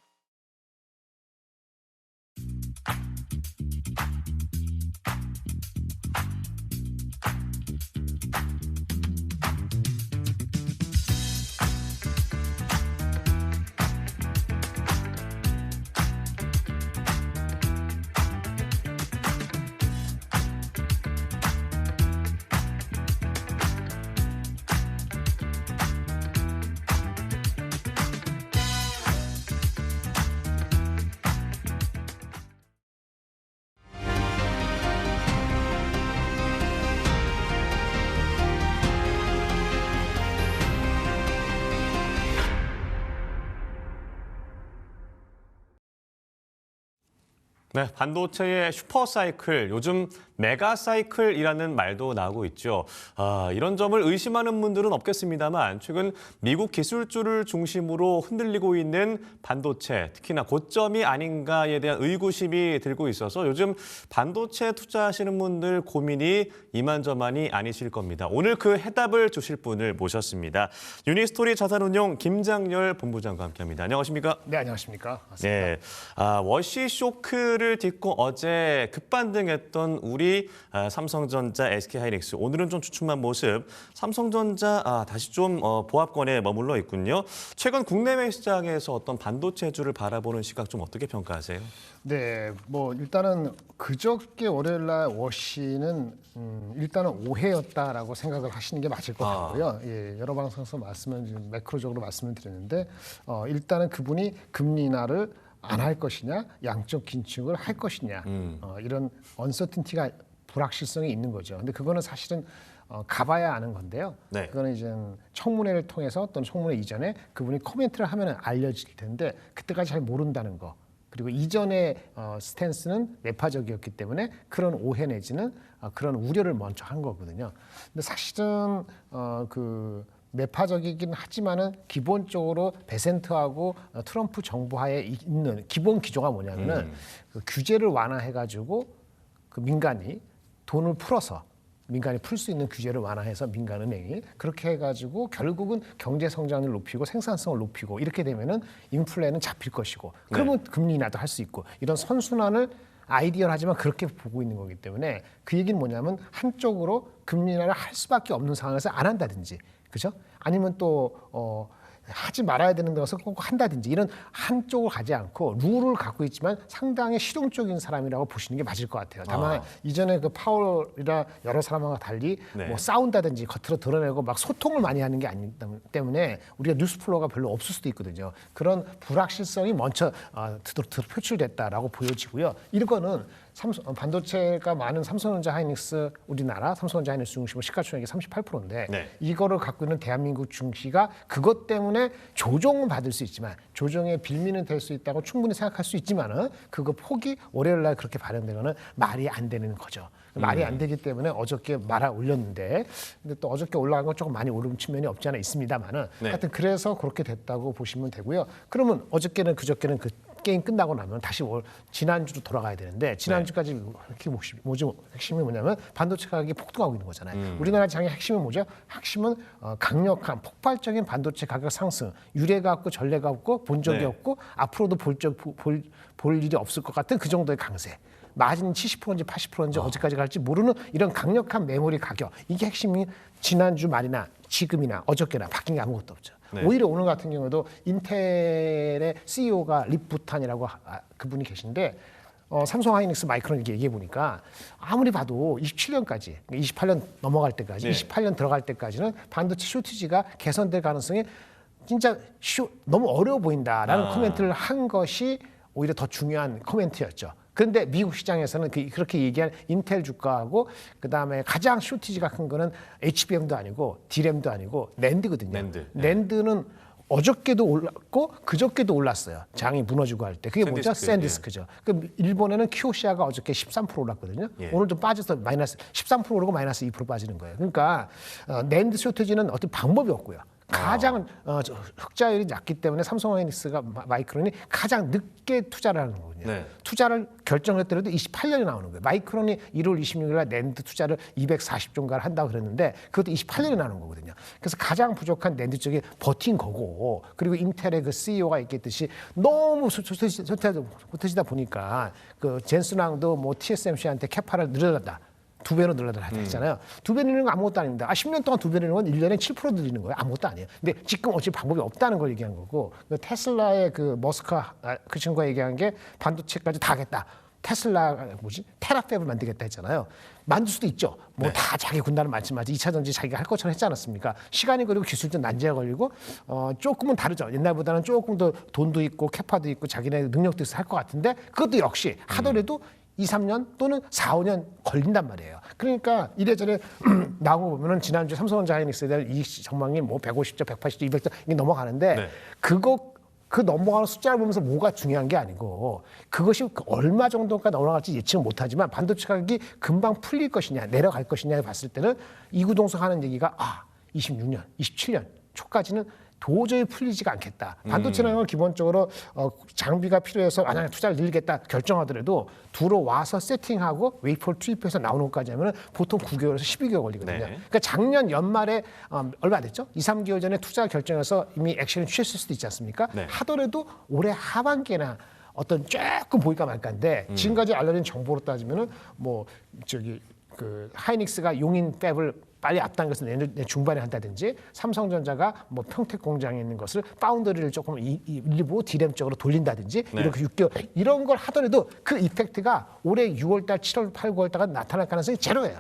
네, 반도체의 슈퍼사이클, 요즘 메가사이클이라는 말도 나오고 있죠. 이런 점을 의심하는 분들은 없겠습니다만 최근 미국 기술주를 중심으로 흔들리고 있는 반도체, 특히나 고점이 아닌가에 대한 의구심이 들고 있어서 요즘 반도체 투자하시는 분들 고민이 이만저만이 아니실 겁니다. 오늘 그 해답을 주실 분을 모셨습니다. 유니스토리 자산운용 김장렬 본부장과 함께합니다. 안녕하십니까? 네, 안녕하십니까? 맞습니다. 네, 워시 쇼크를 딛고 어제 급반등했던 우리 삼성전자, SK하이닉스 오늘은 좀 주춤한 모습. 삼성전자 다시 좀 보합권에 머물러 있군요. 최근 국내외 시장에서 어떤 반도체주를 바라보는 시각 좀 어떻게 평가하세요? 네, 일단은 그저께 월요일 날 워시는 일단은 오해였다라고 생각을 하시는 게 맞을 것 같고요. 예, 여러 방송에서 매크로적으로 말씀을 드렸는데 일단은 그분이 금리 인하를 안 할 것이냐, 양적 긴축을 할 것이냐, 이런 언서틴티가 불확실성이 있는 거죠. 근데 그거는 사실은 가봐야 아는 건데요. 네. 그거는 이제 청문회를 통해서 또는 청문회 이전에 그분이 코멘트를 하면 알려질 텐데 그때까지 잘 모른다는 거. 그리고 이전의 스탠스는 매파적이었기 때문에 그런 오해 내지는 그런 우려를 먼저 한 거거든요. 근데 사실은 그 매파적이긴 하지만은 기본적으로 베센트하고 트럼프 정부 하에 있는 기본 기조가 뭐냐면은 그 규제를 완화해가지고 그 민간이 돈을 풀어서 민간이 풀 수 있는 규제를 완화해서 민간은행이 그렇게 해가지고 결국은 경제 성장을 높이고 생산성을 높이고 이렇게 되면은 인플레는 잡힐 것이고 그러면 금리 인하도 할 수 있고 이런 선순환을 아이디어하지만 그렇게 보고 있는 거기 때문에 그 얘기는 뭐냐면 한쪽으로 금리 인하를 할 수밖에 없는 상황에서 안 한다든지 그죠? 아니면 또 하지 말아야 되는 것을 꼭 한다든지 이런 한쪽을 가지 않고 룰을 갖고 있지만 상당히 실용적인 사람이라고 보시는 게 맞을 것 같아요. 다만 이전에 그 파월이나 여러 사람과 달리 네. 뭐 싸운다든지 겉으로 드러내고 막 소통을 많이 하는 게 아니기 때문에 우리가 뉴스플로우가 별로 없을 수도 있거든요. 그런 불확실성이 먼저 표출됐다라고 보여지고요. 이거는 반도체가 많은 삼성전자 하이닉스 우리나라 삼성전자 하이닉스 중심으로 시가총액이 38%인데 네. 이거를 갖고 있는 대한민국 증시가 그것 때문에 조정은 받을 수 있지만 조정의 빌미는 될 수 있다고 충분히 생각할 수 있지만은 그거 폭이 월요일 날 그렇게 발행되거는 말이 안 되는 거죠. 말이 안 되기 때문에 어저께 말아 올렸는데 근데 또 어저께 올라간 건 조금 많이 오른 측면이 없지 않아 있습니다만은 네. 하여튼 그래서 그렇게 됐다고 보시면 되고요. 그러면 어저께는 그저께는 그 게임 끝나고 나면 다시 지난주로 돌아가야 되는데 지난주까지 핵심이 뭐냐면 반도체 가격이 폭등하고 있는 거잖아요. 우리나라 장의 핵심은 뭐죠? 핵심은 강력한 폭발적인 반도체 가격 상승, 유례가 없고 전례가 없고 본 적이 네. 없고 앞으로도 볼 일이 없을 것 같은 그 정도의 강세. 마진 70%인지 80%인지 어디까지 갈지 모르는 이런 강력한 메모리 가격. 이게 핵심이 지난주 말이나 지금이나 어저께나 바뀐 게 아무것도 없죠. 네. 오히려 오늘 같은 경우도 인텔의 CEO가 립 부탄이라고 그분이 계신데 삼성 하이닉스 마이크론 이렇게 얘기해 보니까 아무리 봐도 27년까지 28년 넘어갈 때까지 네. 28년 들어갈 때까지는 반도체 쇼티지가 개선될 가능성이 진짜 너무 어려워 보인다라는 코멘트를 한 것이 오히려 더 중요한 코멘트였죠. 그런데 미국 시장에서는 그렇게 얘기한 인텔 주가하고 그다음에 가장 쇼티지가 큰 거는 HBM도 아니고 D램도 아니고 낸드거든요. 낸드. 낸드는 어저께도 올랐고 그저께도 올랐어요. 장이 무너지고 할 때. 그게 뭐죠? 샌디스크, 샌디스크죠. 그 일본에는 키오시아가 어저께 13% 올랐거든요. 예. 오늘 좀 빠져서 마이너스 13% 오르고 마이너스 2% 빠지는 거예요. 그러니까 낸드 쇼티지는 어떤 방법이 없고요. 가장 흑자율이 낮기 때문에 삼성하이닉스가 마이크론이 가장 늦게 투자를 하는 거거든요. 네. 투자를 결정했더라도 28년이 나오는 거예요. 마이크론이 1월 26일 날 낸드 투자를 240조인가를 한다고 그랬는데 그것도 28년이 나오는 거거든요. 그래서 가장 부족한 낸드 쪽이 버틴 거고 그리고 인텔의 그 CEO가 얘기했듯이 너무 소태지다 보니까 그 젠슨왕도 뭐 TSMC한테 캐파를 늘려달다. 2배로 늘려달라 했잖아요. 2배 늘리는 건 아무것도 아닙니다. 10년 동안 2배 늘리는 건 1년에 7% 늘리는 거예요. 아무것도 아니에요. 근데 지금 어차피 방법이 없다는 걸 얘기한 거고 그 테슬라의 그 머스크가 그 친구가 얘기한 게 반도체까지 다 하겠다. 테슬라가 테라팹을 만들겠다 했잖아요. 만들 수도 있죠. 뭐 다 자기 군단을 말씀하지 2차 전지 자기가 할 것처럼 했지 않았습니까? 시간이 걸리고 기술적 난제가 걸리고 조금은 다르죠. 옛날보다는 조금 더 돈도 있고 캐파도 있고 자기네 능력도 있어 할 것 같은데 그것도 역시 하더라도 2, 3년 또는 4, 5년 걸린단 말이에요. 그러니까 이래저래 나오고 보면은 지난주 삼성전자 하이닉스에 대한 이익 전망이 뭐 150조, 180조, 200조 이게 넘어가는데 네. 그 넘어가는 숫자를 보면서 뭐가 중요한 게 아니고 그것이 얼마 정도까지 넘어갈지 예측은 못하지만 반도체 가격이 금방 풀릴 것이냐 내려갈 것이냐를 봤을 때는 이구동성 하는 얘기가 26년, 27년 초까지는 도저히 풀리지가 않겠다. 반도체는 기본적으로 장비가 필요해서 만약에 투자를 늘리겠다 결정하더라도 들어와서 세팅하고 웨이퍼를 투입해서 나오는 것까지 하면 보통 9개월에서 12개월 걸리거든요. 네. 그러니까 작년 연말에 얼마 됐죠? 2, 3개월 전에 투자 결정해서 이미 액션을 취했을 수도 있지 않습니까? 네. 하더라도 올해 하반기나 어떤 조금 보일까 말까인데 지금까지 알려진 정보로 따지면은 그 하이닉스가 용인 팹을 빨리 앞당겨서 내년 중반에 한다든지 삼성전자가 뭐 평택 공장에 있는 것을 파운더리를 조금 일부 디램 쪽으로 돌린다든지 네. 이렇게 6개월 이런 걸 하더라도 그 이펙트가 올해 6월달, 7월, 8, 9월달가 나타날 가능성이 제로예요.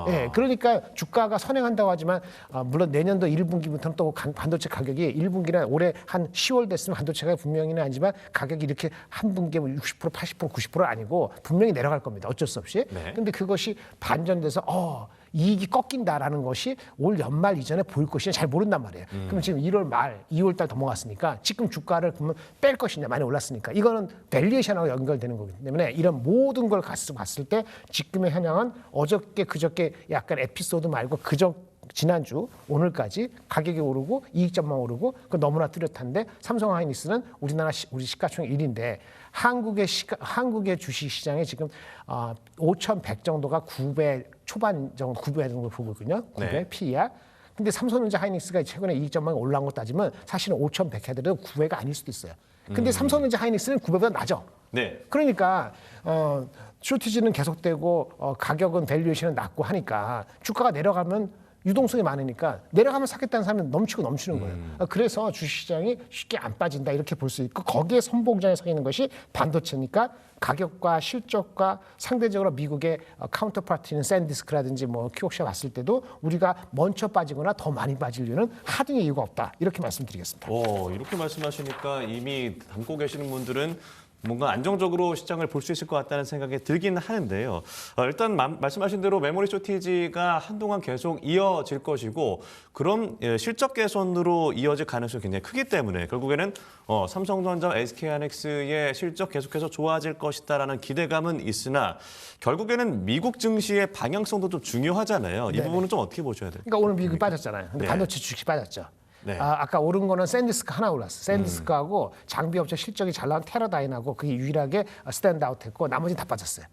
예, 그러니까 주가가 선행한다고 하지만 물론 내년도 1분기부터는 또 반도체 가격이 1분기나 올해 한 10월 됐으면 반도체 가격이 분명히는 아니지만 가격이 이렇게 한 분기에 60%, 80%, 90%는 아니고 분명히 내려갈 겁니다. 어쩔 수 없이. 네. 근데 그것이 반전돼서 이익이 꺾인다라는 것이 올 연말 이전에 보일 것이냐 잘 모른단 말이에요. 그럼 지금 1월 말, 2월 달 넘어갔으니까 지금 주가를 그러면 뺄 것이냐 많이 올랐으니까 이거는 밸류에이션하고 연결되는 거기 때문에 이런 모든 걸 봤을 때 지금의 현황은 어저께 그저께 약간 에피소드 말고 지난주 오늘까지 가격이 오르고 이익 전망 오르고 그 너무나 뚜렷한데 삼성 하이닉스는 우리 시가총액 1위인데 한국의 주식 시장에 지금 5,100 정도가 9배 초반 정도 9배 정도 보고 있거든요. 9배 네. PER. 근데 삼성전자 하이닉스가 최근에 이익 전망이 올라온 거 따지면 사실은 5,100 해도 9배가 아닐 수도 있어요. 근데 삼성전자 하이닉스는 9배보다 낮아. 네. 그러니까 쇼티지는 계속되고 가격은 밸류에이션은 낮고 하니까 주가가 내려가면 유동성이 많으니까 내려가면 사겠다는 사람이 넘치고 넘치는 거예요. 그래서 주식시장이 쉽게 안 빠진다 이렇게 볼 수 있고 거기에 선봉장에 서 있는 것이 반도체니까 가격과 실적과 상대적으로 미국의 카운터파트는 샌디스크라든지 뭐 키옥시아 봤을 때도 우리가 먼저 빠지거나 더 많이 빠질 이유는 하등의 이유가 없다 이렇게 말씀드리겠습니다. 이렇게 말씀하시니까 이미 담고 계시는 분들은 뭔가 안정적으로 시장을 볼 수 있을 것 같다는 생각이 들긴 하는데요. 일단 말씀하신 대로 메모리 쇼티지가 한동안 계속 이어질 것이고 그럼 실적 개선으로 이어질 가능성이 굉장히 크기 때문에 결국에는 삼성전자, SK하이닉스의 실적 계속해서 좋아질 것이다라는 기대감은 있으나 결국에는 미국 증시의 방향성도 좀 중요하잖아요. 이 부분은 좀 어떻게 보셔야 될까요? 그러니까 오늘 미국이 빠졌잖아요. 근데 네. 반도체 주식이 빠졌죠. 네. 아까 오른 거는 샌디스크 하나 올랐어. 샌디스크하고 장비업체 실적이 잘 나온 테라다인하고 그게 유일하게 스탠드아웃했고 나머지는 다 빠졌어요.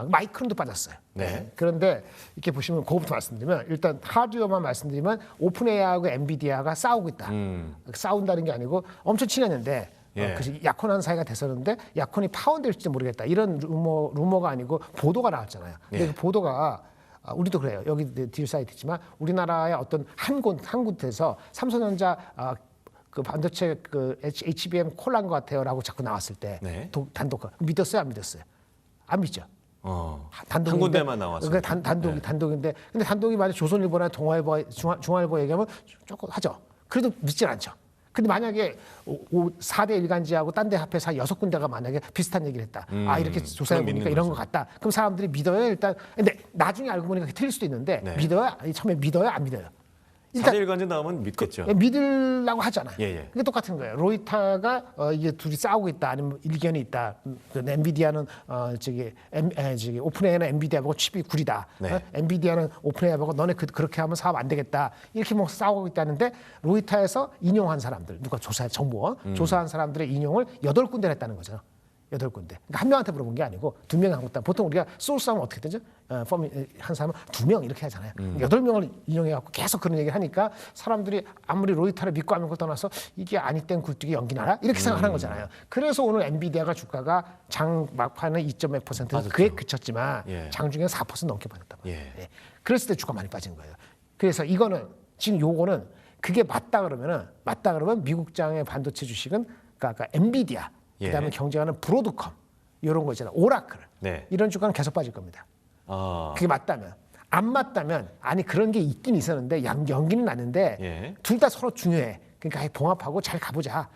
마이크론도 빠졌어요. 네. 그런데 이렇게 보시면 그거부터 말씀드리면 일단 하드웨어만 말씀드리면 오픈 AI하고 엔비디아가 싸우고 있다. 싸운다는 게 아니고 엄청 친했는데 예. 그래서 약혼하는 사이가 됐었는데 약혼이 파혼될지 모르겠다. 이런 루머가 아니고 보도가 나왔잖아요. 근데 예. 그 보도가 우리도 그래요. 여기 딜 사이트지만 우리나라의 어떤 한 곳에서 삼성전자 그 반도체 그 HBM 콜란 것 같아요라고 자꾸 나왔을 때 네. 단독 믿었어요, 안 믿었어요? 안 믿죠. 한 군데만 나왔어요. 그 단독인데 근데 단독이 만약 조선일보나 중앙일보 얘기하면 조금 하죠. 그래도 믿질 않죠. 근데 만약에 4대 일간지하고 딴 데 합해서 6군데가 만약에 비슷한 얘기를 했다. 이렇게 조사해 그럼 보니까 믿는 이런 거죠. 것 같다. 그럼 사람들이 믿어요 일단. 근데 나중에 알고 보니까 틀릴 수도 있는데 네. 믿어요? 처음에 믿어요? 안 믿어요? 사대 일간지 나오면 믿겠죠. 믿으려고 하잖아요. 예. 그게 똑같은 거예요. 로이터가 이게 둘이 싸우고 있다, 아니면 일견이 있다. 엔비디아는 저기 오픈AI는 엔비디아하고 칩이 구리다. 네. 엔비디아는 오픈AI하고 너네 그렇게 하면 사업 안 되겠다. 이렇게 뭐 싸우고 있다는데 로이터에서 인용한 사람들, 누가 정보원 조사한 사람들의 인용을 8군데를 했다는 거죠. 8군데. 그러니까 한 명한테 물어본 게 아니고 2명이 한 것다. 보통 우리가 소스하면 어떻게 되죠? 한 사람은 2명 이렇게 하잖아요. 8명을 인용해갖고 계속 그런 얘기를 하니까 사람들이 아무리 로이터를 믿고 안 믿고 떠나서 이게 아니 땐 굴뚝이 연기 나라? 이렇게 생각하는 거잖아요. 그래서 오늘 엔비디아가 주가가 장 막판에 2.몇% 그에 그쳤지만 예. 장중에 4% 넘게 빠졌단 말이에요. 예. 그랬을 때 주가 많이 빠진 거예요. 그래서 이거는 지금 요거는 그게 맞다 그러면 미국장의 반도체 주식은 그러니까 엔비디아 그다음에 예. 경쟁하는 브로드컴 이런 거 있잖아요. 오라클 네. 이런 주가는 계속 빠질 겁니다. 그게 맞다면 안 맞다면 아니 그런 게 있긴 있었는데 연기는 났는데 예. 둘 다 서로 중요해. 그러니까 봉합하고 잘 가보자.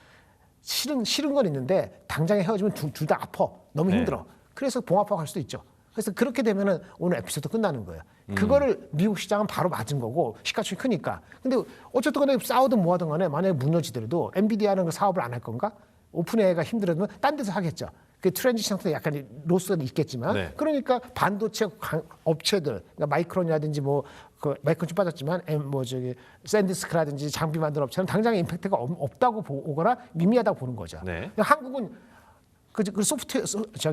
싫은 건 있는데 당장에 헤어지면 둘 다 아파. 너무 네. 힘들어. 그래서 봉합하고 갈 수도 있죠. 그래서 그렇게 되면은 오늘 에피소드 끝나는 거예요. 그거를 미국 시장은 바로 맞은 거고 시가총이 크니까. 근데 어쨌든 간에 싸우든 뭐하든 간에 만약에 무너지더라도 엔비디아는 그 사업을 안 할 건가? 오픈AI가 힘들어도 딴 데서 하겠죠. 그 트랜지션 상태 약간 로스가 있겠지만 네. 그러니까 반도체 업체들 그러니까 마이크론이라든지 마이크론 좀 빠졌지만 샌디스크라든지 장비 만드는 업체는 당장에 임팩트가 없다고 보거나 미미하다고 보는 거죠. 네. 한국은 그 소프트웨어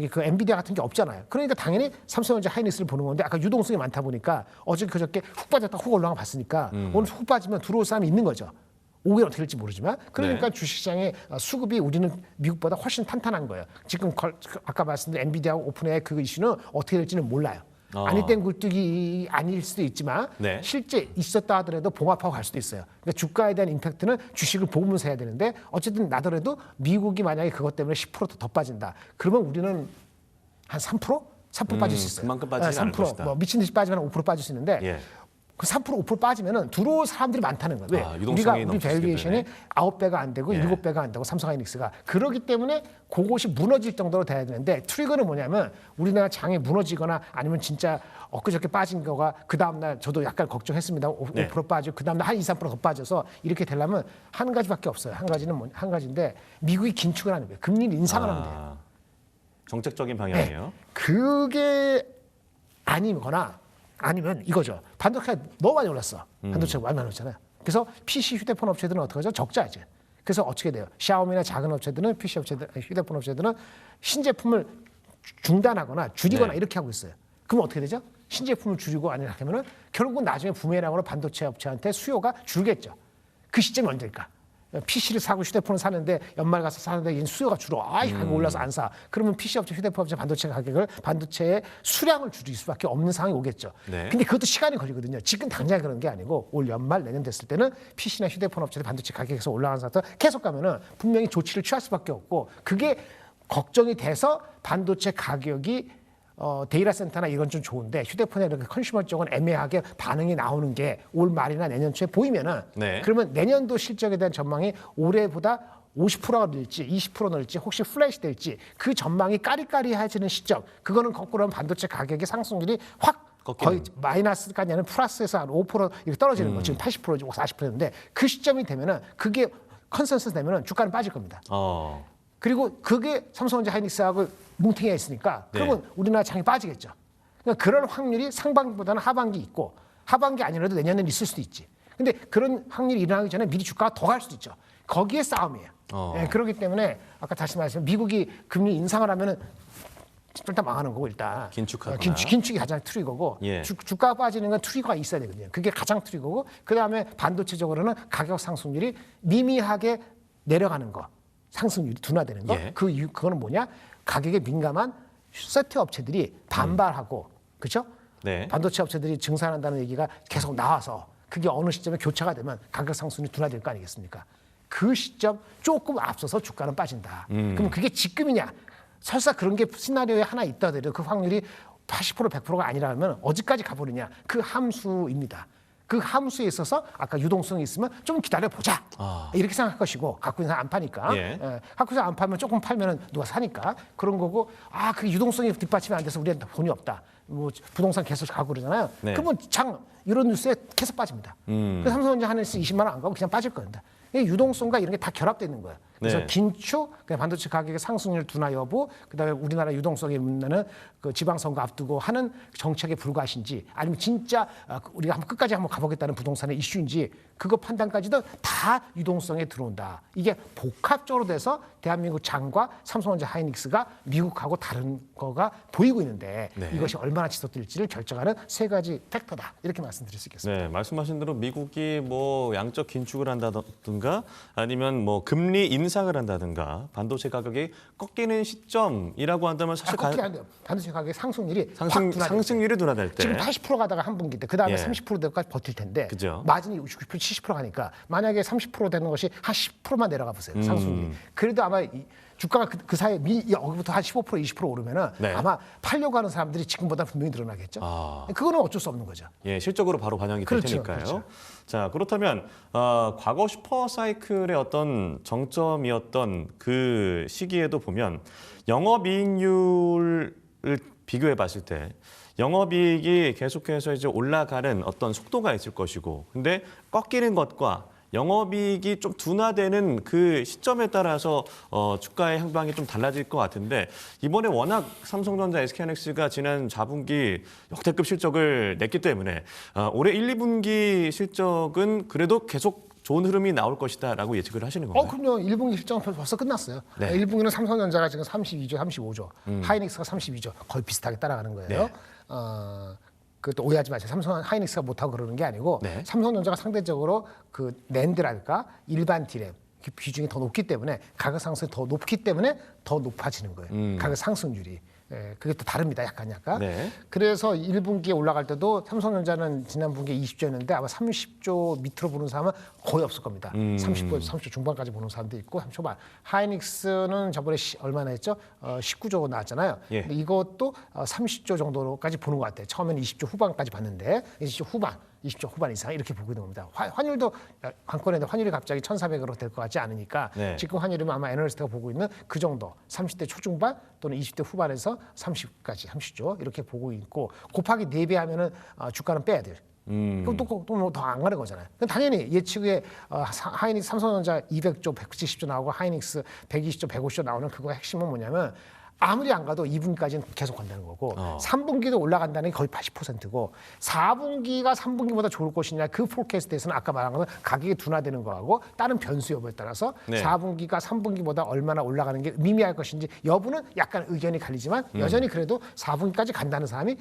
그 엔비디아 같은 게 없잖아요. 그러니까 당연히 삼성전자 하이닉스를 보는 건데 아까 유동성이 많다 보니까 어제 그저께 훅 빠졌다 훅 올라가 봤으니까 오늘 훅 빠지면 들어올 사람이 있는 거죠. 오후에 어떻게 될지 모르지만 그러니까 네. 주식시장의 수급이 우리는 미국보다 훨씬 탄탄한 거예요. 지금 아까 말씀드린 엔비디아 오픈AI 그 이슈는 어떻게 될지는 몰라요. 아닐 땐 굴뚝이 아닐 수도 있지만 네. 실제 있었다 하더라도 봉합하고 갈 수도 있어요. 그러니까 주가에 대한 임팩트는 주식을 보면서 해야 되는데 어쨌든 나더라도 미국이 만약에 그것 때문에 10% 더 빠진다. 그러면 우리는 한 3%? 3% 빠질 수 있어요. 그만큼 빠지지 않을 것이다. 미친 듯이 빠지면 5% 빠질 수 있는데 예. 그 3% 5% 빠지면은 들어올 사람들이 많다는 거예요. 왜? 유동성이 우리 밸류에이션이 9배가 안 되고 7배가 안 되고 삼성 하이닉스가 그러기 때문에 그것이 무너질 정도로 돼야 되는데 트리거는 뭐냐면 우리나라 장이 무너지거나 아니면 진짜 엊그저께 빠진 거가 그 다음날 저도 약간 걱정했습니다. 5% 빠지고 그 다음날 한 2, 3% 더 빠져서 이렇게 되려면 한 가지밖에 없어요. 한 가지인데 미국이 긴축을 하는 거예요. 금리 인상을 하면 돼요. 정책적인 방향이에요. 네. 그게 아니거나 아니면 이거죠. 반도체가 너무 많이 올랐어. 반도체가 많이 올랐잖아요. 그래서 PC 휴대폰 업체들은 어떻게 하죠? 적자지. 그래서 어떻게 돼요? 샤오미나 작은 업체들은 PC 업체들, 휴대폰 업체들은 신제품을 중단하거나 줄이거나 이렇게 하고 있어요. 그럼 어떻게 되죠? 신제품을 줄이고 아니라 하면은 결국은 나중에 부메랑으로 반도체 업체한테 수요가 줄겠죠. 그 시점이 언제일까? PC를 사고 휴대폰을 사는데 연말 가서 사는데 수요가 줄어. 가격이 올라서 안 사. 그러면 PC 업체, 휴대폰 업체 반도체 가격을 반도체의 수량을 줄일 수밖에 없는 상황이 오겠죠. 네. 근데 그것도 시간이 걸리거든요. 지금 당장 그런 게 아니고 올 연말 내년 됐을 때는 PC나 휴대폰 업체들 반도체 가격에서 올라가는 상태 계속 가면은 분명히 조치를 취할 수밖에 없고 그게 걱정이 돼서 반도체 가격이 데이터 센터나 이건 좀 좋은데 휴대폰이나 이렇게 컨슈머 쪽은 애매하게 반응이 나오는 게 올 말이나 내년 초에 보이면은 그러면 내년도 실적에 대한 전망이 올해보다 50%가 늘지 20% 늘지 혹시 플랫이 될지 그 전망이 까리까리해지는 시점 그거는 거꾸로 하면 반도체 가격의 상승률이 확 거의 마이너스까지 아니라 플러스에서 한 5% 이렇게 떨어지는 거 지금 80%고 40%인데 그 시점이 되면은 그게 컨센서스 되면은 주가는 빠질 겁니다. 그리고 그게 삼성전자 하이닉스하고 뭉탱이가 있으니까 그러면 우리나라 장이 빠지겠죠. 그러니까 그런 확률이 상반기보다는 하반기 있고 하반기 아니라도 내년에는 있을 수도 있지. 근데 그런 확률이 일어나기 전에 미리 주가가 더 갈 수도 있죠. 거기에 싸움이에요. 그렇기 때문에 아까 다시 말씀드린 미국이 금리 인상을 하면은 일단 망하는 거고 일단 긴축하거나. 긴축이 가장 트리거고 주가가 빠지는 건 트리거가 있어야 되거든요. 그게 가장 트리거고 그다음에 반도체적으로는 가격 상승률이 미미하게 내려가는 거. 상승률이 둔화되는 거. 그거는 뭐냐? 가격에 민감한 세트 업체들이 반발하고 그렇죠? 반도체 업체들이 증산한다는 얘기가 계속 나와서 그게 어느 시점에 교차가 되면 가격 상승률이 둔화될 거 아니겠습니까? 그 시점 조금 앞서서 주가는 빠진다. 그럼 그게 지금이냐? 설사 그런 게 시나리오에 하나 있다 하더라도 그 확률이 80% 100%가 아니라면 어디까지 가버리냐? 그 함수입니다. 그 함수에 있어서 아까 유동성이 있으면 좀 기다려보자. 이렇게 생각할 것이고 갖고 있는 사람 안 파니까. 갖고 있는 사람 안 팔면 조금 팔면 누가 사니까. 그런 거고 그 유동성이 뒷받침이 안 돼서 우리한테 돈이 없다. 뭐 부동산 계속 가고 그러잖아요. 그러면 이런 뉴스에 계속 빠집니다. 그래서 삼성전자 하늘에서 20만 원 안 가고 그냥 빠질 겁니다. 유동성과 이런 게 다 결합되어 있는 거예요. 그래서 긴축, 반도체 가격의 상승률 둔화 여부, 그다음에 우리나라 유동성에 있는 그 지방선거 앞두고 하는 정책에 불과하신지, 아니면 진짜 우리가 끝까지 한번 가보겠다는 부동산의 이슈인지 그거 판단까지도 다 유동성에 들어온다. 이게 복합적으로 돼서 대한민국 장과 삼성전자 하이닉스가 미국하고 다른 거가 보이고 있는데 이것이 얼마나 지속될지를 결정하는 세 가지 팩터다. 이렇게 말씀드릴 수 있겠습니다. 네, 말씀하신 대로 미국이 뭐 양적 긴축을 한다든가 아니면 뭐 금리 인상을 한다든가 반도체 가격이 꺾이는 시점이라고 한다면 사실 꺾이지 않아요. 반도체 가격의 상승률이 상승률이 둔화될 때 지금 80% 가다가 한 분기 때 그다음에 30%대까지 버틸 텐데 마진이 60%, 70% 가니까 만약에 30% 되는 것이 한 10%만 내려가 보세요. 상승률이. 그래도 아마 주가가 그 사이에 여기부터 한 15%, 20% 오르면은 아마 팔려고 하는 사람들이 지금보다 분명히 늘어나겠죠. 그거는 어쩔 수 없는 거죠. 실적으로 바로 반영이 될 테니까요. 그렇죠. 자, 그렇다면 과거 슈퍼사이클의 어떤 정점이었던 그 시기에도 보면 영업이익률을 비교해 봤을 때 영업이익이 계속해서 이제 올라가는 어떤 속도가 있을 것이고, 근데 꺾이는 것과 영업이익이 좀 둔화되는 그 시점에 따라서 주가의 향방이 좀 달라질 것 같은데 이번에 워낙 삼성전자, SK하이닉스가 지난 4분기 역대급 실적을 냈기 때문에 올해 1, 2분기 실적은 그래도 계속 좋은 흐름이 나올 것이다라고 예측을 하시는 건가요? 그럼요. 1분기 실적은 벌써 끝났어요. 1분기는 삼성전자가 지금 32조, 35조, 하이닉스가 32조 거의 비슷하게 따라가는 거예요. 그것도 오해하지 마세요. 삼성 하이닉스가 못하고 그러는 게 아니고 삼성전자가 상대적으로 그 낸드랄까 일반 디램 비중이 더 높기 때문에 가격 상승이 더 높기 때문에 더 높아지는 거예요. 가격 상승률이. 그게 또 다릅니다. 약간. 그래서 1분기에 올라갈 때도 삼성전자는 지난 분기에 20조였는데 아마 30조 밑으로 보는 사람은 거의 없을 겁니다. 30조 중반까지 보는 사람도 있고 30초반. 하이닉스는 저번에 얼마나 했죠? 19조 나왔잖아요. 근데 이것도 30조 정도까지 보는 것 같아요. 처음에는 20조 후반까지 봤는데 20조 후반. 20조 후반 이상 이렇게 보고 있는 겁니다. 환율도 관건인데 환율이 갑자기 1,400으로 될 것 같지 않으니까 네. 지금 환율이면 아마 애널리스트가 보고 있는 그 정도 30대 초중반 또는 20대 후반에서 30까지 30조 이렇게 보고 있고 곱하기 4배 하면은 주가는 빼야 돼요. 그럼 또 더 안 가는 거잖아요. 그럼 당연히 예측에 하이닉스 삼성전자 200조, 170조 나오고 하이닉스 120조, 150조 나오는 그거 핵심은 뭐냐면 아무리 안 가도 2분기까지는 계속 간다는 거고 3분기도 올라간다는 게 거의 80%고 4분기가 3분기보다 좋을 것이냐 그 포캐스트에서는 아까 말한 것은 가격이 둔화되는 거하고 다른 변수 여부에 따라서 네. 4분기가 3분기보다 얼마나 올라가는 게 미미할 것인지 여부는 약간 의견이 갈리지만 여전히 그래도 4분기까지 간다는 사람이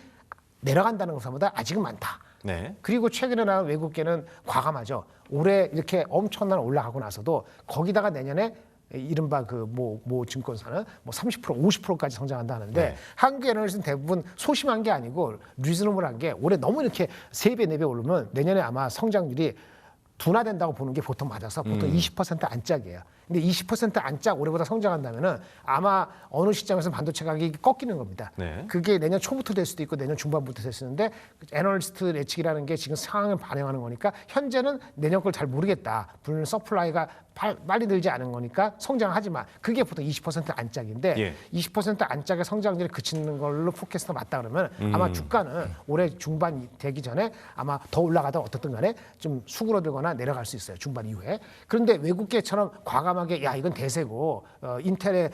내려간다는 것보다 아직은 많다. 네. 그리고 최근에 나온 외국계는 과감하죠. 올해 이렇게 엄청난 올라가고 나서도 거기다가 내년에 이른바 그 모 증권사는 뭐 30%, 50%까지 성장한다 하는데 네. 한국 애널리스트는 대부분 소심한 게 아니고 리즈너블한 게 올해 너무 이렇게 3배, 4배 오르면 내년에 아마 성장률이 둔화된다고 보는 게 보통 맞아서 보통 20% 안짝이에요. 근데 20% 안짝 올해보다 성장한다면은 아마 어느 시점에서 반도체 가격이 꺾이는 겁니다. 네. 그게 내년 초부터 될 수도 있고 내년 중반부터 될 수 있는데 애널리스트 예측이라는 게 지금 상황을 반영하는 거니까 현재는 내년 걸 잘 모르겠다. 물론 서플라이가 빨리 늘지 않은 거니까 성장하지만 그게 보통 20% 안짝인데 예. 20% 안짝의 성장률이 그치는 걸로 포캐스트가 맞다 그러면 아마 주가는 올해 중반 되기 전에 아마 더 올라가든 어떻든 간에 좀 수그러들거나 내려갈 수 있어요. 중반 이후에. 그런데 외국계처럼 과감하게 야 이건 대세고 인텔의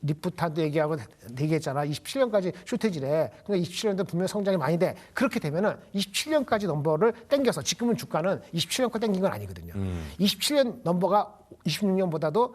리프탄도 얘기했잖아. 27년까지 쇼테지래. 그러니까 27년도 분명 성장이 많이 돼. 그렇게 되면은 27년까지 넘버를 땡겨서 지금은 주가는 27년까지 땡긴 건 아니거든요. 27년 넘버가 26년보다도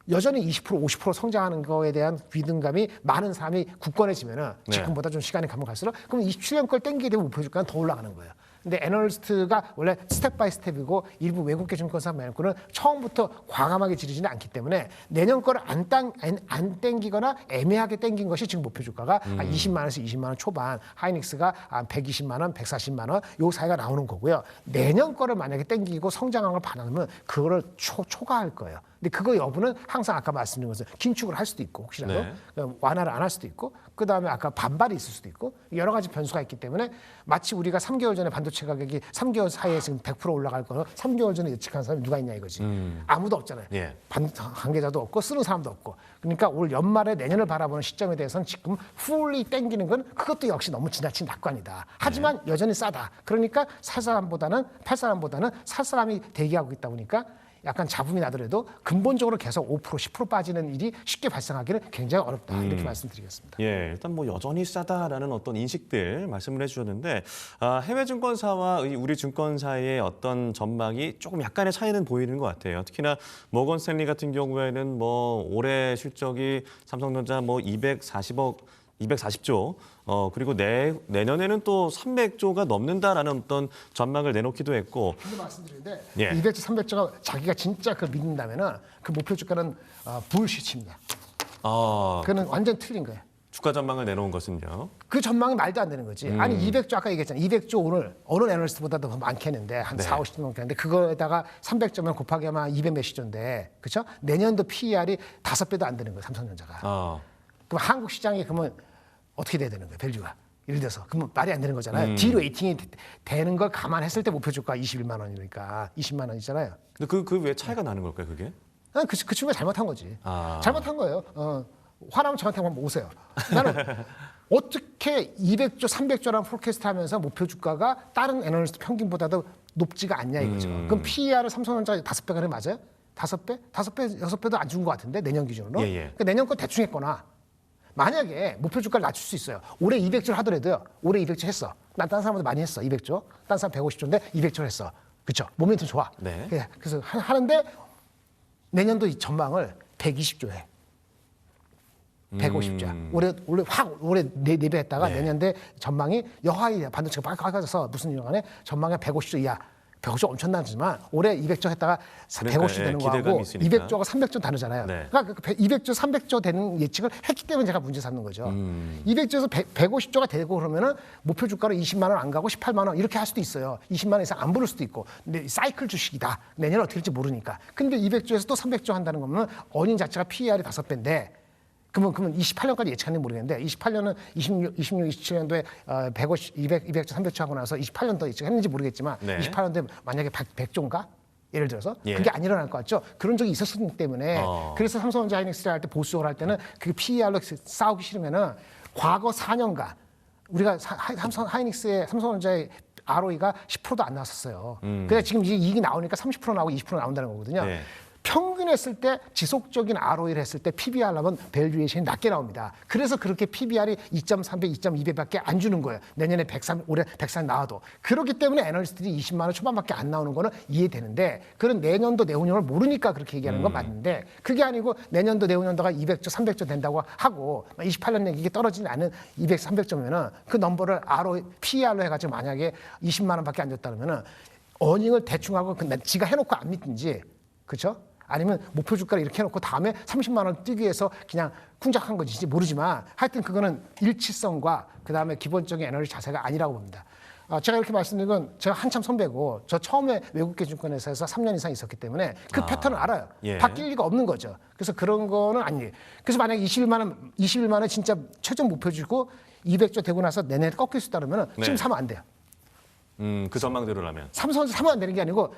여전히 20% 50% 성장하는 거에 대한 믿음감이 많은 사람이 굳건해지면은 네. 지금보다 좀 시간이 가면 갈수록 그럼 27년 걸 땡기게 되면 목표 주가는 더 올라가는 거예요. 근데 애널리스트가 원래 스텝 바이 스텝이고 일부 외국계 증권사 매너는 처음부터 과감하게 지르지는 않기 때문에 내년 거를 안 땡기거나 애매하게 땡긴 것이 지금 목표 주가가 한 20만 원에서 20만 원 초반, 하이닉스가 한 120만 원, 140만 원 요 사이가 나오는 거고요. 내년 거를 만약에 땡기고 성장한 걸 반하면 그거를 초과할 거예요. 근데 그거 여부는 항상 아까 말씀드린 것은 긴축을 할 수도 있고 혹시라도 네. 완화를 안 할 수도 있고 그다음에 아까 반발이 있을 수도 있고 여러 가지 변수가 있기 때문에 마치 우리가 3개월 전에 반도체 가격이 3개월 사이에 지금 100% 올라갈 거는 3개월 전에 예측한 사람이 누가 있냐 이거지. 아무도 없잖아요. 예. 관계자도 없고 쓰는 사람도 없고. 그러니까 올 연말에 내년을 바라보는 시점에 대해서는 지금 풀리 땡기는 건 그것도 역시 너무 지나친 낙관이다. 하지만 여전히 싸다. 그러니까 살 사람보다는 팔 사람보다는 살 사람이 대기하고 있다 보니까 약간 잡음이 나더라도 근본적으로 계속 5% 10% 빠지는 일이 쉽게 발생하기는 굉장히 어렵다 이렇게 말씀드리겠습니다. 예, 일단 뭐 여전히 싸다라는 어떤 인식들 말씀을 해주셨는데 해외 증권사와 우리 증권사의 어떤 전망이 조금 약간의 차이는 보이는 것 같아요. 특히나 모건 스탠리 같은 경우에는 뭐 올해 실적이 삼성전자 뭐 240조 그리고 내년에는 또 300조가 넘는다라는 어떤 전망을 내놓기도 했고. 근데 말씀드리는데 예. 200조, 300조가 자기가 진짜 그걸 믿는다면은 그 목표 주가는 불시치입니다. 그는 완전 틀린 거예요. 주가 전망을 내놓은 것은요. 그 전망이 말도 안 되는 거지. 아니 200조 아까 얘기했잖아요. 200조 오늘 어느 애널리스트보다도 더 많겠는데 한 네. 4, 50조 넘겠는데 그거에다가 300조면 곱하기 하면 200 몇십 조인데 그렇죠? 내년도 PER이 5배도 안 되는 거예요. 삼성전자가. 그럼 한국 시장이 그러면 어떻게 돼야 되는 거예요? 밸류가. 예를 들어서 그러면 말이 안 되는 거잖아요. 디레이팅이 되는 걸 감안했을 때 목표 주가 21만 원이니까 20만 원이잖아요. 근데 그 왜 차이가 나는 걸까요, 그게? 그 친구가 잘못한 거지. 아. 잘못한 거예요. 화나면 저한테 한번 오세요. 나는 어떻게 200조, 300조라는 포캐스트 하면서 목표 주가가 다른 애널리스트 평균보다도 높지가 않냐 이거죠. 그럼 PER을 삼성전자 5배가 는 맞아요? 5배? 5배, 6배도 안 준 것 같은데 내년 기준으로. 예, 예. 그러니까 내년 거 대충 했거나 만약에 목표 주가를 낮출 수 있어요. 올해 200조를 하더라도요. 올해 200조 했어. 난 다른 사람보다 많이 했어. 200조. 다른 사람 150조인데 200조를 했어. 그렇죠? 모멘텀 좋아. 네. 그래서 하는데 내년도 이 전망을 120조 해. 150조야. 올해 4배 했다가 네. 내년대 전망이 여하이 반도체가 빨리 무슨 일간에 전망이 150조 이하. 150조 엄청나지만 올해 200조 했다가 150조 되는 기대감이 거하고 있으니까. 200조가 300조 다르잖아요. 네. 그러니까 200조, 300조 되는 예측을 했기 때문에 제가 문제 삼는 거죠. 200조에서 150조가 되고 그러면은 목표 주가로 20만 원 안 가고 18만 원 이렇게 할 수도 있어요. 20만 원 이상 안 부를 수도 있고. 근데 사이클 주식이다. 내년에 어떻게 될지 모르니까. 근데 200조에서 또 300조 한다는 거면 어닝 자체가 PER이 5배인데 그러면 28년까지 예측하는지 모르겠는데 28년은 26, 27년도에 150, 200조, 300조 하고 나서 28년도 예측했는지 모르겠지만 네. 28년도에 만약에 100조인가? 예를 들어서 예. 그게 안 일어날 것 같죠. 그런 적이 있었기 때문에 그래서 삼성전자 하이닉스를 할 때 보수적으로 할 때는 그 PER로 싸우기 싫으면은 과거 4년간 우리가 삼성전자의 ROE가 10%도 안 나왔었어요. 그래서 지금 이익이 나오니까 30% 나오고 20% 나온다는 거거든요. 네. 평균 했을 때 지속적인 ROE를 했을 때 PBR 하면 밸류에이션이 낮게 나옵니다. 그래서 그렇게 PBR이 2.3배, 2.2배밖에 안 주는 거예요. 내년에 103, 올해 103 나와도. 그렇기 때문에 애널리스트들이 20만 원 초반밖에 안 나오는 거는 이해되는데 그런 내년도 내후년을 모르니까 그렇게 얘기하는 건 맞는데 그게 아니고 내년도 내후년도가 200조, 300조 된다고 하고 28년 이게 떨어지지 않은 200, 300조면은 그 넘버를 ROE, PER로 해가지고 만약에 20만 원밖에 안 줬다면은 어닝을 대충 하고 지가 해놓고 안 믿든지 그렇죠? 아니면 목표 주가를 이렇게 해놓고 다음에 30만 원 뛰기 위해서 그냥 쿵작한 건지 모르지만 하여튼 그거는 일치성과 그다음에 기본적인 에너지 자세가 아니라고 봅니다. 제가 이렇게 말씀드린 건 제가 한참 선배고 저 처음에 외국계 증권회사에서 3년 이상 있었기 때문에 그 패턴을 알아요. 예. 바뀔 리가 없는 거죠. 그래서 그런 거는 아니에요. 그래서 만약에 21만 원 진짜 최종 목표 주고 200조 되고 나서 내년에 꺾일 수 있다면 네. 지금 사면 안 돼요. 그 전망대로라면. 삼성전자 사면 안 되는 게 아니고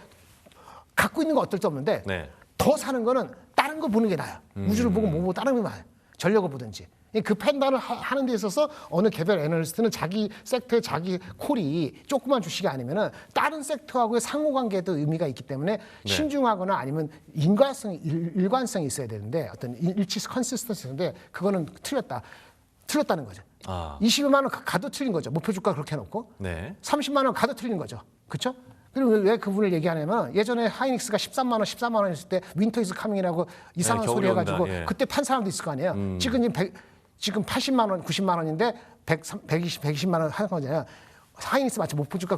갖고 있는 거 어떨 수 없는데 네. 더 사는 거는 다른 거 보는 게 나아요. 우주를 보고 뭐 보고 다른 거 봐요. 전력을 보든지. 그 판단을 하는 데 있어서 어느 개별 애널리스트는 자기 섹터의 자기 콜이 조그만 주식이 아니면은 다른 섹터하고의 상호관계도 의미가 있기 때문에 신중하거나 아니면 일관성이 있어야 되는데 어떤 일치 컨시스턴스인데 그거는 틀렸다는 거죠. 21만 원 가도 틀린 거죠. 목표 주가 그렇게 해놓고 네. 30만 원 가도 틀린 거죠. 그렇죠? 그리고 왜 그분을 얘기하냐면 예전에 하이닉스가 14만 원 했을 때 윈터 이즈 카밍이라고 이상한 네, 소리 해가지고 겨울이 온다. 예. 그때 판 사람도 있을 거 아니에요. 지금 80만 원, 90만 원인데 120만 원 하는 거잖아요. 하이닉스 마치 목표 주가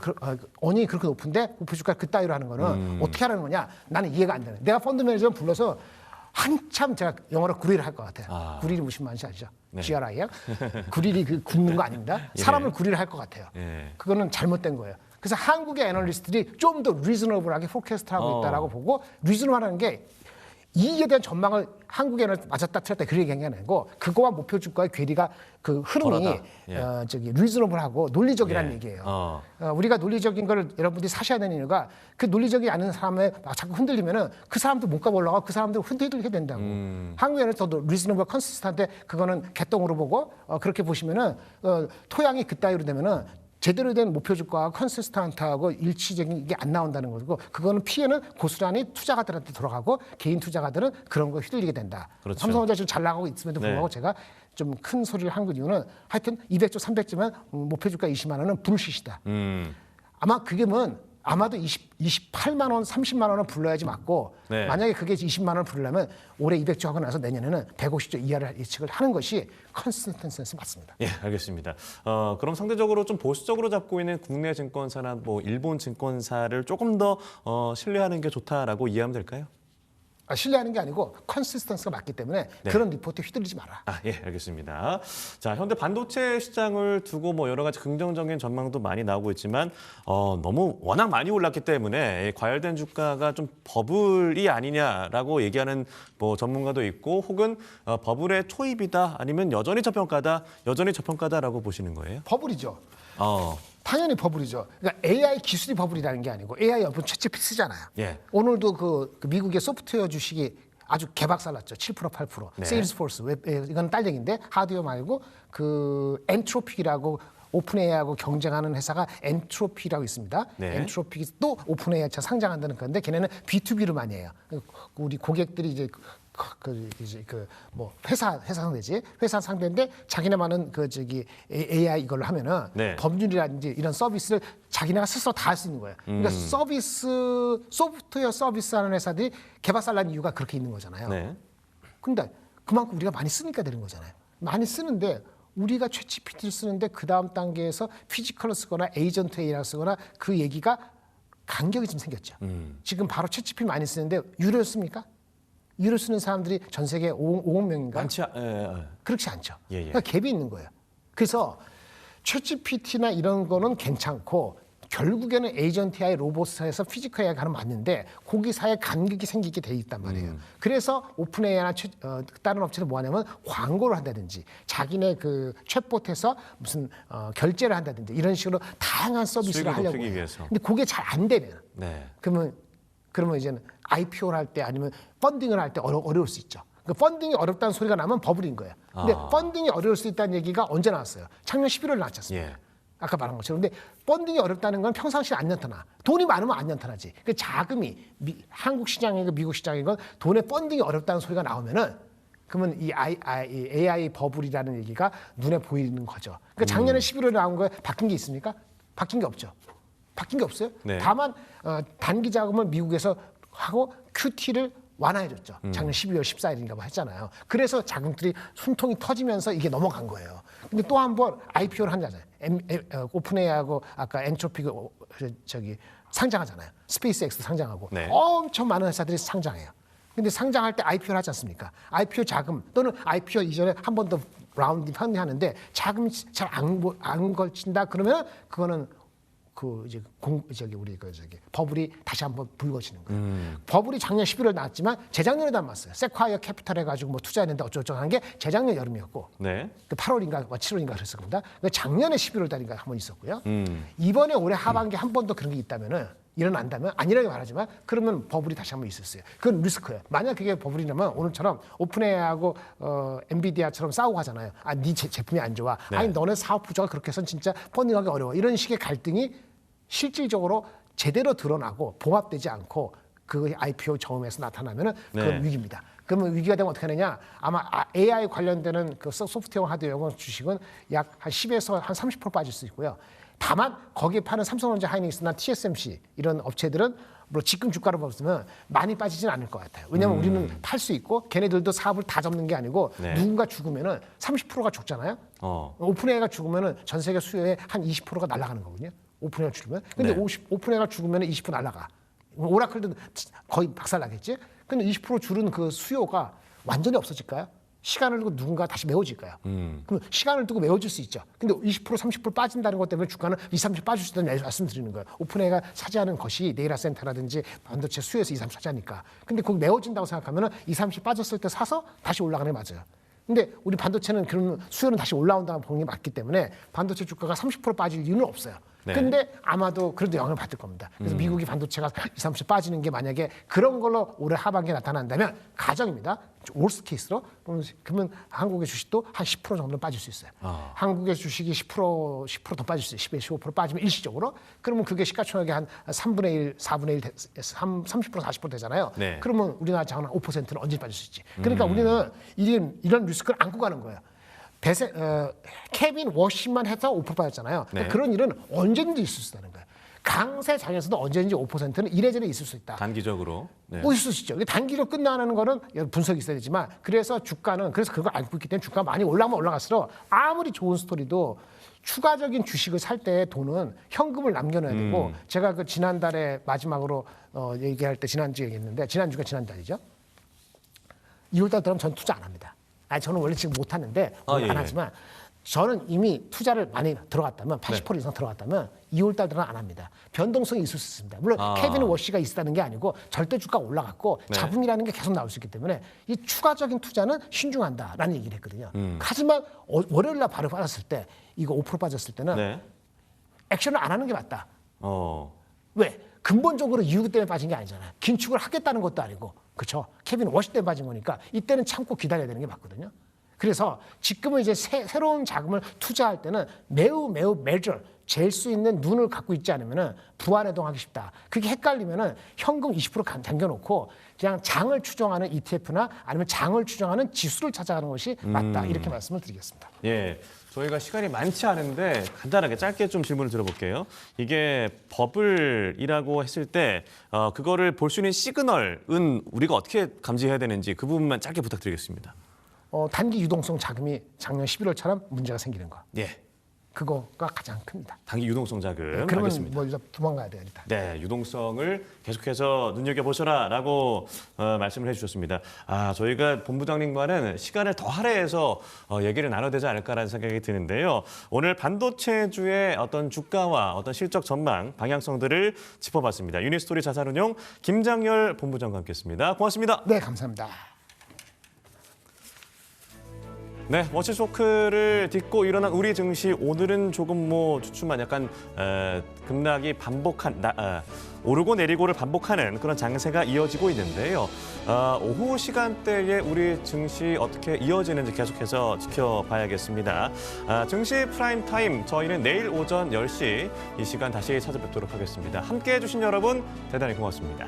어닝이 그렇게 높은데 목표 주가 그 따위로 하는 거는 어떻게 하라는 거냐? 나는 이해가 안 되는. 내가 펀드 매니저 불러서 한참 제가 영어로 구리를 할 것 같아요. 구리를 무슨 말인지 아시죠? 네. GRI요? 구리를 굽는 거 아닙니다. 사람을 구리를 할 것 같아요. 예. 그거는 잘못된 거예요. 그래서 한국의 애널리스트들이 좀 더 리즈너블하게 포캐스트하고 있다라고 보고 리즈너블하는 게 이익에 대한 전망을 한국의 애널리스트 맞았다 틀렸다 그렇게 얘기한 게 아니고 그거와 목표 주가의 괴리가 그 흐름이 덜하다. 예. 리즈너블하고 논리적이라는 예. 얘기예요. 우리가 논리적인 걸 여러분들이 사셔야 되는 이유가 그 논리적이 않은 사람에 자꾸 흔들리면은 그 사람도 몸값 올라가고 그 사람도 흔들리게 된다고. 한국에는 더도 리즈너블 컨시스턴트한데 그거는 개똥으로 보고 그렇게 보시면은 토양이 그따위로 되면은 제대로 된 목표 주가와 컨시스턴트하고 일치적인 게 안 나온다는 거고 그거는 피해는 고스란히 투자가들한테 돌아가고 개인 투자가들은 그런 거 휘둘리게 된다. 그렇죠. 삼성전자 지금 잘 나가고 있음에도 네. 불구하고 제가 좀 큰 소리를 한 이유는 하여튼 200조, 300조면 목표 주가 20만 원은 불시시다. 아마 그게 아마도 28만 원, 30만 원은 불러야지 맞고 네. 만약에 그게 20만 원을 부르려면 올해 200조 하고 나서 내년에는 150조 이하를 예측을 하는 것이 컨시스턴스 맞습니다. 예, 알겠습니다. 그럼 상대적으로 좀 보수적으로 잡고 있는 국내 증권사나 뭐 일본 증권사를 조금 더 신뢰하는 게 좋다라고 이해하면 될까요? 신뢰하는 게 아니고 컨시스턴스가 맞기 때문에 네. 그런 리포트에 휘둘리지 마라. 예, 알겠습니다. 자, 현대 반도체 시장을 두고 뭐 여러 가지 긍정적인 전망도 많이 나오고 있지만 너무 워낙 많이 올랐기 때문에 과열된 주가가 좀 버블이 아니냐라고 얘기하는 뭐 전문가도 있고 혹은 버블의 초입이다 아니면 여전히 저평가다라고 보시는 거예요? 버블이죠. 당연히 버블이죠. 그러니까 AI 기술이 버블이라는 게 아니고 AI 여러분 챗GPT 쓰잖아요. 예. 오늘도 그 미국의 소프트웨어 주식이 아주 개박살났죠. 7% 8%. 네. 세일즈포스 이건 딸 얘기인데 하드웨어 말고 그 엔트로픽이라고 오픈 AI하고 경쟁하는 회사가 엔트로피라고 있습니다. 네. 엔트로픽이 또 오픈 AI차 상장한다는 건데 걔네는 B2B로 많이 해요. 우리 고객들이 이제 뭐 회사 상대지 회사 상대인데 자기네만은 AI 이걸로 하면은 네. 법률이라든지 이런 서비스를 자기네가 스스로 다 할 수 있는 거예요. 그러니까 소프트웨어 서비스 하는 회사들이 개박살난 이유가 그렇게 있는 거잖아요. 네. 근데 그만큼 우리가 많이 쓰니까 되는 거잖아요. 많이 쓰는데 우리가 챗GPT를 쓰는데 그 다음 단계에서 피지컬로 쓰거나 에이전트 AI를 쓰거나 그 얘기가 간격이 좀 생겼죠. 지금 바로 챗GPT 많이 쓰는데 유료 씁니까? 유료 쓰는 사람들이 전 세계 5억 명인가? 그렇지 않죠. 예. 그러니까 갭이 있는 거예요. 그래서 챗GPT나 이런 거는 괜찮고 결국에는 에이전트 AI, 로봇에서 피지컬 AI가 하는 맞는데 거기 사이에 간격이 생기게 돼 있단 말이에요. 그래서 오픈 AI나 다른 업체는 뭐 하냐면 광고를 한다든지 자기네 그 챗봇에서 무슨 결제를 한다든지 이런 식으로 다양한 서비스를 수익을 하려고 높이기 해요. 위해서. 근데 그게 잘 안 되면 네. 그러면 이제는 IPO를 할 때 아니면 펀딩을 할 때 어려울 수 있죠. 그 펀딩이 어렵다는 소리가 나면 버블인 거예요. 근데 펀딩이 어려울 수 있다는 얘기가 언제 나왔어요? 작년 11월에 나왔지 않습니까? 예. 아까 말한 것처럼. 근데 펀딩이 어렵다는 건 평상시에 안 나타나. 돈이 많으면 안 나타나지. 그 자금이 한국 시장이고 미국 시장이건 돈의 펀딩이 어렵다는 소리가 나오면은 그러면 이 AI 버블이라는 얘기가 눈에 보이는 거죠. 그러니까 작년에 11월에 나온 거에 바뀐 게 있습니까? 바뀐 게 없죠. 바뀐 게 없어요. 네. 다만 단기 자금을 미국에서 하고 QT를 완화해줬죠. 작년 12월 14일인가 뭐 했잖아요. 그래서 자금들이 숨통이 터지면서 이게 넘어간 거예요. 근데 또 한 번 IPO를 한다잖아요. 오픈AI하고 아까 엔트로피가 상장하잖아요. 스페이스X도 상장하고 네. 엄청 많은 회사들이 상장해요. 근데 상장할 때 IPO를 하지 않습니까? IPO 자금 또는 IPO 이전에 한 번 더 라운딩 하는데 자금이 잘 안 걸친다 그러면 그거는 버블이 다시 한번 불거지는 거예요. 버블이 작년 11월 나왔지만 재작년에도 안 왔어요. 세콰이어 캐피탈 해가지고 뭐 투자했는데 어쩌고저쩌고 한 게 재작년 여름이었고 네. 8월인가 7월인가 그랬을 겁니다. 작년에 11월 달인가 한 번 있었고요. 이번에 올해 하반기 한 번 더 그런 게 있다면은 일어난다면 아니라고 말하지만 그러면 버블이 다시 한번 있을 수 있어요. 그건 리스크예요. 만약 그게 버블이라면 오늘처럼 오픈AI하고 엔비디아처럼 싸우고 하잖아요. 아, 네 제품이 안 좋아. 네. 아니 너네 사업 부조가 그렇게 해서는 진짜 펀딩하기 어려워. 이런 식의 갈등이 실질적으로 제대로 드러나고 봉합되지 않고 그 IPO 저음에서 나타나면은 그건 네. 위기입니다. 그러면 위기가 되면 어떻게 하느냐? 아마 AI 관련되는 그 소프트웨어 하드웨어 주식은 약 한 10에서 한 30% 빠질 수 있고요. 다만 거기에 파는 삼성전자, 하이닉스나 TSMC 이런 업체들은 뭐 지금 주가로 보면 많이 빠지진 않을 것 같아요. 왜냐하면 우리는 팔 수 있고 걔네들도 사업을 다 접는 게 아니고 네. 누군가 죽으면은 30%가 죽잖아요. 오픈AI가 죽으면은 전 세계 수요의 한 20%가 날아가는 거거든요. 오픈AI가 죽으면. 근데 네. 오픈AI가 죽으면은 20% 날아가. 오라클도 거의 박살나겠지. 근데 20% 줄은 그 수요가 완전히 없어질까요? 시간을 두고 누군가 다시 메워질까요? 그럼 시간을 두고 메워질 수 있죠. 근데 20% 30% 빠진다는 것 때문에 주가는 20, 30% 빠질 수 있다는 말씀드리는 거예요. 오픈AI가 차지하는 것이 데이터 센터라든지 반도체 수요에서 20, 30% 차지하니까. 근데 그거 메워진다고 생각하면 20, 30% 빠졌을 때 사서 다시 올라가는 게 맞아요. 근데 우리 반도체는 그런 수요는 다시 올라온다는 보는 게 맞기 때문에 반도체 주가가 30% 빠질 이유는 없어요. 네. 근데 아마도 그래도 영향을 받을 겁니다. 그래서 미국이 반도체가 20, 30% 빠지는 게 만약에 그런 걸로 올해 하반기에 나타난다면 가정입니다. 월스트 케이스로 그러면 한국의 주식도 한 10% 정도 빠질 수 있어요. 한국의 주식이 10% 더 빠질 수 있어요. 10에서 15% 빠지면 일시적으로. 그러면 그게 시가총액의 한 3분의 1, 4분의 1, 30% 40% 되잖아요. 네. 그러면 우리나라 자원 5%는 언제 빠질 수 있지. 그러니까 우리는 이런 리스크를 안고 가는 거예요. 케빈 워싱만 해서 5% 빠졌잖아요. 네. 그런 일은 언제든지 있을 수 있다는 거예요. 강세 장에서도 언제든지 5%는 이래저래 있을 수 있다. 단기적으로. 네. 있을 수 있죠. 단기로 끝나는 거는 분석이 있어야 되지만 그래서 주가는 그래서 그걸 알고 있기 때문에 주가가 많이 올라가면 올라갈수록 아무리 좋은 스토리도 추가적인 주식을 살 때 돈은 현금을 남겨놔야 되고 제가 그 지난달에 마지막으로 얘기할 때 지난주에 얘기했는데 지난달이죠. 2월달 들어가면 전 투자 안 합니다. 저는 원래 지금 못 하는데 안 하지만 저는 이미 투자를 많이 들어갔다면 80% 이상 들어갔다면 2월달 들어는 안 합니다. 변동성이 있을 수 있습니다. 물론 케빈 워시가 있다는 게 아니고 절대 주가가 올라갔고 네. 잡음이라는 게 계속 나올 수 있기 때문에 이 추가적인 투자는 신중한다라는 얘기를 했거든요. 하지만 월요일 날 바로 빠졌을 때 이거 5% 빠졌을 때는 네. 액션을 안 하는 게 맞다. 왜? 근본적으로 이유 때문에 빠진 게 아니잖아요. 긴축을 하겠다는 것도 아니고, 그렇죠? 케빈 워시 때문에 빠진 거니까 이때는 참고 기다려야 되는 게 맞거든요. 그래서 지금은 이제 새로운 자금을 투자할 때는 매우 잴 수 있는 눈을 갖고 있지 않으면은 부안해동하기 쉽다. 그게 헷갈리면은 현금 20% 당겨놓고 그냥 장을 추정하는 ETF나 아니면 장을 추정하는 지수를 찾아가는 것이 맞다. 이렇게 말씀을 드리겠습니다. 예. 저희가 시간이 많지 않은데 간단하게 짧게 좀 질문을 드려볼게요. 이게 버블이라고 했을 때 그거를 볼 수 있는 시그널은 우리가 어떻게 감지해야 되는지 그 부분만 짧게 부탁드리겠습니다. 단기 유동성 자금이 작년 11월처럼 문제가 생기는 거. 예. 그거가 가장 큽니다. 단기 유동성 자금. 그러면 알겠습니다. 뭐 일단 도망가야 돼요 일단. 네, 유동성을 계속해서 눈여겨보셔라라고 말씀을 해주셨습니다. 저희가 본부장님과는 시간을 더 할애해서 얘기를 나눠야 되지 않을까라는 생각이 드는데요. 오늘 반도체주의 어떤 주가와 어떤 실적 전망, 방향성들을 짚어봤습니다. 유니스토리 자산운용 김장열 본부장과 함께했습니다. 고맙습니다. 네, 감사합니다. 네, 워치쇼크를 딛고 일어난 우리 증시 오늘은 조금 주춤한 약간 급락이 오르고 내리고를 반복하는 그런 장세가 이어지고 있는데요. 오후 시간대에 우리 증시 어떻게 이어지는지 계속해서 지켜봐야겠습니다. 증시 프라임 타임 저희는 내일 오전 10시 이 시간 다시 찾아뵙도록 하겠습니다. 함께해 주신 여러분 대단히 고맙습니다.